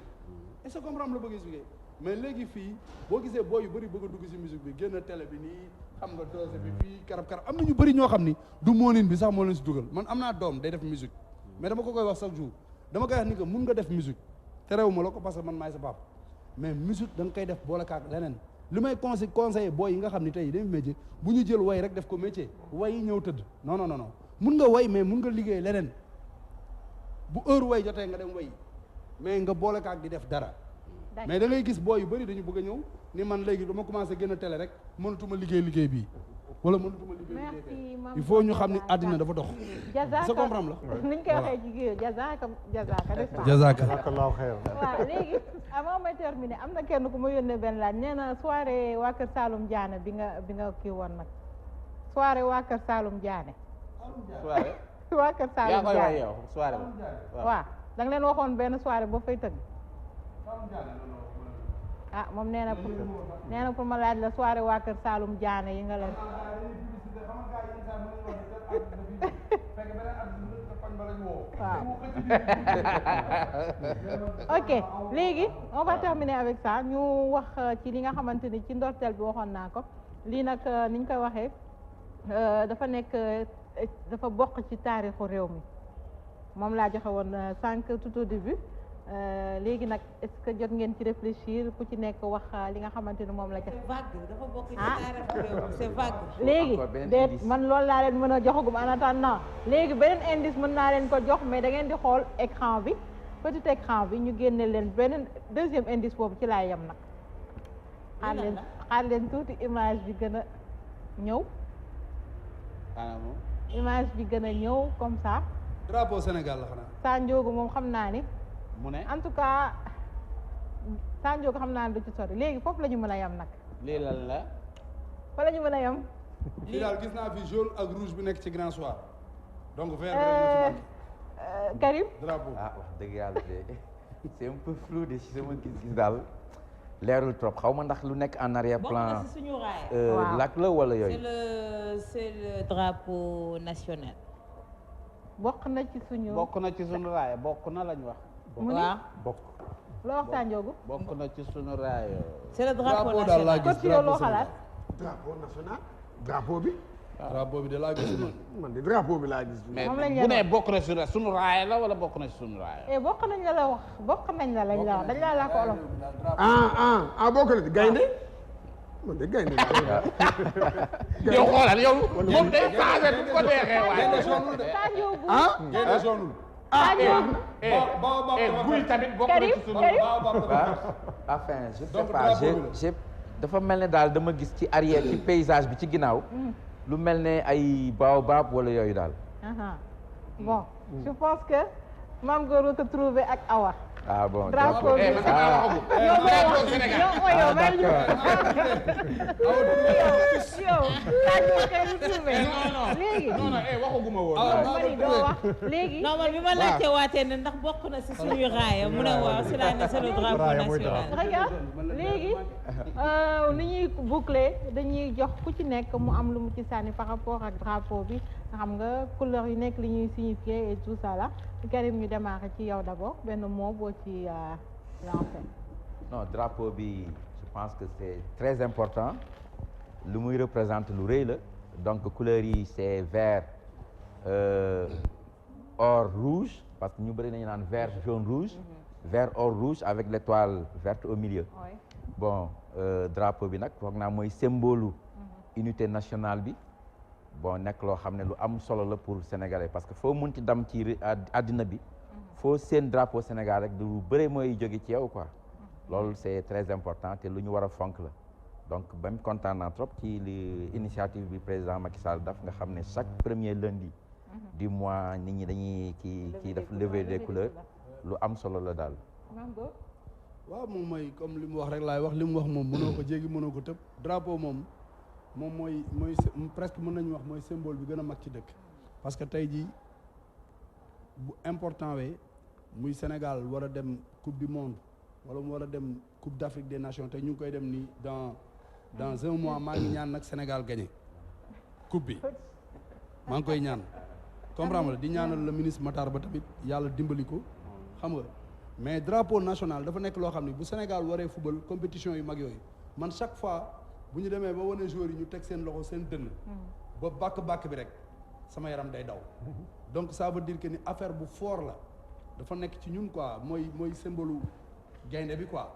est-ce que comprendre la bëgg expliquer mais léegi fii boo gisee boo yu bëri bëgg a dugg si musique bi génn télé bi nii xam nga dose bi fii karab am na ñu bëri ñoo xam ni du moonin bi sax moo leen si dugal man am naa doom day def musique mais dama ko koy wax chaque jour dama koy wax ni que mun nga def musique te rew ma la ko parce que man maay sa papa mais musique da nga koy def boole kaak leneen li may conseillé booy yi nga xam ni tey dañu métier bu ñu jël way rek def ko métier way yi ñëw tëdd non non non mun nga way mais mun nga liggéey leneen bu heure way jotee nga dem way mais nga boole kaak di def dara mais da ngay gis booy yu bëri dañu bëgg a ñëw ni man léegi dama commencé génn télé rek mënatuma liggéey bii wala mënatuma liggéey il faut ñu xam ni àddina dafa dox sa comprendre la niñ koy waxee jigéen jazaka jazakallahu xeyr waaw léegi avant may terminer am na kenn ku ma yónnee benn laaj nee na soirée waa kër Saloum Diané bi nga kii woon nag soirée waa kër Saloum Diané soirée waa kër Saloum Diané yaa koy wax yow soirée waaw da nga leen waxoon benn soirée boo fay tëgg ah moom nee na pour ma laaj la soirée waa kër Saloum Diané yi nga leen waaw ok léegi on va terminer avec ça ñu wax ci li nga xamante ni ci ndorteel bi waxoon naa ko lii nag ni ñu koy waxee dafa bokk ci taarixu réew mi moom laa joxe woon sànq tout au début léegi nag est-ce que jot ngeen ci réfléchir ku ci nekk wax li nga xamante ni moom la jox vague dafa bokk ci taarixu réew mi c'est vague léegi déet man loolu laa leen mën a joxagum en attendant léegi beneen indice mën naa leen ko jox mais da ngeen di xool écran bi petit écran bi ñu génne leen beneen deuxième indice boobu ci laay yem nag xaar leen tuuti image bi gën a ñëw image bi gën a ñëw comme ça drapeau Sénégal la xanaa Sa Ndiogou moom xam naa ni mu ne en tout cas Sa Ndiogou xam naa ne du ci sori léegi foofu la ñu mën a yem nag lii lan la fa la ñu mën a yem lii daal gis naa fi jaune ak rouge bi nekk ci grand soir donc vert Karim drapeau wax dëgg yàlla de c'est un peu flou de ci sama gis-gis daal leerul trop xaw ma ndax lu nekk en arrière plan bokk na ci suñu raaya lak la wala yooyu c'est le drapeau national bokk na ci suñu raaya bokk na lañ wax waaw bokk loo wax Sa Ndiogou bokk na ci suñu raaya c'est le drapeau daal laa national gis ko ci loo xalaat drapeau national drapeau bi drapeau bi de laa gis man de drapeau bi laa gis mais moom lañ bu ne bokk na suñu raaya la wala bokk na ci suñu raaya bokk nañ la wax bokk nañ la lañ la wax dañ laa laa ko olof bokk na ci gaynde man de gaynde yow xoolal yow moom day changé bu ko neexee waaye gaynde sonul de Sa Ndiogou gaynde sonul Sa Ndiogou guy tamit bokk na ci suñu enfin je sais pas j'ai dafa mel ne daal dama gis ci arrière ci paysage bi ci ginnaaw lu mel ne ay baobab wala yooyu daal bon je pense que Mame Gor ko trouvé ak Awa ah bon drapeau bi waxaguma woon léegi non man bi ma laajte waatee ne ndax bokk na si suñuy raaya mu ne waaw si laa ne c'est le drapeau national léegi ni ñuy boucler dañuy jox ku ci nekk mu am lu mu ci sànni par rapport ak drapeau bi nga xam nga couleur yi nekk li ñuy signifier et tout ça là Karim ñu démarrer ci yow d'abord benn mot boo ci lancé. non drapeau bi je pense que c'est très important lu muy représente lu rëy la donc couleur yi c'est vert or rouge parce que ñu bëri nañu naan vert jaune rouge vert or rouge avec l'étoile verte au milieu. Oui. Bon drapeau bi nag foog naa mooy symbole unité nationale bi bon nekk loo xam ne lu am solo la pour sénégalais parce que foo munti dam ci àddina bi foo seen drapeau Sénégal rek lu bëre mooy jóge ci yow quoi loolu c'est très important te lu ñu war a fonk la donc même kontaan naa trop ci li initiative bi président Macky Sall daf nga xam ne chaque premier lundi du mois nit ñi dañuy kii def levée des couleurs lu am solo la daal. waaw moom mooy comme li mu wax rek laay wax li mu wax moom mënoo ko jéggi mënoo ko tëb drapeau moom mooy presque mën nañu wax mooy symbole bi gën a mag ci dëkk parce que tey jii bu important wee muy Sénégal war a dem coupe du monde wala mu war a dem coupe d'Afrique des nations te ñu ngi koy dem nii dans un mois maa ngi ñaan nag Sénégal gagné coupe bi maa ngi koy ñaan comprendre di ñaanal le ministre Matar Ba tamit yàlla dimbali ko xam nga mais drapeau national dafa nekk loo xam ne bu Sénégal waree football compétition yu mag yooyu man chaque fois bu ñu demee ba wane joueurs yi ñu teg seen loxo seen dënn ba bàkk bi rek sama yaram day daw donc ça veut dire que ni affaire bu fort la dafa nekk ci ñun quoi mooy symbole gaynde bi quoi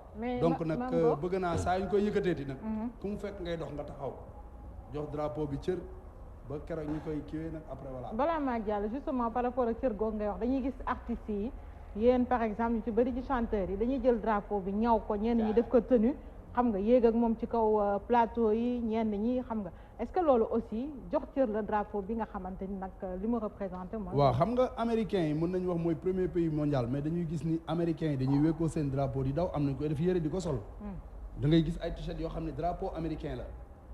donc nag bëgg naa saa ñu koy yëkkateeti nag ku mu fekk ngay dox nga taxaw jox drapeau bi cër ba keroog ñu koy kiwee nag après voilà balaa maa jàll justement par rapport ak cër googu ngay wax dañuy gis artistes yi yéen par exemple ñu ci bëri ci chanteurs yi dañuy jël drapeau bi ñaw ko ñenn ñi def ko tenue xam nga yéeg ak moom ci kaw plateau yi ñenn ñi xam nga est-ce que loolu aussi jox cër la drapeau bi nga xamante ni nag li mu représenté mooy waaw xam nga américains yi mën nañu wax mooy premier pays mondial mais dañuy gis ni américains yi dañuy wékkoo seen drapeau di daw am nañ koy def yére di ko sol da ngay gis ay t-shirt yoo xam ne drapeau américain la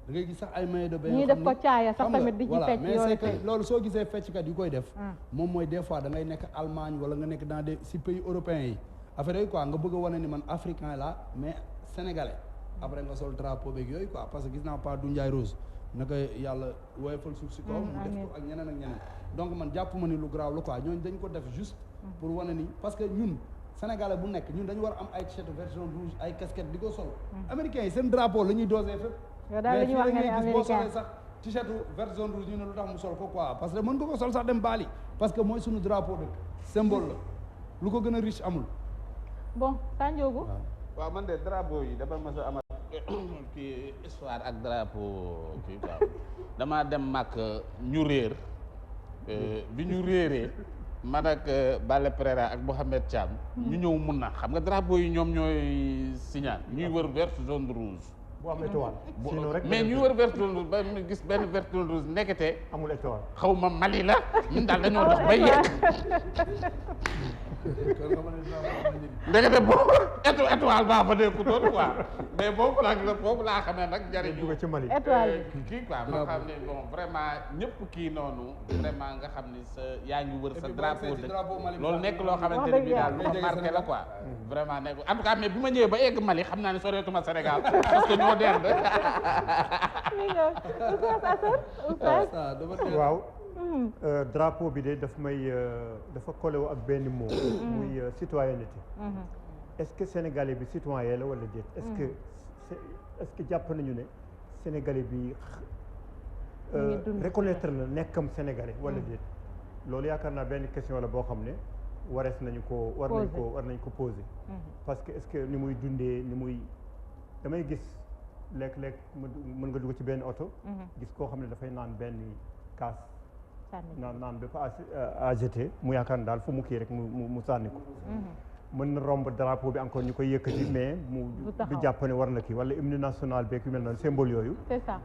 da ngay gis sax ay maillot de bain ñii def ko caaya sax tamit di ci fecc mais c'est que loolu soo gisee fecckat yu koy def moom mooy des fois da ngay nekk Allemagne wala nga nekk dans des si pays européens yi affaire yooyu quoi nga bëgg a wane ni man africain la mais sénégalais après nga sol drapeau beeg yooyu quoi parce que gis naa pas du Ndiaye Rose naka yàlla woyofal suuf si kaw mu def ko ak ñeneen ak ñeneen donc man jàpp ma ni lu grave la quoi ñooñu dañ ko def juste pour wane ni parce que ñun sénégalais bu nekk ñun dañu war am ay t-shirt version rouge ay casquette di ko sol américains yi seen drapeau la ñuy dosé fépp mais fii da ngay gis boo solee sax t-shirt vert zone rouge ñu ne lu tax mu sol ko quoi parce que mën nga ko sol sax dem Bali parce que mooy suñu drapeau dëkk symbole la lu ko gën a riche amul bon Sandiogou waaw man de drapeau yi dafa mas a amat kii histoire ak drapeau kii quoi damaa dem màkk ñu réer bi ñu réeree man ak Bale Pereira ak Mohamed Thiam ñu ñëw mun na xam nga drapeau yi ñoom ñooy signal ñuy wër vert jaune rouge bu am étoile. sinon rek mais ñu wër vert jaune rouge ba mu gis benn vert jaune rouge nekkete amul étoile. xaw ma Mali la ñun daal dañoo dox ba yegg ndekete boobu étoile baa fa nekkutoon quoi mais boobu nag la boobu laa xamee nag njëriñu ci Mali kii quoi ma xam ne bon vraiment ñëpp kii noonu vraiment nga xam ni sa yaa ngi wër sa drapeau de loolu nekk loo xamante ne bii daal lu ma marqué la quoi vraiment nekk en tout cas mais bi ma ñëwee ba egg Mali xam naa ne soreetuma Sénégal parce que ñoo dend waaw drapeau bi de daf may dafa collé wu ak benn mot muy citoyenneté est-ce que sénégalais bi citoyen la wala déet est-ce que jàpp nañu ne sénégalais bi reconnaître la nekkam sénégalais wala déet loolu yaakaar naa benn question la boo xam ne war nañ ko poser parce que est-ce que ni muy dundee ni muy damay gis léeg-léeg mën nga dugg ci benn oto gis koo xam ne dafay naan benn kaas naan ba pas à jeter mu yaakaar ne daal fu mu kii rek mu sànni ko mën na romb drapeau bi encore ñu koy yëkkati mais du jàpp ne war na kii wala hymne national beeg yu mel noonu symbole yooyu c'est ça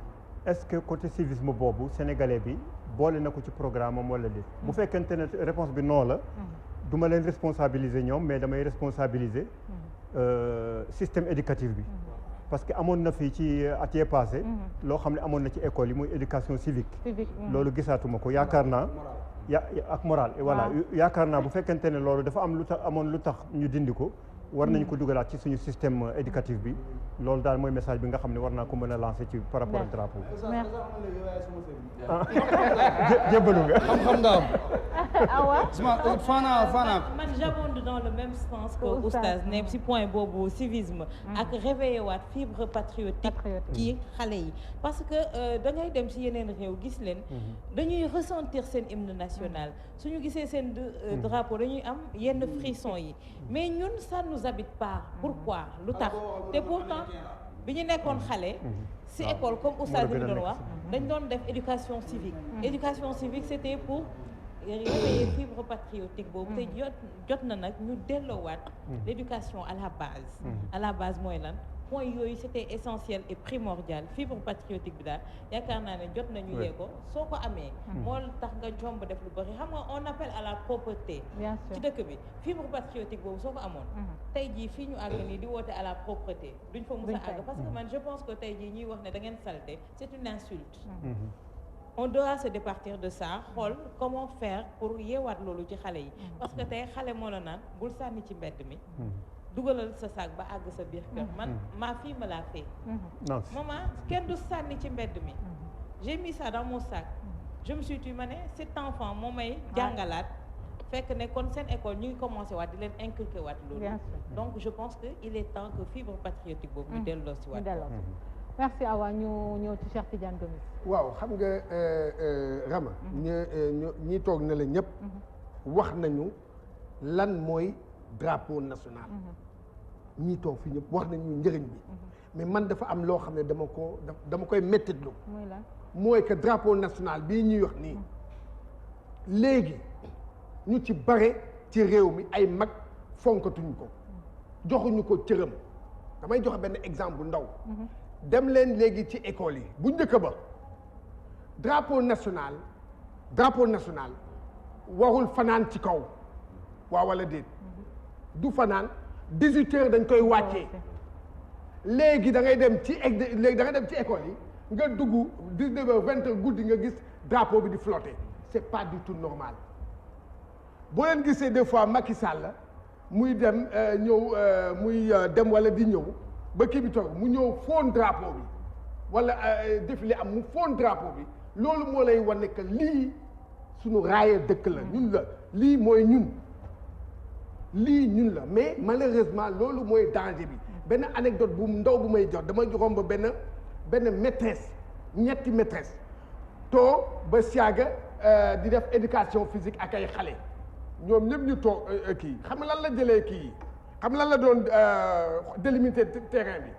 est-ce que côté civisme boobu sénégalais bi boole na ko ci programme am wala déet bu fekkente ne réponse bi non la du ma leen responsabiliser ñoom mais damay responsabiliser système éducatif bi parce que amoon na fii ci at yee passé loo xam ne amoon na ci école yi muy éducation civique loolu gisaatuma ko yaakaar naa ak moral et voilà yaakaar naa bu fekkente ne loolu dafa am lu tax amoon lu tax ñu dindi ko war nañu ko dugalaat ci suñu système éducatif bi loolu daal mooy message bi nga xam ne war naa ko mën a lancer ci par rapport ak drapeau jébbalu nga xam nga am Fana man j'abonde dans le même sens que oustaz ne si point boobu civisme ak réveiller waat fibre patriotique ci xale yi parce que da ngay dem si yeneen réew gis leen dañuy ressentir seen hymne national suñu gisee seen drapeau dañuy am yenn frisson yi mais ñun ça nous habite pas pourquoi lu tax te pourtant bi ñu nekkoon xale si école comme oustaz bi doon wax dañ doon def éducation civique c'était pour réveiller fibre patriotique boobu te jot na nag ñu delloowaat l'éducation à la base mooy lan point yooyu c'était essentiel et primordial fibre patriotique bi daal yaakaar naa ne jot nañu yee ko soo ko amee moo tax nga jomb def lu bari xam nga on appelle à la propreté ci dëkk bi fibre patriotique boobu soo ko amoon tey jii fii ñu àgg nii di woote à la propreté duñ fa mus a àgg parce que man je pense que tey jii ñuy wax ne da ngeen saleté c'est une insulte on doit se départir de ça xool comment faire pour yeewaat loolu ci xale yi parce que tey xale moo la naan bul sànni ci mbedd mi dugalal sa sac ba àgg sa biir kër man ma fille me l'a fait maman kenn du sànni ci mbedd mi j'ai mis ça dans mon sac je me suis dit ma ne cet enfant moo may jàngalaat fekk ne kon seen école ñu ngi commencé waat di leen inculquer waat loolu donc je pense que il est temps que fibre patriotique boobu ñu delloo si waat merci Awa ñu ñëw ci Cheikh Tidiane Gomis waaw xam nga Rama ñi toog na la ñëpp wax nañu lan mooy drapeau national ñii toog fi ñëpp wax nañu njëriñ bi mais man dafa am loo xam ne dama koy mettitlu mooy que drapeau national bii ñuy wax nii léegi ñu ci bare ci réew mi ay mag fonkatuñ ko joxuñu ko cëram damay joxe benn exemple bu ndaw dem leen léegi ci école yi bu njëkk ba drapeau national warul fanaan ci kaw waaw wala déet du fanaan 18 heures dañ koy wàccee léegi da ngay dem ci école yi nga dugg 19 heures 20 heures guddi nga gis drapeau bi di flotter c'est pas du tout normal boo leen gisee des fois Macky Sall muy dem muy dem wala di ñëw ba kii bi toog mu ñëw fóon drapeau bi wala défilé am mu fóon drapeau bi loolu moo lay wane que lii suñu raaya dëkk la ñun la lii mooy ñun la mais malheureusement loolu mooy danger bi benn anecdote bu ndaw bu may jox dama romb benn maîtresse ñetti maîtresse too ba siaga di def éducation physique ak ay xale ñoom ñëpp ñu toog kii xam nga lan la jëlee kii xam lan la doon délimiter terrain bi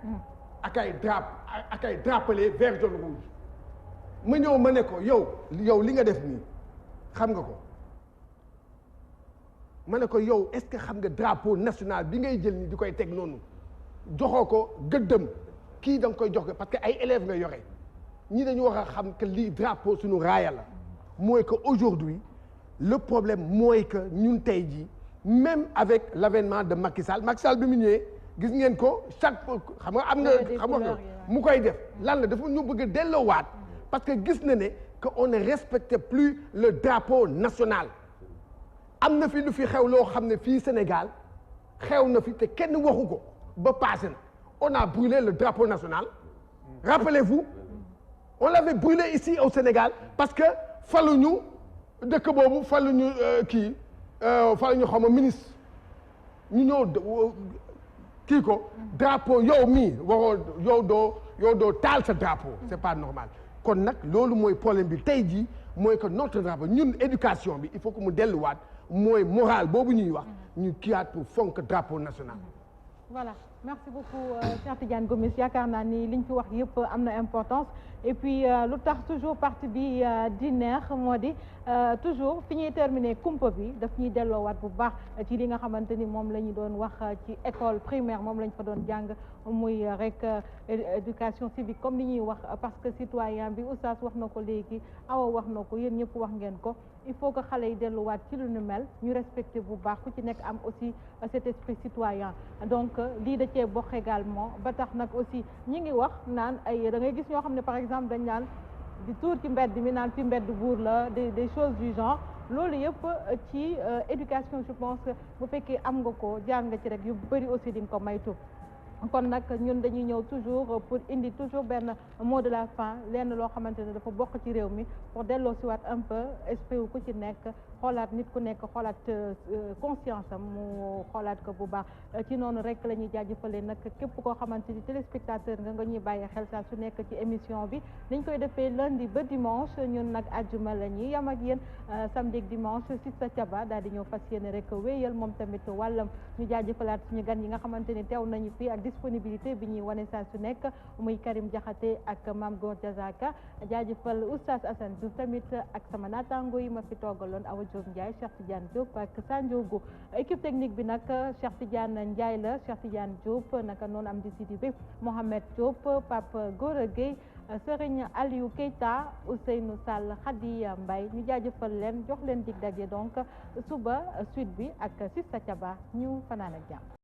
ak ay drapelet vert jaune rouge ma ñëw ma ne ko yow li nga def nii xam nga ko ma ne ko yow est-ce que xam nga drapeau national bi ngay jël nii di koy teg noonu joxoo ko gëddëm kii da nga koy jox ko parce que ay élèves nga yore ñii dañu war a xam que lii drapeau suñu raaya la mooy que aujourd'hui le problème mooy que ñun tey jii même avec l'avènement de Macky Sall bi mu ñëwee gis ngeen ko chaque xam nga am nga xam nga mu koy def lan la dafa ñu bëgg a delloowaat parce que gis na ne que on ne respecte plus le drapeau national am na fi lu fi xew loo xam ne fii Sénégal xew na fi te kenn waxu ko ba passé na on a brûlé le drapeau national rappelez-vous on l'avait brûlé ici au Sénégal parce que faluñu dëkk boobu faluñu faluñu xaw ma ministre ñu ñëw kii ko drapeau yow mii waroo yow doo taal sa drapeau c'est pas normal kon nag loolu mooy problème bi tey jii mooy que notre drapeau ñun éducation bi il faut que mu delluwaat mooy moral boobu ñuy wax ñu kiyaat pour fonk drapeau national. Voilà, merci beaucoup Cheikh Tidiane Gomis yaakaar naa ni liñ fi wax yëpp am na importance et puis lu tax toujours partie bi di neex moo di toujours fi ñuy terminer kumpa bi daf ñuy delloowaat bu baax ci li nga xamante ni moom la ñu doon wax ci école primaire moom la ñu fa doon jàng muy rek éducation civique comme li ñuy wax parce que citoyen bi oustaz wax na ko léegi Awa wax na ko yéen ñëpp wax ngeen ko il faut que xale yi delluwaat ci lu nu mel ñu respecté bu baax ku ci nekk am aussi cet esprit citoyen donc lii da cee bokk également ba tax nag aussi ñi ngi wax naan ay da ngay gis ñoo xam ne par exemple dañ naan di tuur ci mbedd mi naan ci mbedd buur la des choses du genre loolu yëpp ci éducation je pense que bu fekkee am nga ko jaar nga ci rek yu bëri aussi di nga ko maytu kon nag ñun dañuy ñëw toujours pour indi toujours benn mot de la fin lenn loo xamante ne dafa bokk ci réew mi pour delloo si waat un peu esprit wu ku ci nekk xoolaat nit ku nekk xoolaat conscience am mu xoolaat ko bu baax ci noonu rek la ñuy jaajëfalee nag képp koo xamante ni téléspectateur nga ñuy bàyyi xel saa su nekk ci émission bi dañ koy defee lundi ba dimanche ñun nag àjjuma la ñuy yam ak yéen samedi ak dimanche si sa caba daal di ñëw fas yéene rek wéyal moom tamit wàllam ñu jaajëfalaat suñu gan yi nga xamante ni teew nañu fii ak disponibilité bi ñuy wane saa su nekk muy Karim Diakhaté ak Mame Gor Diazaka jaajëfal Oustaz Assane Diouf tamit ak sama naataango yi ma fi toogaloon Awa Diop Ndiaye Cheikh Tidiane Diop ak Sanjogu équipe technique bi nag Cheikh Tidiane Ndiaye la Cheikh Tidiane Diop naka noonu am di sidi bi Mohamed Diop Pape Gora Gueye Serigne Aliou Keita Ousseynou Sall Khady Mbaye ñu jaajëfal leen jox leen dig daje donc suba suite bi ak Sista Thiaba ñu fanaan ak jàmm